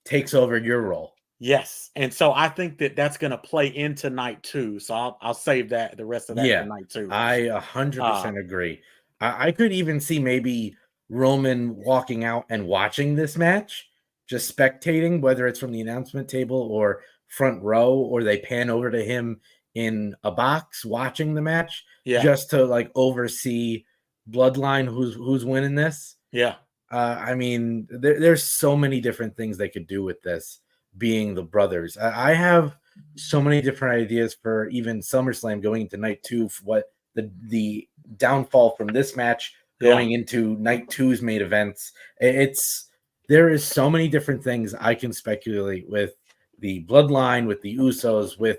takes over your role. Yes. And so I think that's going to play into night 2. So I'll save the rest of that for night 2. I 100% agree. I could even see maybe Roman walking out and watching this match, just spectating, whether it's from the announcement table or front row, or they pan over to him in a box watching the match, just to like oversee Bloodline who's winning this. Yeah. I mean, there's so many different things they could do with this being the brothers. I have so many different ideas for even SummerSlam going into night 2, for what the downfall from this match going into night 2's main events. There is so many different things I can speculate with the bloodline, with the Usos, with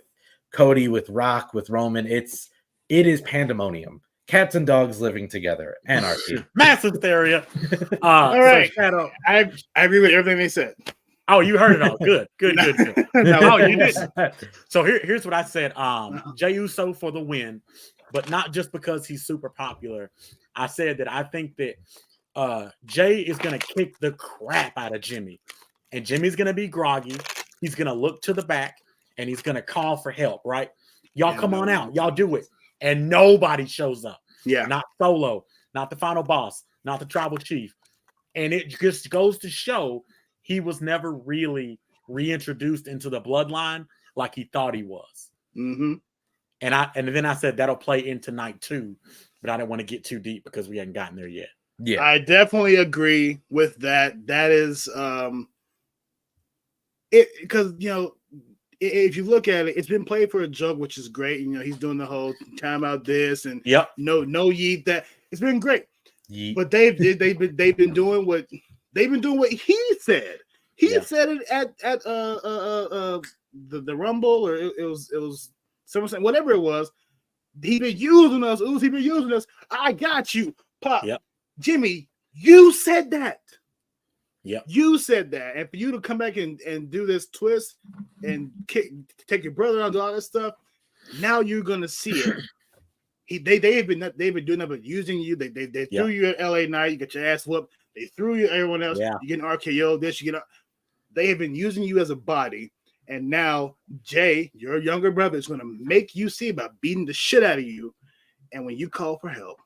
Cody, with Rock, with Roman. It is pandemonium. Cats and dogs living together. Anarchy. Massive hysteria. All right. So, I agree with everything they said. Oh, you heard it all. Good. No, you didn't. So here's what I said. Jey Uso for the win, but not just because he's super popular. I said that I think that Jay is going to kick the crap out of Jimmy. And Jimmy's going to be groggy. He's going to look to the back, and he's going to call for help, right? Y'all come on out. Y'all do it. And nobody shows up. Yeah. Not Solo, not the final boss, not the tribal chief. And it just goes to show he was never really reintroduced into the bloodline like he thought he was. Mm-hmm. And then I said that'll play into night 2, but I didn't want to get too deep because we hadn't gotten there yet. Yeah, I definitely agree with that. That is it, because if you look at it, it's been played for a joke, which is great. He's doing the whole time out this and no yeet that. It's been great. Yeet. But they've been doing what he said. He said it at the Rumble, or it was SummerSlam, whatever it was. He been using us. He been using us. I got you, Pop. Yep. Jimmy, you said that. Yep. You said that. And for you to come back and do this twist and take your brother on, do all this stuff, now you're gonna see it. They've been doing that, but using you. They threw you at LA Night. You got your ass whooped. They threw you everyone else. Yeah. You get an RKO. They have been using you as a body. And now Jay, your younger brother, is going to make you see about beating the shit out of you. And when you call for help.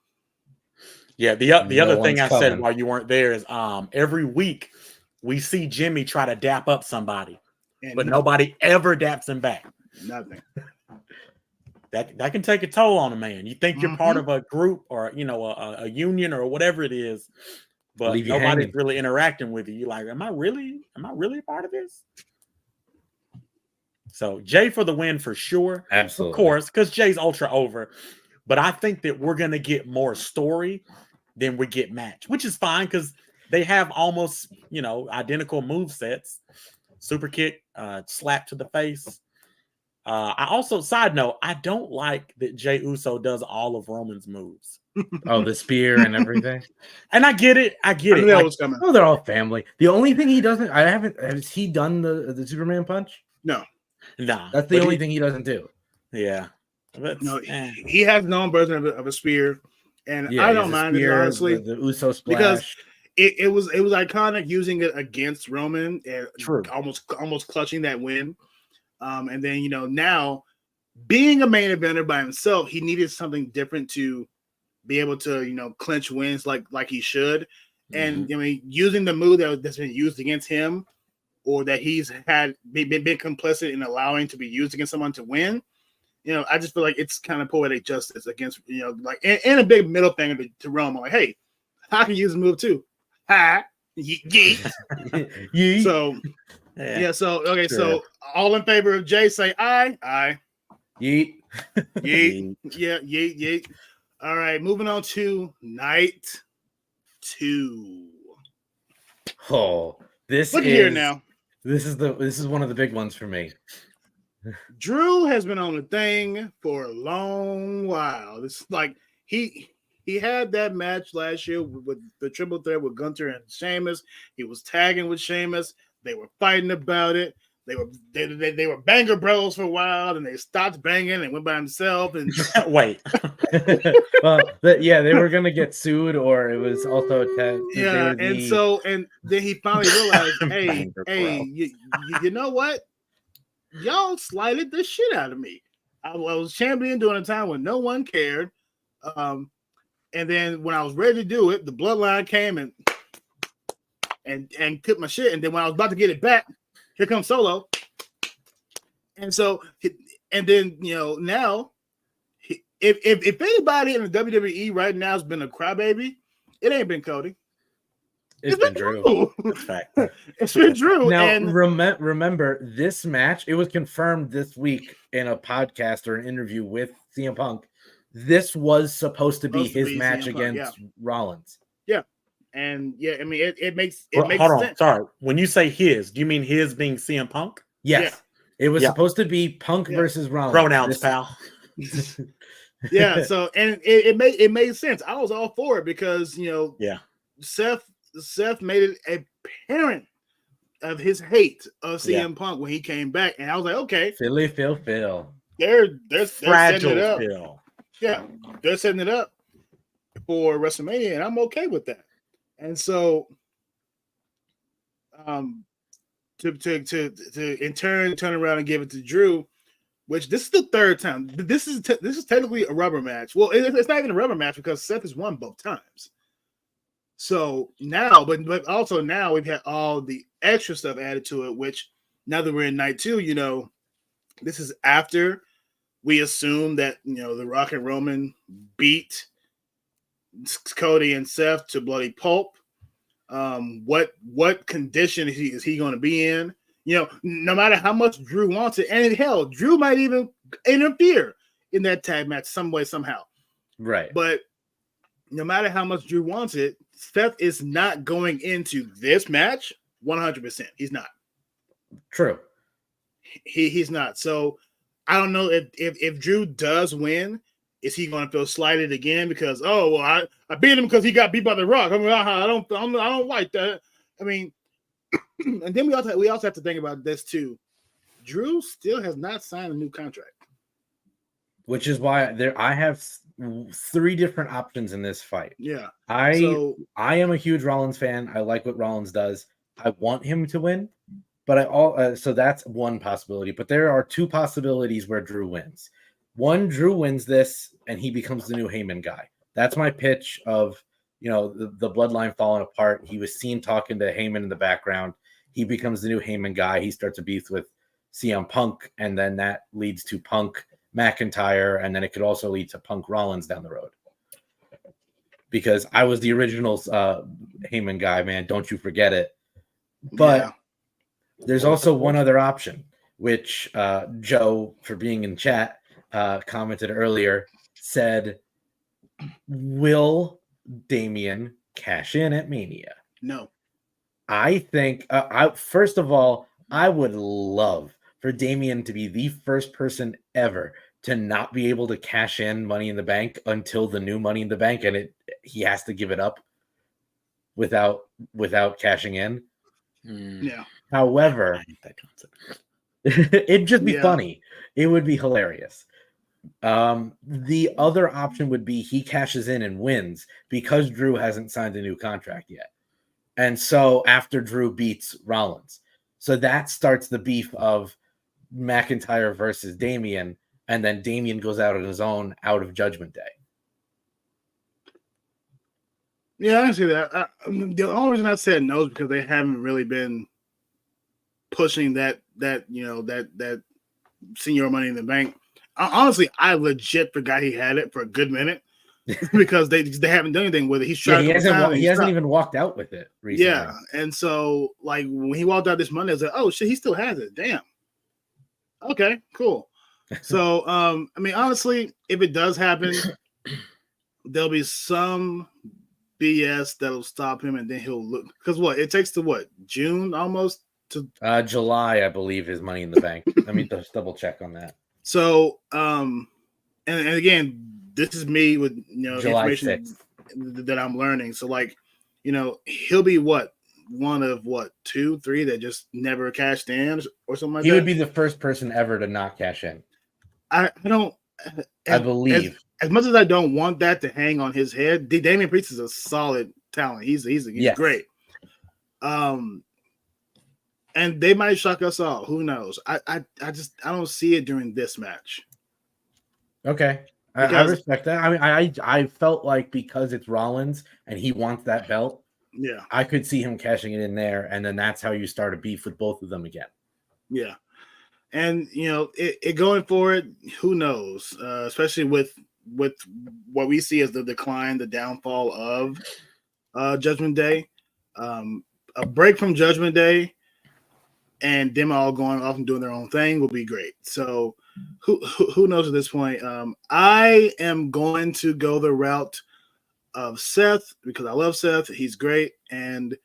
Yeah, the other thing I said while you weren't there is every week we see Jimmy try to dap up somebody, but nobody ever daps him back. Nothing. That can take a toll on a man. You think you're part of a group or a union or whatever it is, but nobody's really interacting with you. You're like, am I really a part of this? So Jay for the win for sure. Absolutely. Of course, because Jay's ultra over. But I think that we're going to get more story than we get match, which is fine because they have almost, identical move sets. Super kick, slap to the face. I also, side note, I don't like that Jey Uso does all of Roman's moves. Oh, the spear and everything. And I get it. I knew that was coming. Oh, they're all family. The only thing he doesn't, has he done the Superman punch? No. Nah. That's the only thing he doesn't do. Yeah. No, he has his own version of a spear. And I don't mind it, honestly. The Uso splash. Because it was iconic using it against Roman and almost clutching that win. And then, now being a main eventer by himself, he needed something different to be able to, clinch wins like he should. And using the move that's been used against him, or that he's had been complicit in allowing to be used against someone to win, I just feel like it's kind of poetic justice against, and a big middle finger to Roman. Like, hey, I can use the move too. Ha, yeet. Yeet. So, So okay, sure. So all in favor of Jay, say aye. Aye. Yeet. Yeet. Yeah, yeet. All right, moving on to night 2. Oh, this look here now. This is one of the big ones for me. Drew has been on the thing for a long while. It's like he had that match last year with the triple threat with Gunther and Sheamus. He was tagging with Sheamus. They were fighting about it. They were banger bros for a while, and they stopped banging and went by themselves. And wait, well, they were gonna get sued, or it was also a test. Yeah, and then he finally realized, hey, you know what? Y'all slighted the shit out of me. I was champion during a time when no one cared. And then when I was ready to do it, the bloodline came and took my shit. And then when I was about to get it back, here comes Solo. And so, and then, now, if anybody in the WWE right now has been a crybaby, it ain't been Cody. It's been Drew. It's been Drew. Now, and remember this match, it was confirmed this week in a podcast or an interview with CM Punk. This was supposed to be his match against Rollins. Yeah. And I mean, it makes hold sense. On. Sorry. When you say his, do you mean his being CM Punk? Yes. Yeah. It was supposed to be Punk versus Rollins. Pronouns, pal. Yeah. So, and it made sense. I was all for it because, Seth made it apparent of his hate of CM Punk when he came back, and I was like, okay, Phil. They're setting it up. Phil. Yeah, they're setting it up for WrestleMania, and I'm okay with that. And so, to in turn turn around and give it to Drew, which this is the third time. This is technically a rubber match. Well, it's not even a rubber match because Seth has won both times. So now, but also now we've had all the extra stuff added to it, which now that we're in night 2, this is after we assume that, The Rock and Roman beat Cody and Seth to bloody pulp. What condition is he going to be in? No matter how much Drew wants it, and hell, Drew might even interfere in that tag match some way, somehow. Right. But no matter how much Drew wants it, Seth is not going into this match 100%. He's not. True. He's not. So I don't know if Drew does win, is he going to feel slighted again because I beat him because he got beat by The Rock? I mean, I don't like that. I mean, and then we also have to think about this too. Drew still has not signed a new contract, which is why I have 3 different options in this fight. Yeah, I am a huge Rollins fan. I like what Rollins does. I want him to win, but so that's one possibility. But there are 2 possibilities where Drew wins. One, Drew wins this and he becomes the new Heyman guy. That's my pitch of the bloodline falling apart. He was seen talking to Heyman in the background. He becomes the new Heyman guy. He starts a beef with CM Punk, and then that leads to Punk McIntyre, and then it could also lead to Punk Rollins down the road. Because I was the original Heyman guy, man. Don't you forget it. But there's also one other option, which Joe, for being in chat, commented earlier, said, will Damian cash in at Mania? No. I think, first of all, I would love for Damian to be the first person ever to not be able to cash in Money in the Bank until the new Money in the Bank, and he has to give it up without cashing in. Yeah. However, I hate that concept. it'd just be Yeah. funny. It would be hilarious. The other option would be he cashes in and wins because Drew hasn't signed a new contract yet. And so after Drew beats Rollins, so that starts the beef of McIntyre versus Damian, and then Damian goes out on his own out of Judgment Day. Yeah, I can see that. The only reason I said no is because they haven't really been pushing that senior Money in the Bank. Honestly, I legit forgot he had it for a good minute because they haven't done anything with it. He's tried. He hasn't even walked out with it recently. Yeah, and so like when he walked out this Monday, I was like, oh shit, he still has it. Damn. Okay, cool. So I mean, honestly, if it does happen, there'll be some BS that'll stop him, and then he'll look because it takes to June almost to July, I believe, is Money in the Bank. Let me just double check on that. So and again, this is me with July information 6th. that I'm learning. So like, he'll be one of 2, 3 that just never cashed in or something like that. He would be the first person ever to not cash in. I don't. I believe. As much as I don't want that to hang on his head, Damian Priest is a solid talent. He's Yes. great. And they might shock us all. Who knows? I don't see it during this match. Okay. I respect that. I mean, I felt like because it's Rollins and he wants that belt, yeah, I could see him cashing it in there, and then that's how you start a beef with both of them again. Yeah. And it going forward, who knows? Especially with what we see as the decline, the downfall of Judgment Day. A break from Judgment Day and them all going off and doing their own thing will be great. So who knows at this point? I am going to go the route of Seth because I love Seth. He's great, and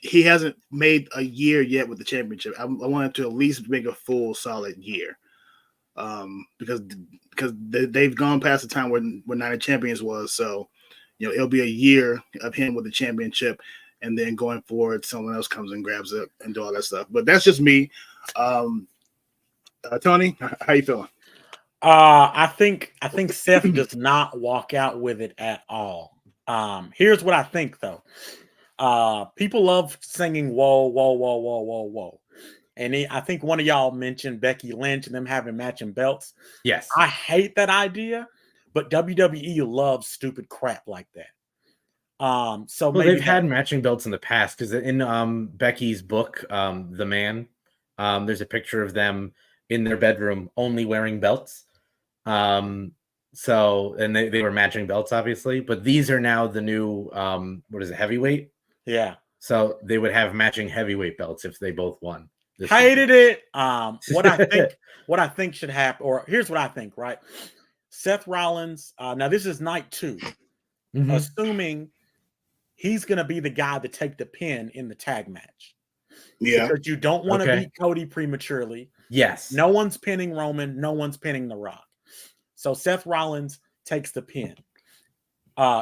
he hasn't made a year yet with the championship. I want him to at least make a full solid year, because they've gone past the time where Night of Champions was. So it'll be a year of him with the championship. And then going forward, someone else comes and grabs it and do all that stuff. But that's just me. Tony, how you feeling? I think Seth does not walk out with it at all. Here's what I think though. People love singing "Whoa, whoa, whoa, whoa, whoa, whoa," and I think one of y'all mentioned Becky Lynch and them having matching belts. Yes, I hate that but WWE loves stupid crap like that. So maybe they've had matching belts in the past because in Becky's book, The Man, there's a picture of them in their bedroom only wearing belts. So they were matching belts, obviously, but these are now the new heavyweight? Yeah. So they would have matching heavyweight belts if they both won. Hated it. What I think should happen, or here's what I think, right? Seth Rollins, now this is night 2, assuming he's going to be the guy to take the pin in the tag match. Yeah. Because you don't want to beat Cody prematurely. Yes. No one's pinning Roman. No one's pinning The Rock. So Seth Rollins takes the pin.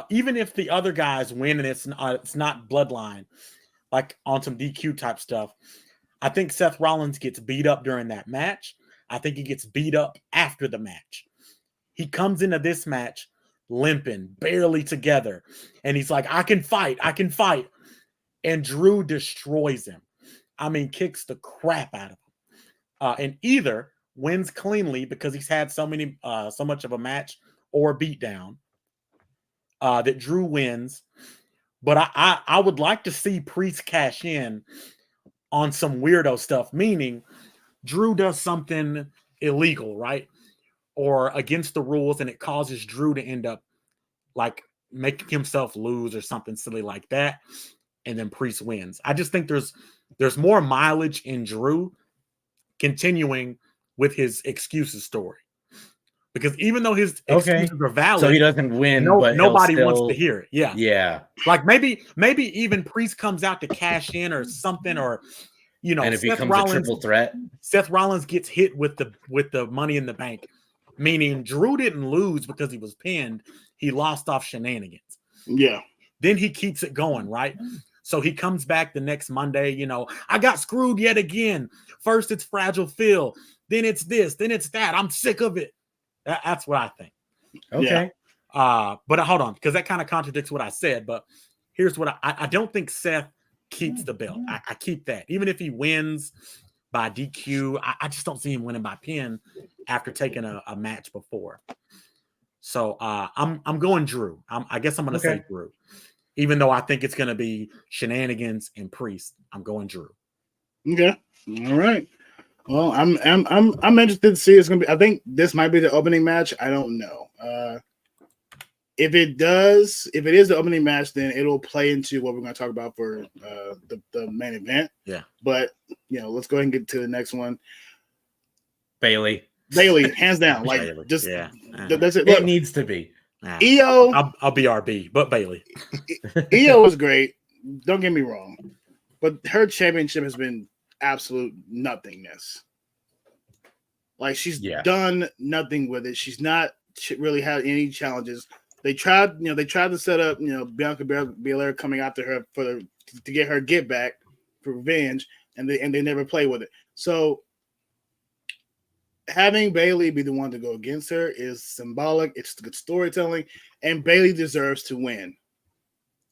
Even if the other guys win and it's not bloodline, like on some DQ type stuff, I think Seth Rollins gets beat up during that match. I think he gets beat up after the match. He comes into this match limping, barely together. And he's like, I can fight. And Drew destroys him. I mean, kicks the crap out of him. And either wins cleanly because he's had so much of a match or beatdown that Drew wins. But I would like to see Priest cash in on some weirdo stuff, meaning Drew does something illegal, right? Or against the rules, and it causes Drew to end up like making himself lose or something silly like that, and then Priest wins. I just think there's more mileage in Drew continuing with his excuses story, because even though his excuses are valid, so he doesn't win, but nobody wants to hear it. Yeah. Like maybe even Priest comes out to cash in or something, or and it Seth becomes Rollins, a triple threat. Seth Rollins gets hit with the Money in the Bank, meaning Drew didn't lose because he was pinned. He lost off shenanigans. Yeah. Then he keeps it going, right? So he comes back the next Monday, I got screwed yet again. First it's Fragile Phil, then it's this, then it's that. I'm sick of it. That's what I think. Okay. But hold on, because that kind of contradicts what I said. But here's what I don't think Seth keeps the belt. I keep that. Even if he wins by DQ, I just don't see him winning by pin after taking a match before. So I'm going Drew. I guess I'm going to say Drew. Even though I think it's going to be shenanigans and Priest, I'm going Drew. Okay. All right. Well, I'm interested to see. It's going to be. I think this might be the opening match. I don't know. If it is the opening match, then it'll play into what we're going to talk about for the main event. Yeah. But let's go ahead and get to the next one. Bailey, hands down. Like Bailey. just yeah. That's it. It needs to be. EO. I'll be RB, but Bailey. EO was great. Don't get me wrong, but her championship has been absolute nothingness. Like she's done nothing with it. She's not really had any challenges. They tried to set up, Bianca Belair coming after her to get her get back for revenge, and they never play with it. So having Bailey be the one to go against her is symbolic. It's good storytelling, and Bailey deserves to win.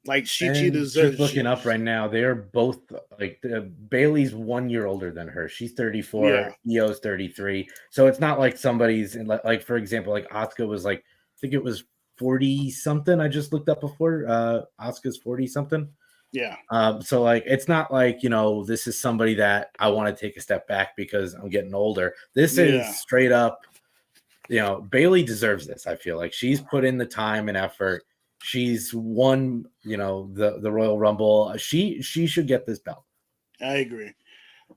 Like she deserves. Just looking up right now, they are both like Bailey's 1 year older than her. She's 34. EO's 33. So it's not like somebody's in like for example, like Asuka was like, I think it was 40 something. I just looked up before. Asuka's 40 something. Yeah. So like it's not like this is somebody that I want to take a step back because I'm getting older. This is straight up, Bailey deserves this. I feel like she's put in the time and effort. She's won, the Royal Rumble. She should get this belt. I agree.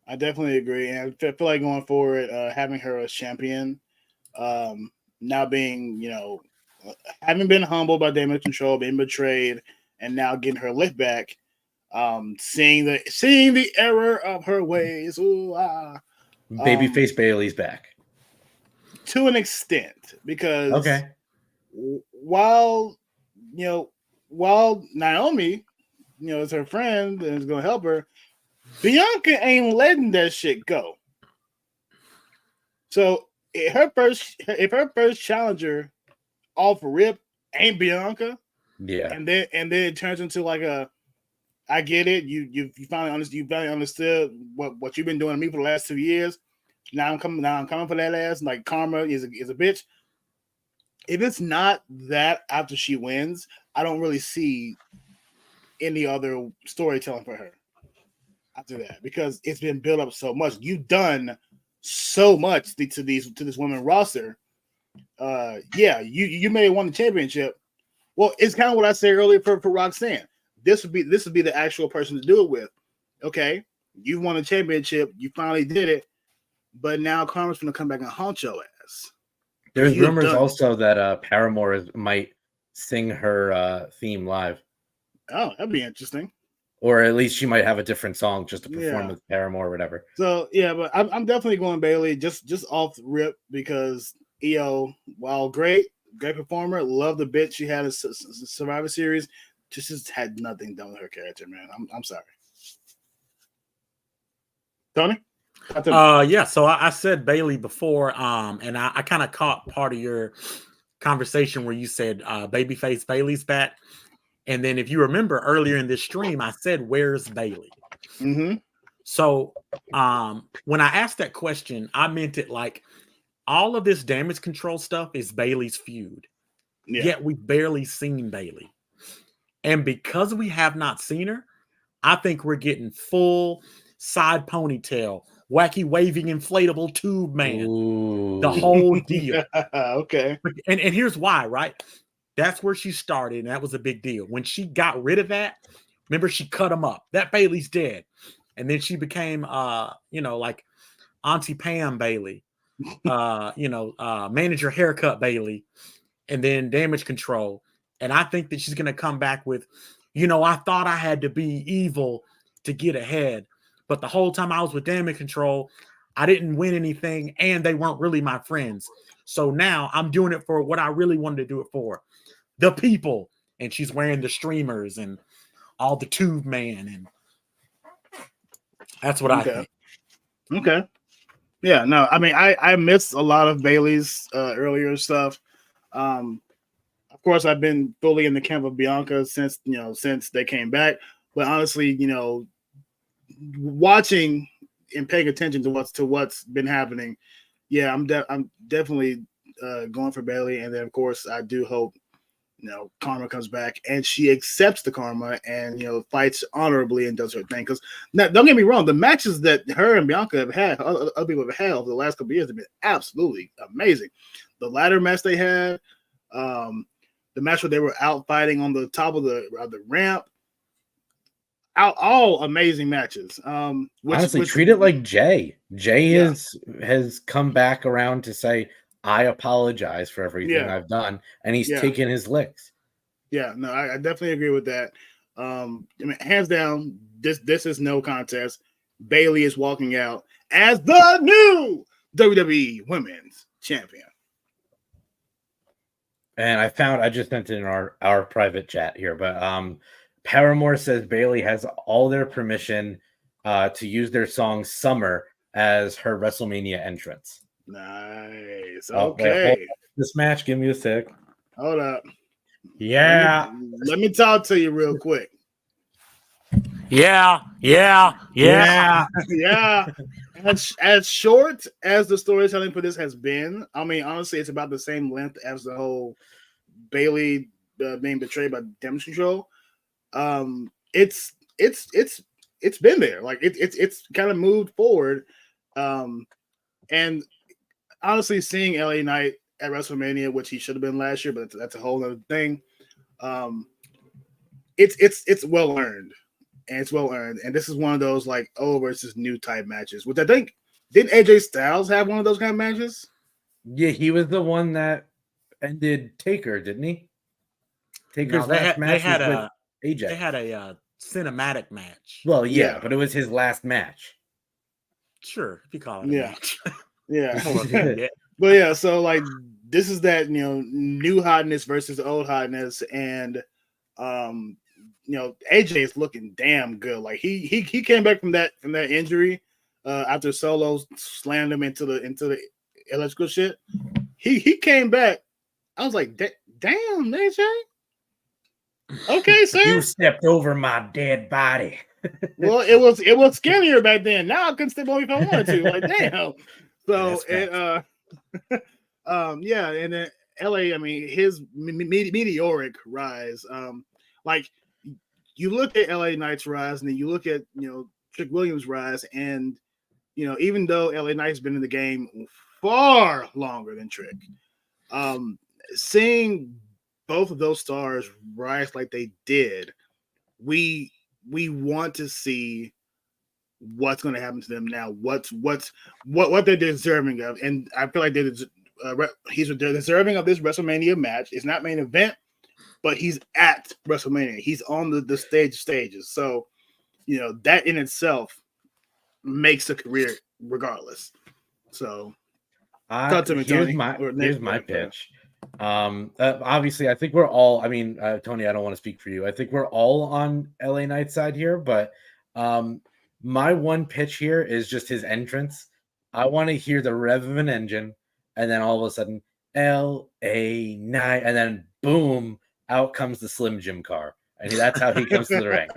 I definitely agree. And I feel like going forward, having her as champion, now being, having been humbled by Damage Control, being betrayed, and now getting her lift back, seeing the error of her ways. Babyface Bailey's back. To an extent, because while Naomi, is her friend and is going to help her, Bianca ain't letting that shit go. So if her first challenger off rip ain't Bianca, and then it turns into like I get it. You finally understood what you've been doing to me for the last 2 years. Now I'm coming for that ass. Like karma is a bitch. If it's not that after she wins, I don't really see any other storytelling for her after that, because it's been built up so much. You've done so much to this women roster. You may have won the championship. Well, it's kind of what I said earlier for Roxanne. This would be the actual person to do it with. Okay, you won a championship, you finally did it, but now Karma's going to come back and haunt your ass. There's rumors also that Paramore might sing her theme live. Oh, that'd be interesting. Or at least she might have a different song just to perform with Paramore or whatever. So but I'm definitely going Bailey just off the rip, because EO, while great performer, love the bit she had in Survivor Series, just had nothing done with her character, man. I'm sorry. Tony? So I said Bailey before, and I kind of caught part of your conversation where you said babyface Bailey's back, and then if you remember earlier in this stream, I said, where's Bailey? Mm-hmm. So when I asked that question, I meant it like all of this Damage Control stuff is Bailey's feud, yet we've barely seen Bailey, and because we have not seen her, I think we're getting full side ponytail, wacky waving inflatable tube man. Ooh. The whole deal. Okay. And here's why, right? That's where she started, and that was a big deal. When she got rid of that, remember, she cut him up. That Bailey's dead. And then she became like Auntie Pam Bailey, manager haircut Bailey, and then Damage Control. And I think that she's gonna come back with, I thought I had to be evil to get ahead, But the whole time I was with Damage Control, I didn't win anything, and they weren't really my friends. So now I'm doing it for what I really wanted to do it for, the people. And she's wearing the streamers and all the tube man, and that's what I think. Okay. Yeah, no, I mean, I missed a lot of Bailey's earlier stuff. Of course, I've been fully in the camp of Bianca since they came back. But honestly, watching and paying attention to what's been happening, yeah, I'm definitely going for Bailey. And then, of course, I do hope Karma comes back and she accepts the karma and fights honorably and does her thing. Because don't get me wrong, the matches that her and Bianca have had, other people have had over the last couple of years have been absolutely amazing. The ladder match they had, the match where they were out fighting on the top of the ramp, all amazing matches. Honestly, treat it like Jay. Jay has come back around to say, I apologize for everything I've done, and he's taken his licks. Yeah, no, I definitely agree with that. I mean, hands down, this is no contest. Bailey is walking out as the new WWE Women's Champion. And I just sent it in our private chat here, but Paramore says Bailey has all their permission to use their song "Summer" as her WrestleMania entrance. Nice. Okay. Wait, this match, give me a sec. Hold up. Yeah. Let me talk to you real quick. Yeah. As short as the storytelling for this has been, I mean, honestly, it's about the same length as the whole Bailey being betrayed by Damage Control. It's been there. Like it's kind of moved forward. And honestly, seeing LA Knight at WrestleMania, which he should have been last year, but that's a whole other thing. It's well earned, and it's well earned. And this is one of those like old versus new type matches, which I think didn't AJ Styles have one of those kind of matches? Yeah, he was the one that ended Taker, didn't he? Taker's last match was with AJ. They had a cinematic match. Well, yeah, but it was his last match. Sure, if you call it a match. Yeah. But yeah, so like this is that new hotness versus old hotness, and AJ is looking damn good. Like he came back from that injury after Solo slammed him into the electrical shit. He came back. I was like, damn, AJ. Okay, sir. You stepped over my dead body. Well, it was skinnier back then. Now I couldn't step on me if I wanted to. Like, damn. So and then LA, I mean, his meteoric rise. Like you look at LA Knight's rise, and then you look at Trick Williams' rise, and even though LA Knight's been in the game far longer than Trick, seeing both of those stars rise like they did, we want to see what's going to happen to them now. What they're deserving of, and I feel like they're deserving of this WrestleMania match. It's not main event, but he's at WrestleMania. He's on the stages. So that in itself makes a career regardless. So talk to me, Tony. Here's my pitch. Obviously, I think we're all. I mean, Tony, I don't want to speak for you. I think we're all on LA Knight's side here, but my one pitch here is just his entrance. I want to hear the rev of an engine, and then all of a sudden, LA Knight, and then boom, out comes the Slim Jim car, and that's how he comes to the ring.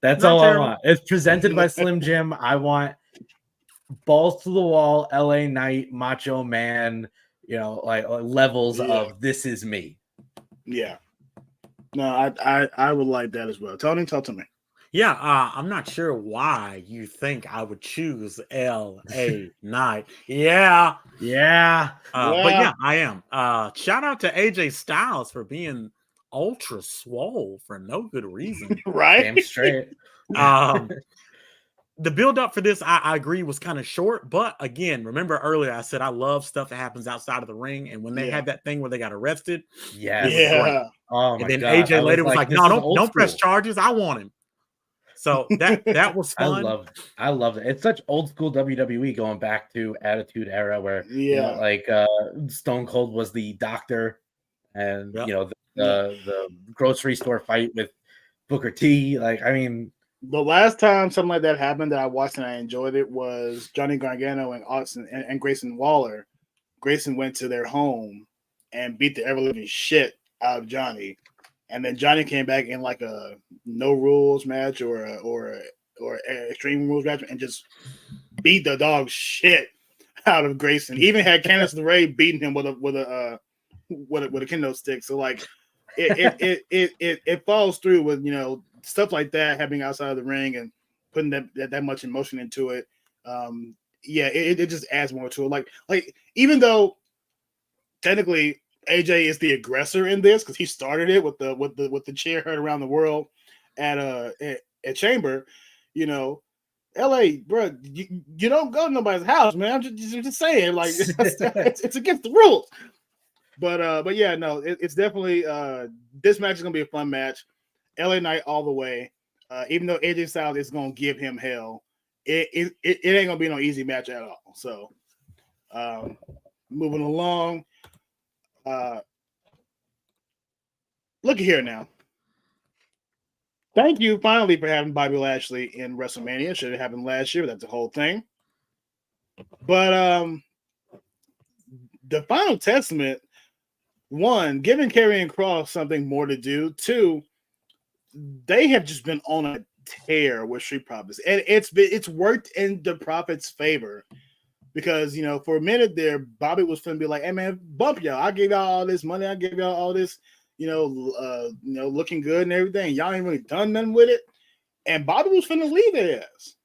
That's all I want. It's presented by Slim Jim. I want balls to the wall, LA Knight, Macho Man. Like levels of this is me. Yeah. No, I would like that as well. Tony, talk to me. Yeah, I'm not sure why you think I would choose LA Knight. Yeah. Yeah. But yeah, I am. Shout out to AJ Styles for being ultra swole for no good reason. Right? Damn straight. The build up for this, I agree, was kind of short. But again, remember earlier I said I love stuff that happens outside of the ring. And when they had that thing where they got arrested, yeah. Oh, and then God. AJ later was like, no, don't press charges. I want him. So that was fun. I love it. It's such old school WWE going back to Attitude Era where Yeah. like Stone Cold was the doctor, and Yep. the grocery store fight with Booker T. Like, I mean, The last time something like that happened that I watched and I enjoyed it was Johnny Gargano and Austin and Grayson Waller. Grayson went to their home and beat the ever living shit out of Johnny, and then Johnny came back in like a no rules match or a extreme rules match and just beat the dog shit out of Grayson. He even had Candice LeRae beating him with a kendo stick. So like it falls through with stuff like that happening outside of the ring and putting that much emotion into it. It just adds more to it. Like even though technically AJ is the aggressor in this because he started it with the chair heard around the world at Chamber, LA, bro, you don't go to nobody's house, man. I'm just saying, like it's against the rules. But yeah, no, it's definitely this match is gonna be a fun match. LA Knight all the way. Even though AJ Styles is gonna give him hell, it ain't gonna be no easy match at all. So moving along. Look here now. Thank you finally for having Bobby Lashley in WrestleMania. Should have happened last year, but that's the whole thing. But the Final Testament, one, giving Karrion Kross something more to do. Two, they have just been on a tear with Street Profits, and it's worked in the Profits' favor because for a minute there, Bobby was going to be like, "Hey man, bump y'all! I gave y'all all this money, I gave y'all all this, looking good and everything. Y'all ain't really done nothing with it." And Bobby was finna leave their ass.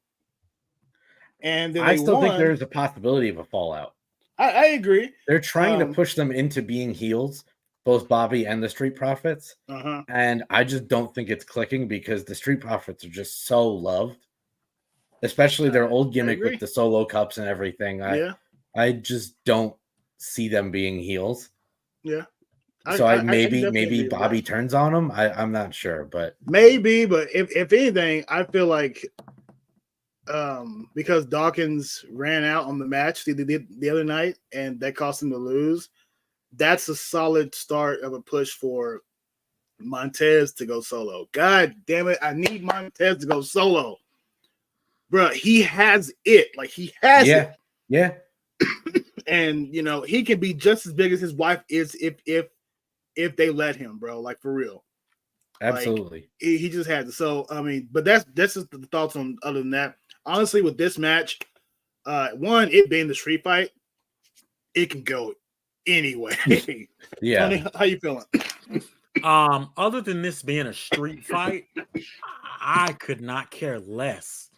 And then I still think there's a possibility of a fallout. I agree. They're trying to push them into being heels, both Bobby and the Street Profits. And I just don't think it's clicking because the Street Profits are just so loved, especially their old gimmick with the solo cups and everything. I just don't see them being heels. Yeah. So maybe Bobby turns on them. I'm not sure, but maybe. But if anything, I feel like because Dawkins ran out on the match the other night and that cost him to lose, that's a solid start of a push for Montez to go solo. God damn it, I need Montez to go solo. Bro, he has it. Like he has it. Yeah. And he can be just as big as his wife is if they let him, bro. Like for real. Absolutely. Like, he just had to. So I mean, but that's just the thoughts on other than that. Honestly, with this match, one, it being the street fight, it can go anyway. Yeah. Tony, how you feeling? Other than this being a street fight, I could not care less.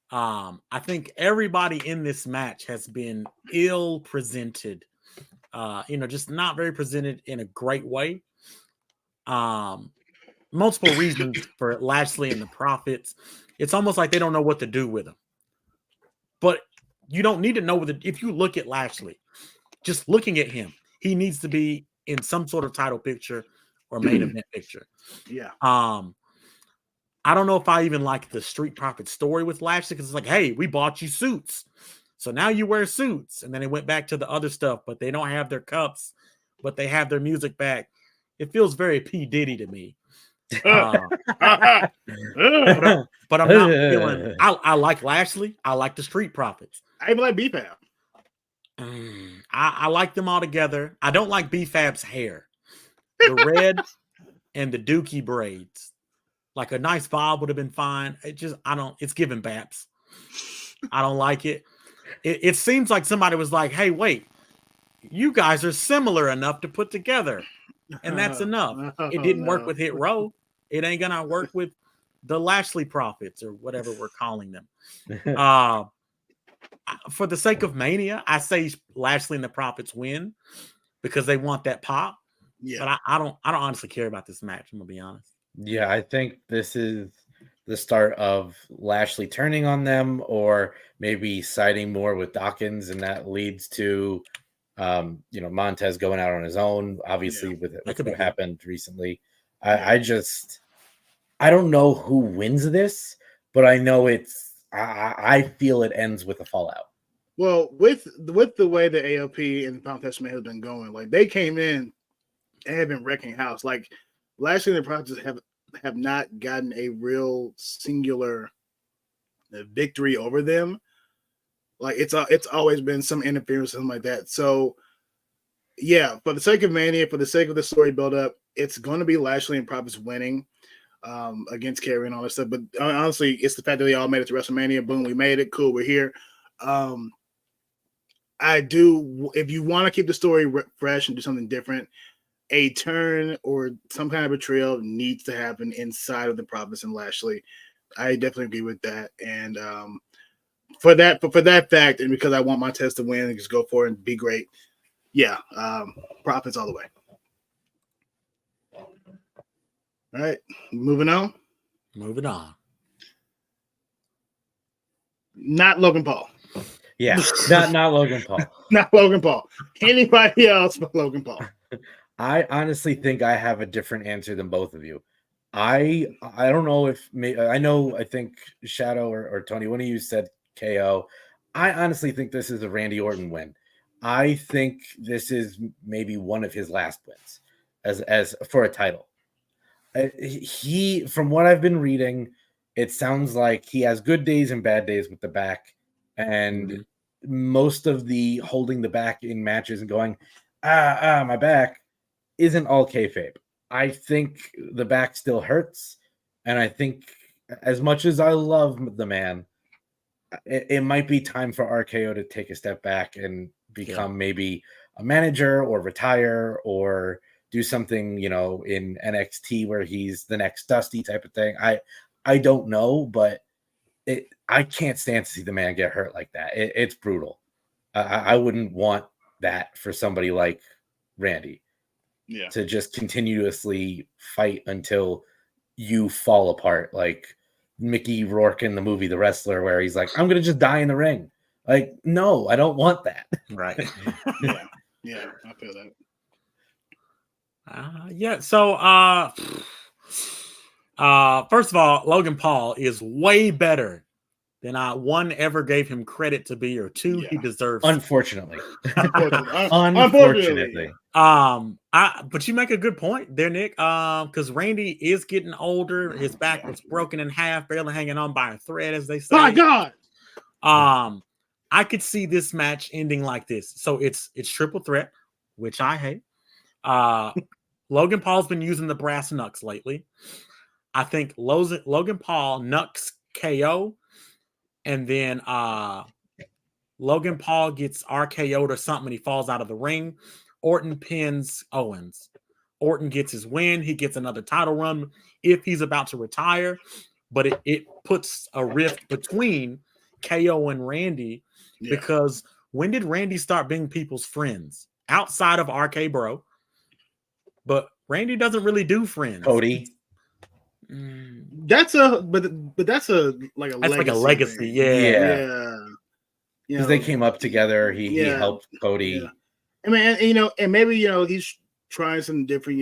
I think everybody in this match has been ill presented. Just not very presented in a great way. Multiple reasons for Lashley and the Profits. It's almost like they don't know what to do with him. But you don't need to know if you look at Lashley, just looking at him, he needs to be in some sort of title picture or main event picture. Yeah. I don't know if I even like the Street Profit story with Lashley because it's like, hey, we bought you suits. So now you wear suits. And then they went back to the other stuff, but they don't have their cups, but they have their music back. It feels very P. Diddy to me. But I'm not feeling. I like Lashley. I like the Street Profits. I even like B-Fab. I like them all together. I don't like B-Fab's hair, the red and the dookie braids. Like a nice bob would have been fine. It's giving Baps. I don't like it. It seems like somebody was like, hey, wait, you guys are similar enough to put together. And that's enough. It didn't work with Hit Row. It ain't going to work with the Lashley Profits or whatever we're calling them. For the sake of Mania, I say Lashley and the Profits win because they want that pop. Yeah. But I don't honestly care about this match. I'm going to be honest. Yeah, I think this is the start of Lashley turning on them or maybe siding more with Dawkins, and that leads to Montez going out on his own, obviously with what happened recently. I don't know who wins this, but I know I feel it ends with a fallout. Well, with the way the AOP and Pound Testament has been going, like they came in and have been wrecking house. Like Lashley and the Prophets have not gotten a real singular victory over them. Like it's always been some interference, something like that. So yeah, for the sake of Mania, for the sake of the story build up, it's going to be Lashley and Prophets winning against Kerry and all that stuff. But honestly, it's the fact that they all made it to WrestleMania. Boom, we made it. Cool, we're here. I do. If you want to keep the story fresh and do something different, a turn or some kind of betrayal needs to happen inside of the Prophets and Lashley. I definitely agree with that. And for that fact, and because I want my test to win and just go for it and be great, yeah, Prophets all the way. All right, moving on. Moving on. Not Logan Paul. Yeah, not Logan Paul. Not Logan Paul. Anybody else but Logan Paul. I honestly think I have a different answer than both of you. I don't know if I think Shadow or Tony, one of you said KO. I honestly think this is a Randy Orton win. I think this is maybe one of his last wins as for a title. He, from what I've been reading, it sounds like he has good days and bad days with the back, and most of the holding the back in matches and going, my back, isn't all kayfabe. I think the back still hurts, and I think as much as I love the man, it might be time for RKO to take a step back and become maybe a manager or retire or do something, in NXT where he's the next Dusty type of thing. I don't know, but I can't stand to see the man get hurt like that. It's brutal. I wouldn't want that for somebody like Randy. Yeah. To just continuously fight until you fall apart, like Mickey Rourke in the movie The Wrestler, where he's like, I'm gonna just die in the ring. Like, no, I don't want that. Right. yeah, I feel that. So first of all, Logan Paul is way better than one ever gave him credit to be, or two, he deserves. Unfortunately. Unfortunately. But you make a good point there, Nick. Because Randy is getting older. His back was broken in half, barely hanging on by a thread, as they say. My God. I could see this match ending like this. So it's triple threat, which I hate. Logan Paul's been using the brass knucks lately. I think Logan Paul knucks KO, and then Logan Paul gets RKO'd or something, and he falls out of the ring. Orton pins Owens. Orton gets his win. He gets another title run if he's about to retire, but it puts a rift between KO and Randy, because when did Randy start being people's friends outside of RK Bro? But Randy doesn't really do friends. Cody. That's a legacy. Thing. Yeah. Because they came up together. He helped Cody. Yeah. I mean, and maybe he's trying something different.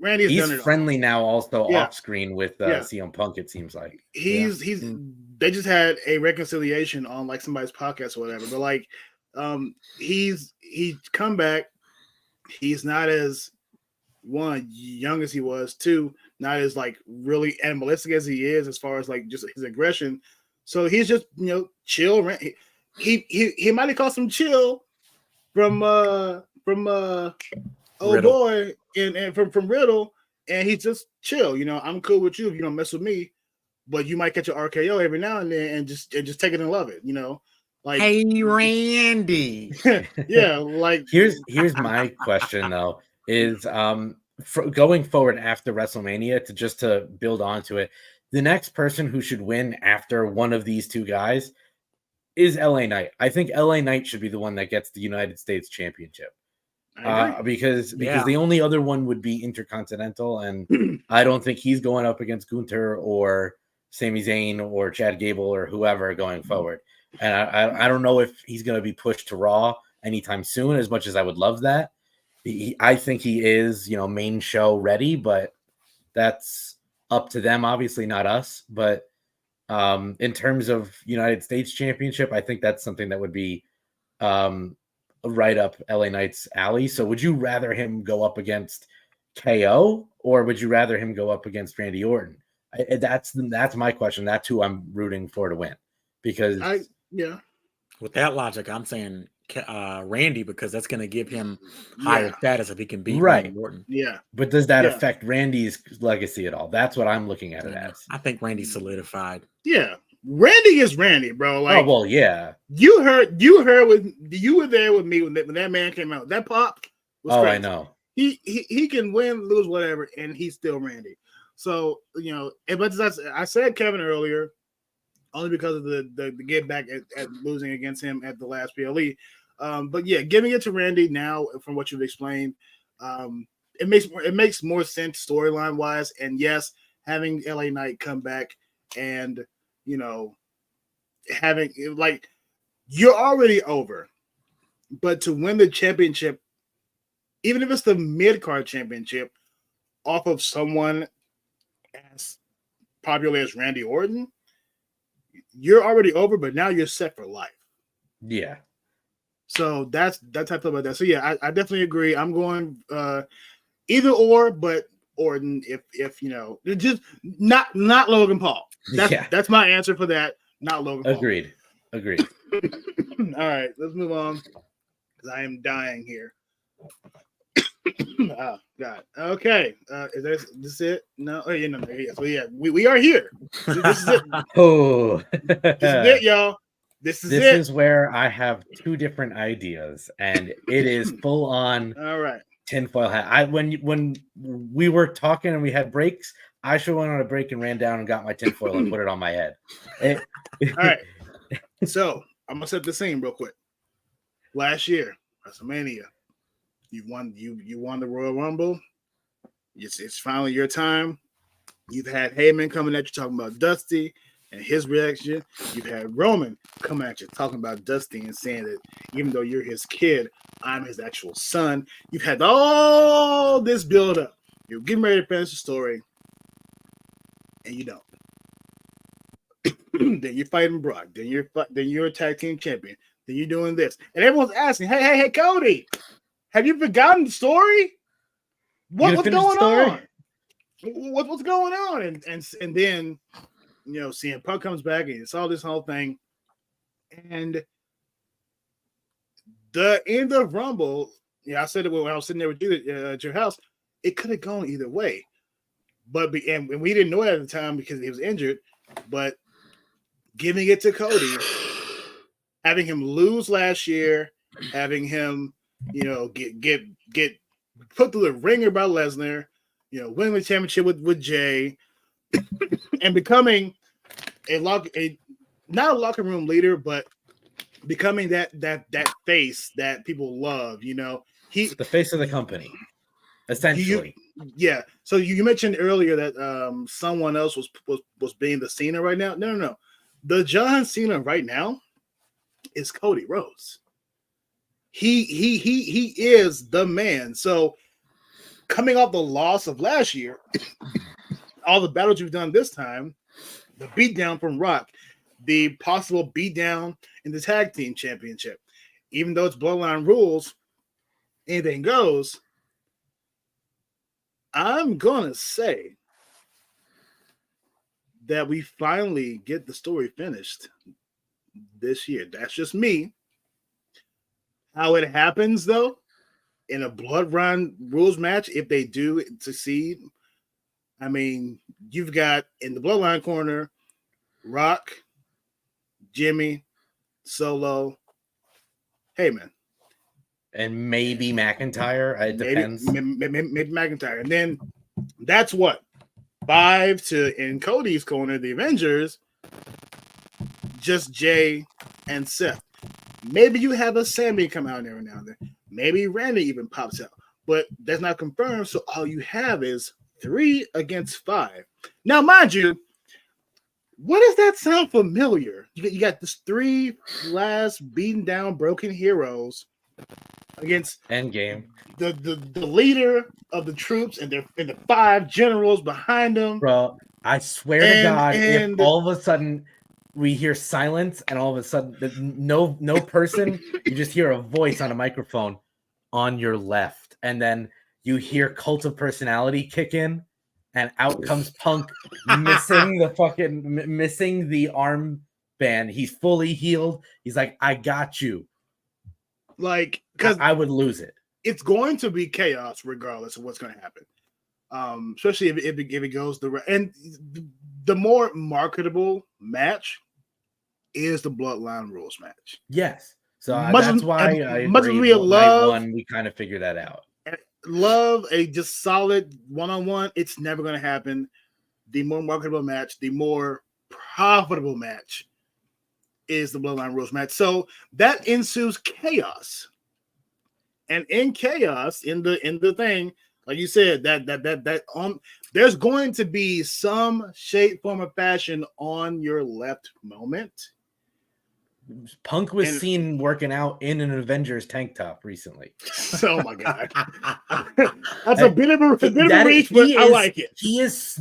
Randy has done it friendly now, also off screen with CM Punk. It seems like they just had a reconciliation on like somebody's podcast or whatever. But like, he's come back. He's not as young as he was. Two, not as like really animalistic as he is as far as like just his aggression. So he's just chill. He might have caught some chill from old boy and from Riddle, and he's just chill. I'm cool with you if you don't mess with me, but you might catch an RKO every now and then and just take it and love it. Like, hey Randy. Yeah, like here's my question though, is going forward after WrestleMania, to build onto it, the next person who should win after one of these two guys is LA Knight. I think LA Knight should be the one that gets the United States Championship. Because the only other one would be Intercontinental, and I don't think he's going up against Gunther or Sami Zayn or Chad Gable or whoever going forward. And I don't know if he's going to be pushed to Raw anytime soon, as much as I would love that. I think he is, main show ready, but that's up to them, obviously not us, but in terms of United States Championship, I think that's something that would be right up LA Knight's alley. So would you rather him go up against KO, or would you rather him go up against Randy Orton? That's my question. That's who I'm rooting for to win, because with that logic, I'm saying Randy, because that's going to give him higher status if he can beat Randy Orton. Yeah, but does that affect Randy's legacy at all? That's what I'm looking at it as. I think Randy's solidified. Yeah, Randy is Randy, bro. Like, oh well, yeah. You were there with me when that man came out. That pop was crazy. I know. He can win, lose, whatever, and he's still Randy. So, but I said Kevin earlier, only because of the get back at losing against him at the last PLE. But yeah, giving it to Randy now, from what you've explained, it makes more sense storyline wise. And yes, having LA Knight come back and having like, you're already over, but to win the championship, even if it's the mid-card championship, off of someone as popular as Randy Orton, you're already over, but now you're set for life. Yeah. So that's how I feel about that. So yeah, I definitely agree. I'm going either or, but Orton, if just not Logan Paul. That's my answer for that. Not Logan Paul. Agreed. All right, let's move on, because I am dying here. Oh God. Okay. Is this it? No. Oh yeah. No. Yeah. So yeah, we are here. This is it. Oh. This is it, y'all. This is where I have two different ideas, and it is full on. All right. Tinfoil hat. When we were talking and we had breaks, I should went on a break and ran down and got my tinfoil and put it on my head. All right. So I'm gonna set the scene real quick. Last year, WrestleMania. You won the Royal Rumble. It's finally your time. You've had Heyman coming at you talking about Dusty and his reaction. You've had Roman coming at you talking about Dusty and saying that even though you're his kid, I'm his actual son. You've had all this build up. You're getting ready to finish the story, and you don't. Then you're fighting Brock. Then you're a tag team champion. Then you're doing this, and everyone's asking, "Hey, Cody, have you forgotten the story? What's going on? What's going on?" And then CM Punk comes back and it's all this whole thing, and the end of Rumble. I said it when I was sitting there with you at your house. It could have gone either way, but and we didn't know it at the time because he was injured. But giving it to Cody, having him lose last year, having him get put through the ringer by Lesnar, winning the championship with Jay, and becoming not a locker room leader, but becoming that face that people love. He's the face of the company, essentially. So you mentioned earlier that someone else was being the Cena right now. No. The John Cena right now is Cody Rhodes. He is the man. So coming off the loss of last year, all the battles you've done this time, the beatdown from Rock, the possible beatdown in the tag team championship, even though it's bloodline rules, anything goes. I'm gonna say that we finally get the story finished this year. That's just me. How it happens, though, in a bloodline rules match, if they do succeed, I mean, you've got in the bloodline corner Rock, Jimmy, Solo, Heyman, and maybe McIntyre. It depends. Maybe McIntyre, and then that's what 5 to in Cody's corner, the Avengers, just Jay and Seth. Maybe you have a Sammy come out every now and then. Maybe Randy even pops out, but that's not confirmed. So all you have is 3 against 5. Now, mind you, what does that sound familiar? You got this 3 last beaten down, broken heroes against Endgame. the leader of the troops and the 5 generals behind him. Bro, I swear to God, if all of a sudden we hear silence and all of a sudden no person, you just hear a voice on a microphone on your left, and then you hear Cult of Personality kick in, and out comes Punk missing the arm band. He's fully healed. He's like, I got you. Like, because I would lose it. It's going to be chaos regardless of what's going to happen. Especially if it goes and the more marketable match is the Bloodline Rules match. Yes. So that's why I much agree. we love night one, we kind of figured that out. Love a just solid one-on-one. It's never going to happen. The more marketable match, the more profitable match is the Bloodline Rules match. So that ensues chaos, and in chaos, in the thing, like you said, that there's going to be some shape, form, or fashion on your left moment. Punk was seen working out in an Avengers tank top recently. Oh my God. That's a bit of a reach, but I like it. He's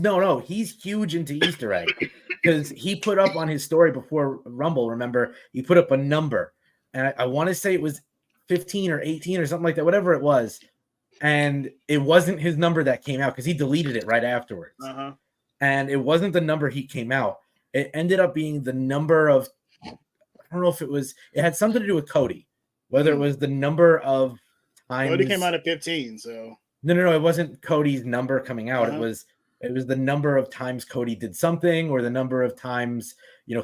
huge into Easter egg because he put up on his story before Rumble, remember, he put up a number. And I want to say it was 15 or 18 or something like that, whatever it was. And it wasn't his number that came out because he deleted it right afterwards. Uh-huh. And it wasn't the number he came out. It ended up being the number of, I don't know if it had something to do with Cody, whether it was the number of times. Cody came out at 15, so. No, it wasn't Cody's number coming out. Uh-huh. It was the number of times Cody did something, or the number of times,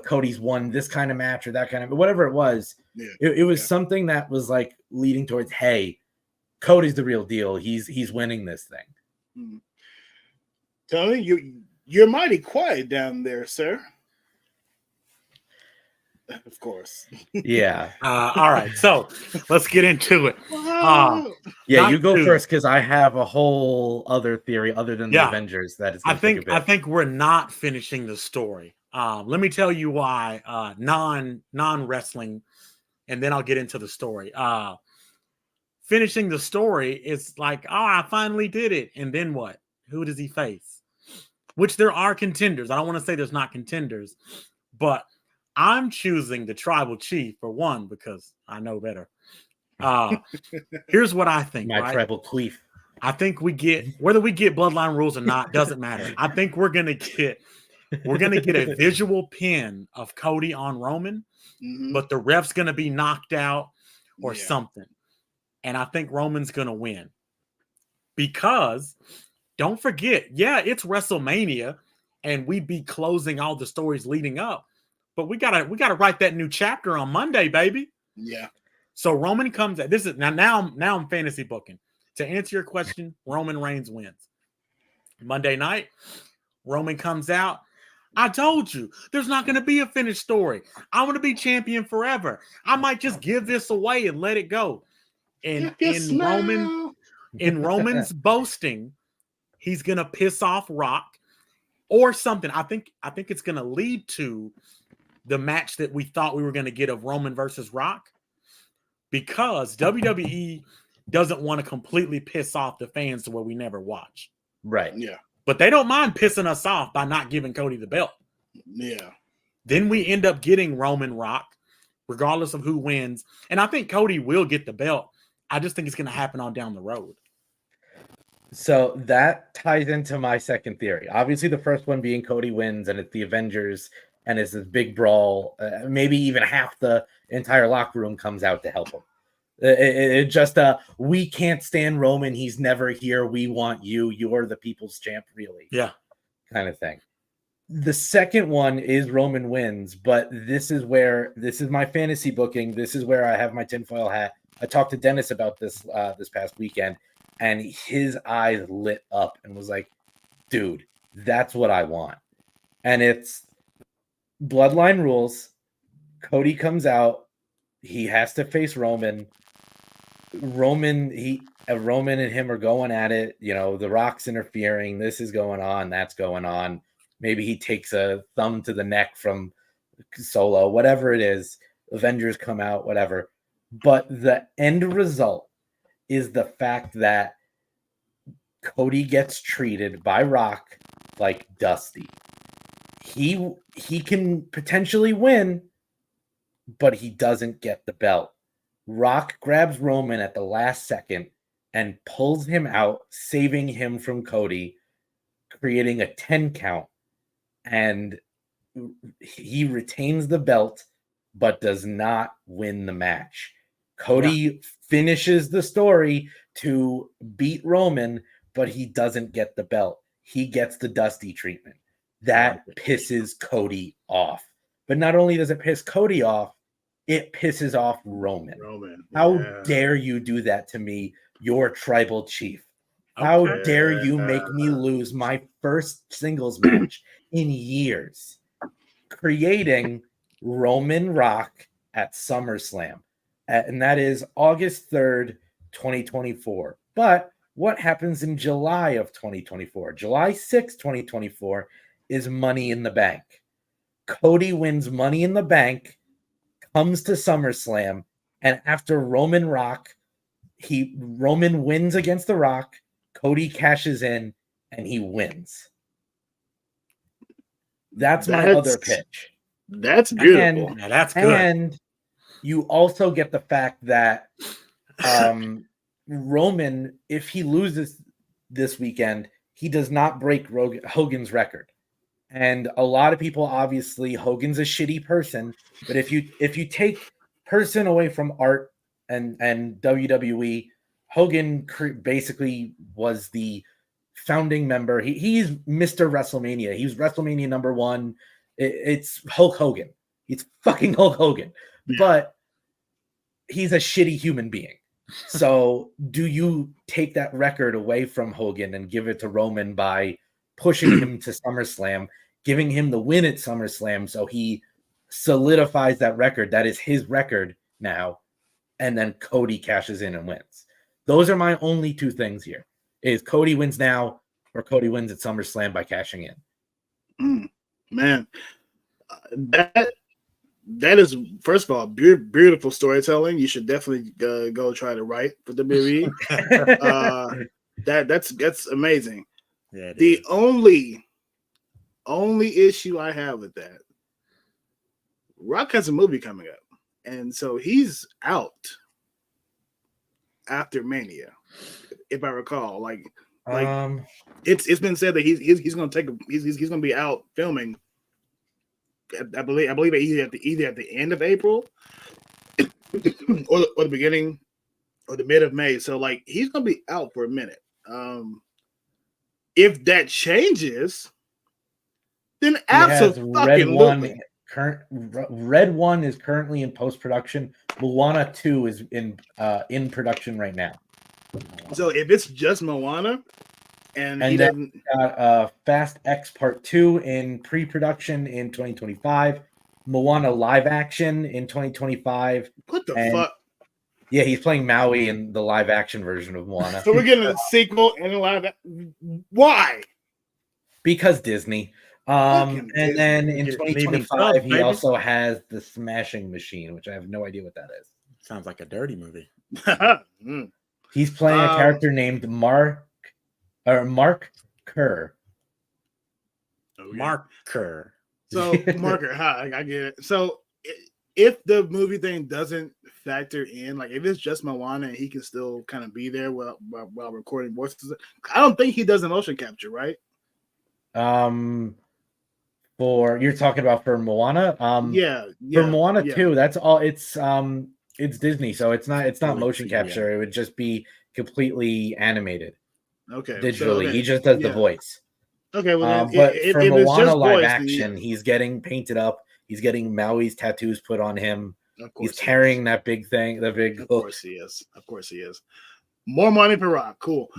Cody's won this kind of match or that kind of, whatever it was. Yeah. It was something that was like leading towards, hey, Cody's the real deal. He's winning this thing. Tony, you're mighty quiet down there, sir. Of course. Yeah. All right. So let's get into it. You go first because I have a whole other theory other than the Avengers that is. I think we're not finishing the story. Let me tell you why. Non wrestling, and then I'll get into the story. Finishing the story is like, I finally did it, and then what? Who does he face? Which there are contenders. I don't want to say there's not contenders, but I'm choosing the tribal chief for one because I know better. Here's what I think. My tribal chief. I think whether we get Bloodline Rules or not doesn't matter. I think we're gonna get a visual pin of Cody on Roman, but the ref's gonna be knocked out or something, and I think Roman's gonna win because don't forget, it's WrestleMania, and we'd be closing all the stories leading up. But we gotta write that new chapter on Monday, baby. Yeah. So Roman comes at this is now I'm fantasy booking. To answer your question, Roman Reigns wins. Monday night, Roman comes out. I told you there's not going to be a finished story. I want to be champion forever. I might just give this away and let it go. And in Roman's boasting, he's gonna piss off Rock or something. I think it's gonna lead to the match that we thought we were going to get of Roman versus Rock, because WWE doesn't want to completely piss off the fans to where we never watch. Right. Yeah. But they don't mind pissing us off by not giving Cody the belt. Yeah. Then we end up getting Roman Rock, regardless of who wins. And I think Cody will get the belt. I just think it's going to happen on down the road. So that ties into my second theory. Obviously, the first one being Cody wins and it's the Avengers and it's this big brawl. Maybe even half the entire locker room comes out to help him. It just we can't stand Roman. He's never here. We want you. You're the people's champ, really. Yeah. Kind of thing. The second one is Roman wins, but this is my fantasy booking. This is where I have my tinfoil hat. I talked to Dennis about this this past weekend, and his eyes lit up and was like, dude, that's what I want. And it's Bloodline Rules. Cody comes out. He has to face Roman. Roman and him are going at it. You know, The Rock's interfering. This is going on. That's going on. Maybe he takes a thumb to the neck from Solo, whatever it is. Avengers come out, whatever. But the end result is the fact that Cody gets treated by Rock like Dusty. He can potentially win, but he doesn't get the belt. Rock grabs Roman at the last second and pulls him out, saving him from Cody, creating a 10 count, and he retains the belt but does not win the match. Cody finishes the story to beat Roman, but he doesn't get the belt. He gets the Dusty treatment. That pisses Cody off. But not only does it piss Cody off, it pisses off Roman. How dare you do that to me, your tribal chief? How dare you make me lose my first singles match in years? Creating Roman Rock at SummerSlam. And that is August 3rd, 2024. But what happens in July of 2024? July 6th, 2024 is Money in the Bank. Cody wins Money in the Bank, comes to SummerSlam, and after Roman wins against The Rock, Cody cashes in and he wins. That's my other pitch. That's beautiful. That's good. And you also get the fact that Roman, if he loses this weekend, he does not break Hogan's record. And a lot of people, obviously, Hogan's a shitty person. But if you take person away from art and WWE, Hogan basically was the founding member. He's Mr. WrestleMania. He's WrestleMania number 1. It's Hulk Hogan. He's fucking Hulk Hogan. But he's a shitty human being. So do you take that record away from Hogan and give it to Roman by pushing him to SummerSlam, giving him the win at SummerSlam so he solidifies that record? That is his record now. And then Cody cashes in and wins. Those are my only two things here. Is Cody wins now or Cody wins at SummerSlam by cashing in? Man, that is, first of all, beautiful storytelling. You should definitely go try to write for WWE. That's amazing. Yeah, the only issue I have with that, Rock has a movie coming up, and so he's out after Mania, if I recall. Like it's been said that he's going to he's going to be out filming. I believe either at the end of April or the beginning or the mid of May. So like he's gonna be out for a minute. If that changes, then absolutely. Red 1 is currently in post-production. Moana 2 is in production right now. So if it's just Moana, and he then got Fast X Part 2 in pre-production in 2025. Moana live action in 2025. What the fuck? Yeah, he's playing Maui in the live action version of Moana. So we're getting a sequel and a live. Why? Because Disney. And then in 2025, he also has the Smashing Machine, which I have no idea what that is. Sounds like a dirty movie. He's playing a character named Mark Kerr. Mark Kerr. So Marker, I get it. So if the movie thing doesn't factor in, like if it's just Moana and he can still kind of be there while recording voices, I don't think he does a motion capture, right? For you're talking about for Moana? For Moana 2, that's all. It's Disney, so it's not motion capture. It would just be completely animated. Okay, digitally. He just does the voice. Okay, well, but for Moana live action, he's getting painted up. He's getting Maui's tattoos put on him. He's carrying that big thing. The big. Of course he is. More money for Rock. Cool.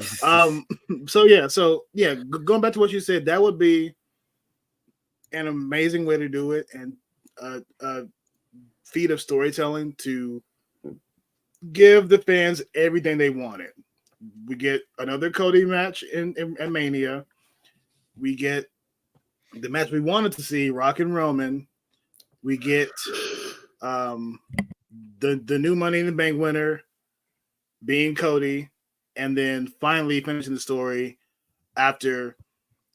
So going back to what you said, that would be an amazing way to do it, and a feat of storytelling to give the fans everything they wanted. We get another Cody match in Mania. We get the match we wanted to see, Rock and Roman. We get the new Money in the Bank winner. being Cody, and then finally finishing the story after,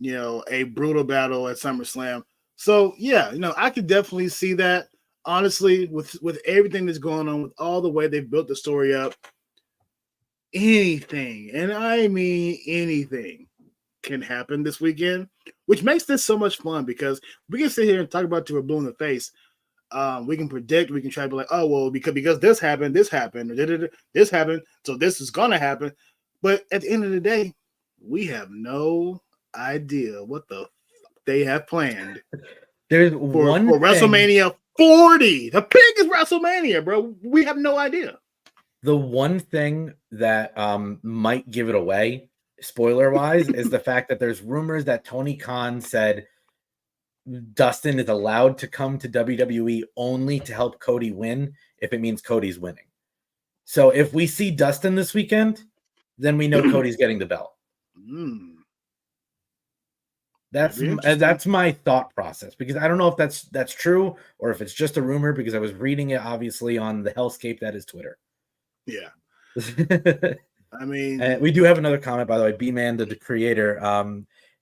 a brutal battle at SummerSlam. So yeah, I could definitely see that. Honestly, with everything that's going on, with all the way they've built the story up, anything, and I mean anything, can happen this weekend, which makes this so much fun because we can sit here and talk about till we're blue in the face. We can predict, we can try to be like, oh well, because this happened, or this happened, so this is gonna happen. But at the end of the day, we have no idea what the fuck they have planned. There's for one WrestleMania 40, the biggest WrestleMania, bro. We have no idea. The one thing that might give it away, spoiler wise, is the fact that there's rumors that Tony Khan said Dustin is allowed to come to WWE only to help Cody win if it means Cody's winning. So if we see Dustin this weekend, then we know Cody's getting the belt. That's my thought process, because I don't know if that's true or if it's just a rumor, because I was reading it obviously on the hellscape that is Twitter. Yeah. I mean, and we do have another comment, by the way, B-Man, the creator.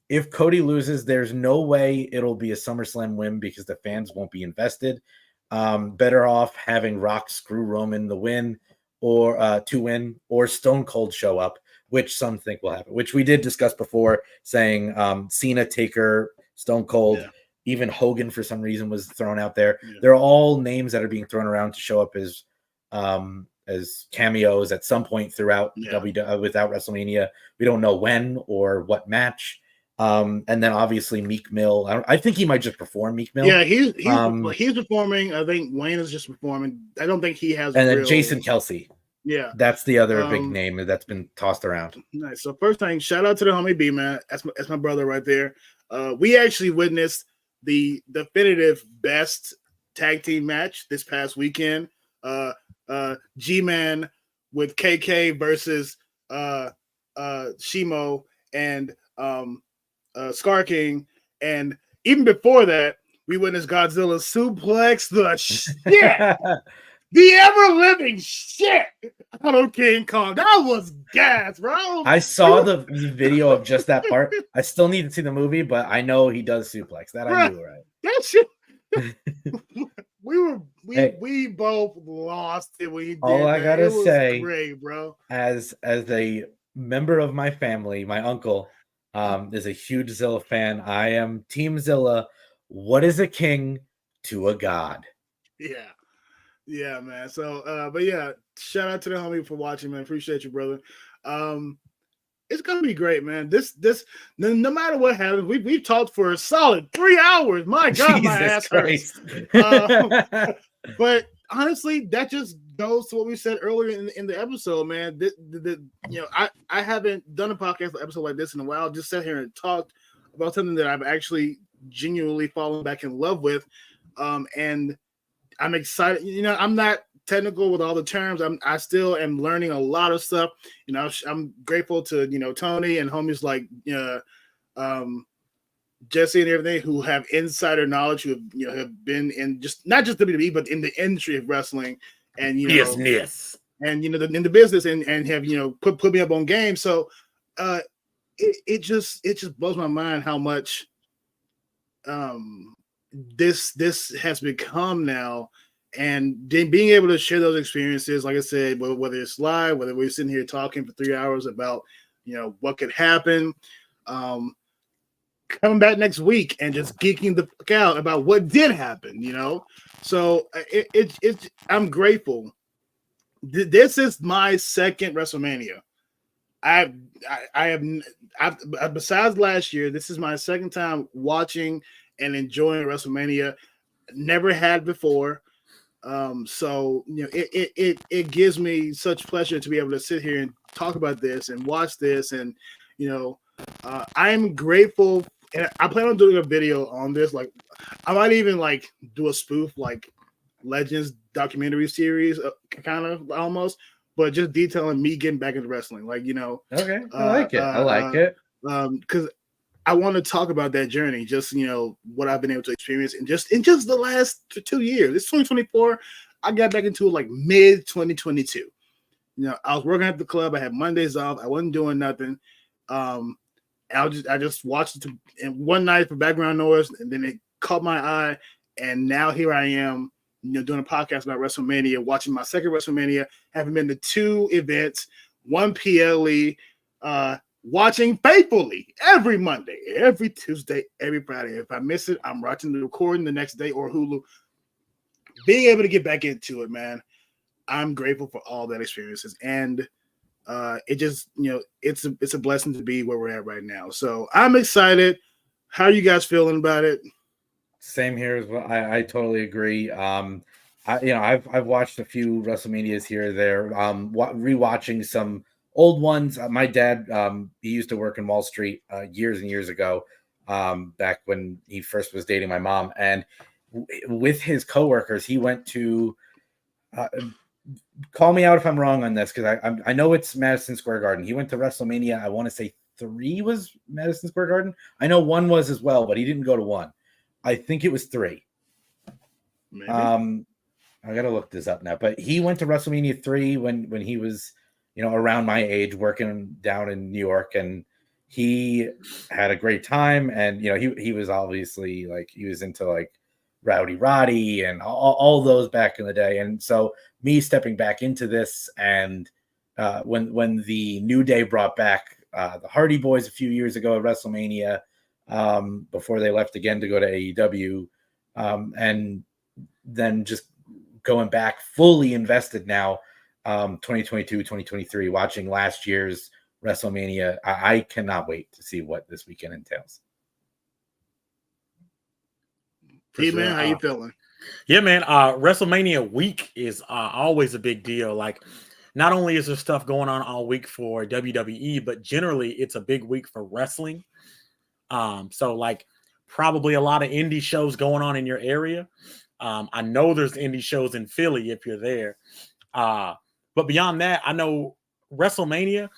If Cody loses, there's no way it'll be a SummerSlam win because the fans won't be invested. Better off having Rock screw Roman to win, or Stone Cold show up, which some think will happen, which we did discuss before, saying Cena, Taker, Stone Cold, even Hogan for some reason was thrown out there. Yeah. They're all names that are being thrown around to show up as cameos at some point throughout without WrestleMania. We don't know when or what match. And then obviously Meek Mill. I think he might just perform Meek Mill. Yeah, he's performing. I think Wayne is just performing. I don't think he has. And then Jason Kelsey. Yeah, that's the other big name that's been tossed around. Nice. So first thing, shout out to the homie B, man. That's my brother right there. We actually witnessed the definitive best tag team match this past weekend. G-Man with KK versus Shimo and Scar King, and even before that, we witnessed Godzilla suplex the shit, the ever living shit out of King Kong. That was gas, bro. I saw the video of just that part. I still need to see the movie, but I know he does suplex. That I knew, right? That shit. We both lost it when he did. All I gotta say, great, bro. As a member of my family, my uncle is a huge Zilla fan. I am Team Zilla. What is a king to a god? Yeah, man. So, but yeah, shout out to the homie for watching, man. Appreciate you, brother. It's gonna be great, man. This no matter what happens, we've talked for a solid 3 hours. My God, my ass hurts. But honestly, that just goes to what we said earlier in the episode, man. I haven't done a podcast episode like this in a while. Just sat here and talked about something that I've actually genuinely fallen back in love with, and I'm excited. I'm not technical with all the terms. I still am learning a lot of stuff. I'm grateful to Tony and homies like Jesse and everything who have insider knowledge, who have been in not just WWE but in the industry of wrestling, and yes, and in the business, and have put me up on game. So it just blows my mind how much this has become now. And then being able to share those experiences, like I said, whether it's live, whether we're sitting here talking for 3 hours about, what could happen, coming back next week and just geeking the fuck out about what did happen, So I'm grateful. This is my second WrestleMania. I have besides last year, this is my second time watching and enjoying WrestleMania. Never had before. So it gives me such pleasure to be able to sit here and talk about this and watch this, and I'm grateful, and I plan on doing a video on this. Like, I might even do a spoof Legends documentary series, kind of almost, but just detailing me getting back into wrestling. Okay, I like it. I like it because I want to talk about that journey, just what I've been able to experience in just the last 2 years. It's 2024. I got back into it mid 2022. I was working at the club. I had Mondays off. I wasn't doing nothing. I just watched it and one night for background noise, and then it caught my eye. And now here I am, doing a podcast about WrestleMania, watching my second WrestleMania, having been to 2 events, 1 PLE, watching faithfully every Monday, every Tuesday, every Friday. If I miss it, I'm watching the recording the next day or Hulu. Being able to get back into it, man, I'm grateful for all that experiences. And it just, it's a blessing to be where we're at right now. So I'm excited. How are you guys feeling about it? Same here as well. I totally agree. I've watched a few WrestleManias here or there. Rewatching some old ones. My dad, he used to work in Wall Street years and years ago, back when he first was dating my mom, and with his coworkers, he went to. Call me out if I'm wrong on this, because I know it's Madison Square Garden. He went to WrestleMania. I want to say 3 was Madison Square Garden. I know 1 was as well, but he didn't go to 1. I think it was 3. Maybe. I gotta look this up now. But he went to WrestleMania 3 when he was, around my age, working down in New York, and he had a great time. And he was obviously he was into Rowdy Roddy and all those back in the day. And so me stepping back into this, and when the New Day brought back the Hardy Boys a few years ago at WrestleMania, before they left again to go to AEW, and then just going back fully invested now, 2022, 2023, watching last year's WrestleMania. I cannot wait to see what this weekend entails. Hey, man, how you feeling? Yeah, man. WrestleMania week is always a big deal. Not only is there stuff going on all week for WWE, but generally it's a big week for wrestling. So probably a lot of indie shows going on in your area. I know there's indie shows in Philly if you're there. But beyond that, I know WrestleMania,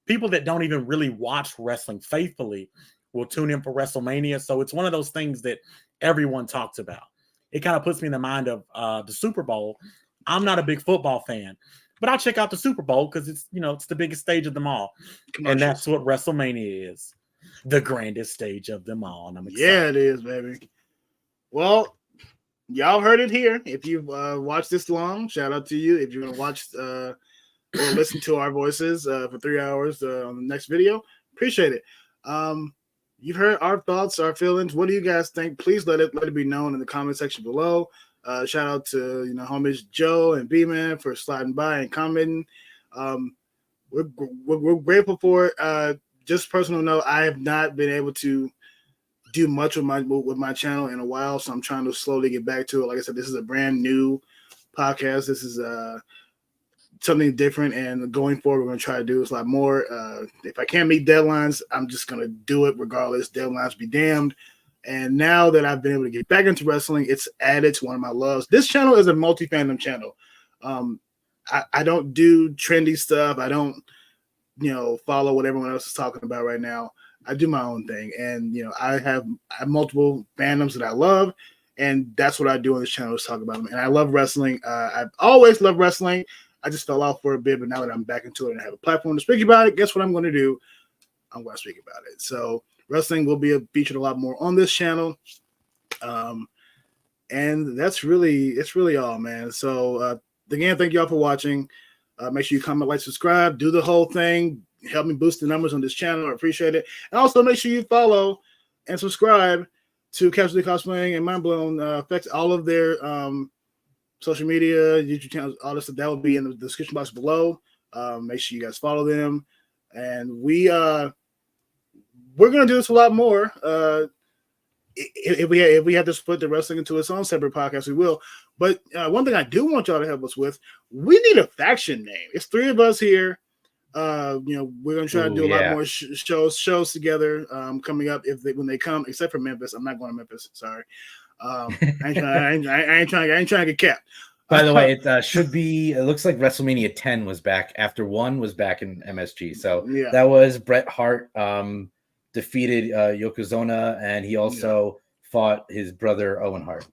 people that don't even really watch wrestling faithfully will tune in for WrestleMania. So it's one of those things that everyone talks about. It kind of puts me in the mind of the Super Bowl. I'm not a big football fan, but I'll check out the Super Bowl because it's the biggest stage of them all. And that's what WrestleMania is. The grandest stage of them all. And I'm excited. Yeah, it is, baby. Well, y'all heard it here. If you've watched this long, shout out to you. If you're going to watch or listen to our voices for 3 hours on the next video, appreciate it. You've heard our thoughts, our feelings. What do you guys think? Please let it be known in the comment section below. Shout out to homies Joe and B-Man for sliding by and commenting. We're grateful for it. Just personal note, I have not been able to do much with my channel in a while, so I'm trying to slowly get back to it. Like I said, this is a brand new podcast. This is something different, and going forward, we're going to try to do this a lot more. If I can't meet deadlines, I'm just going to do it regardless. Deadlines be damned. And now that I've been able to get back into wrestling, it's added to one of my loves. This channel is a multi-fandom channel. I don't do trendy stuff. I don't, follow what everyone else is talking about right now. I do my own thing. And, I have multiple fandoms that I love. And that's what I do on this channel, is talk about them. And I love wrestling. I've always loved wrestling. I just fell off for a bit, but now that I'm back into it and I have a platform to speak about it, guess what I'm going to do? I'm going to speak about it. So wrestling will be featured a lot more on this channel. And it's really all, man. So again, thank y'all for watching. Make sure you comment, like, subscribe, do the whole thing. Help me boost the numbers on this channel. I appreciate it. And also make sure you follow and subscribe to Casually Cosplaying and Mind Blown Effects, all of their social media, YouTube channels, all this stuff. That will be in the description box below. Make sure you guys follow them. And we're gonna do this a lot more. If we have to split the wrestling into its own separate podcast, we will. But one thing I do want y'all to help us with, we need a faction name. It's 3 of us here. We're gonna try to do a lot more shows together coming up when they come, except for Memphis. I'm not going to Memphis. Sorry. I ain't trying to get capped. By the way, it should be. It looks like WrestleMania 10 was back after 1 was back in MSG. So that was Bret Hart defeated Yokozuna, and he also fought his brother Owen Hart,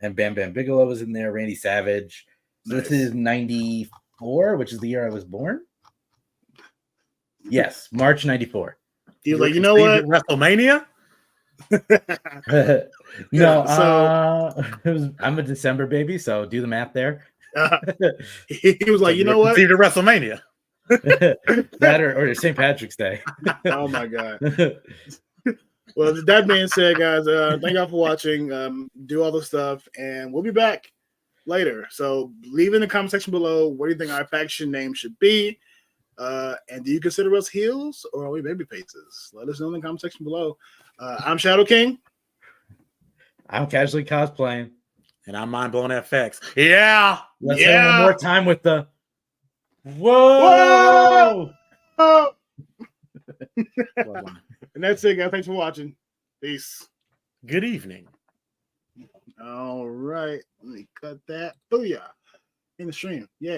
and Bam Bam Bigelow was in there. Randy Savage. So this is 94 94, which is the year I was born. Yes, March 94. He was like, you know what? WrestleMania? No, I'm a December baby, so do the math there. He was like, you know what? Conceived at WrestleMania. That or St. Patrick's Day. Oh my God. Well, that being said, guys, thank y'all for watching. Do all the stuff, and we'll be back later. So leave in the comment section below what do you think our faction name should be. And do you consider us heels or are we baby faces? Let us know in the comment section below. I'm Shadow King. I'm casually cosplaying. And I'm Mind Blown FX. Yeah. Let's have one more time with the whoa. Oh. And that's it, guys. Thanks for watching. Peace. Good evening. All right. Let me cut that. Booyah. In the stream. Yeah.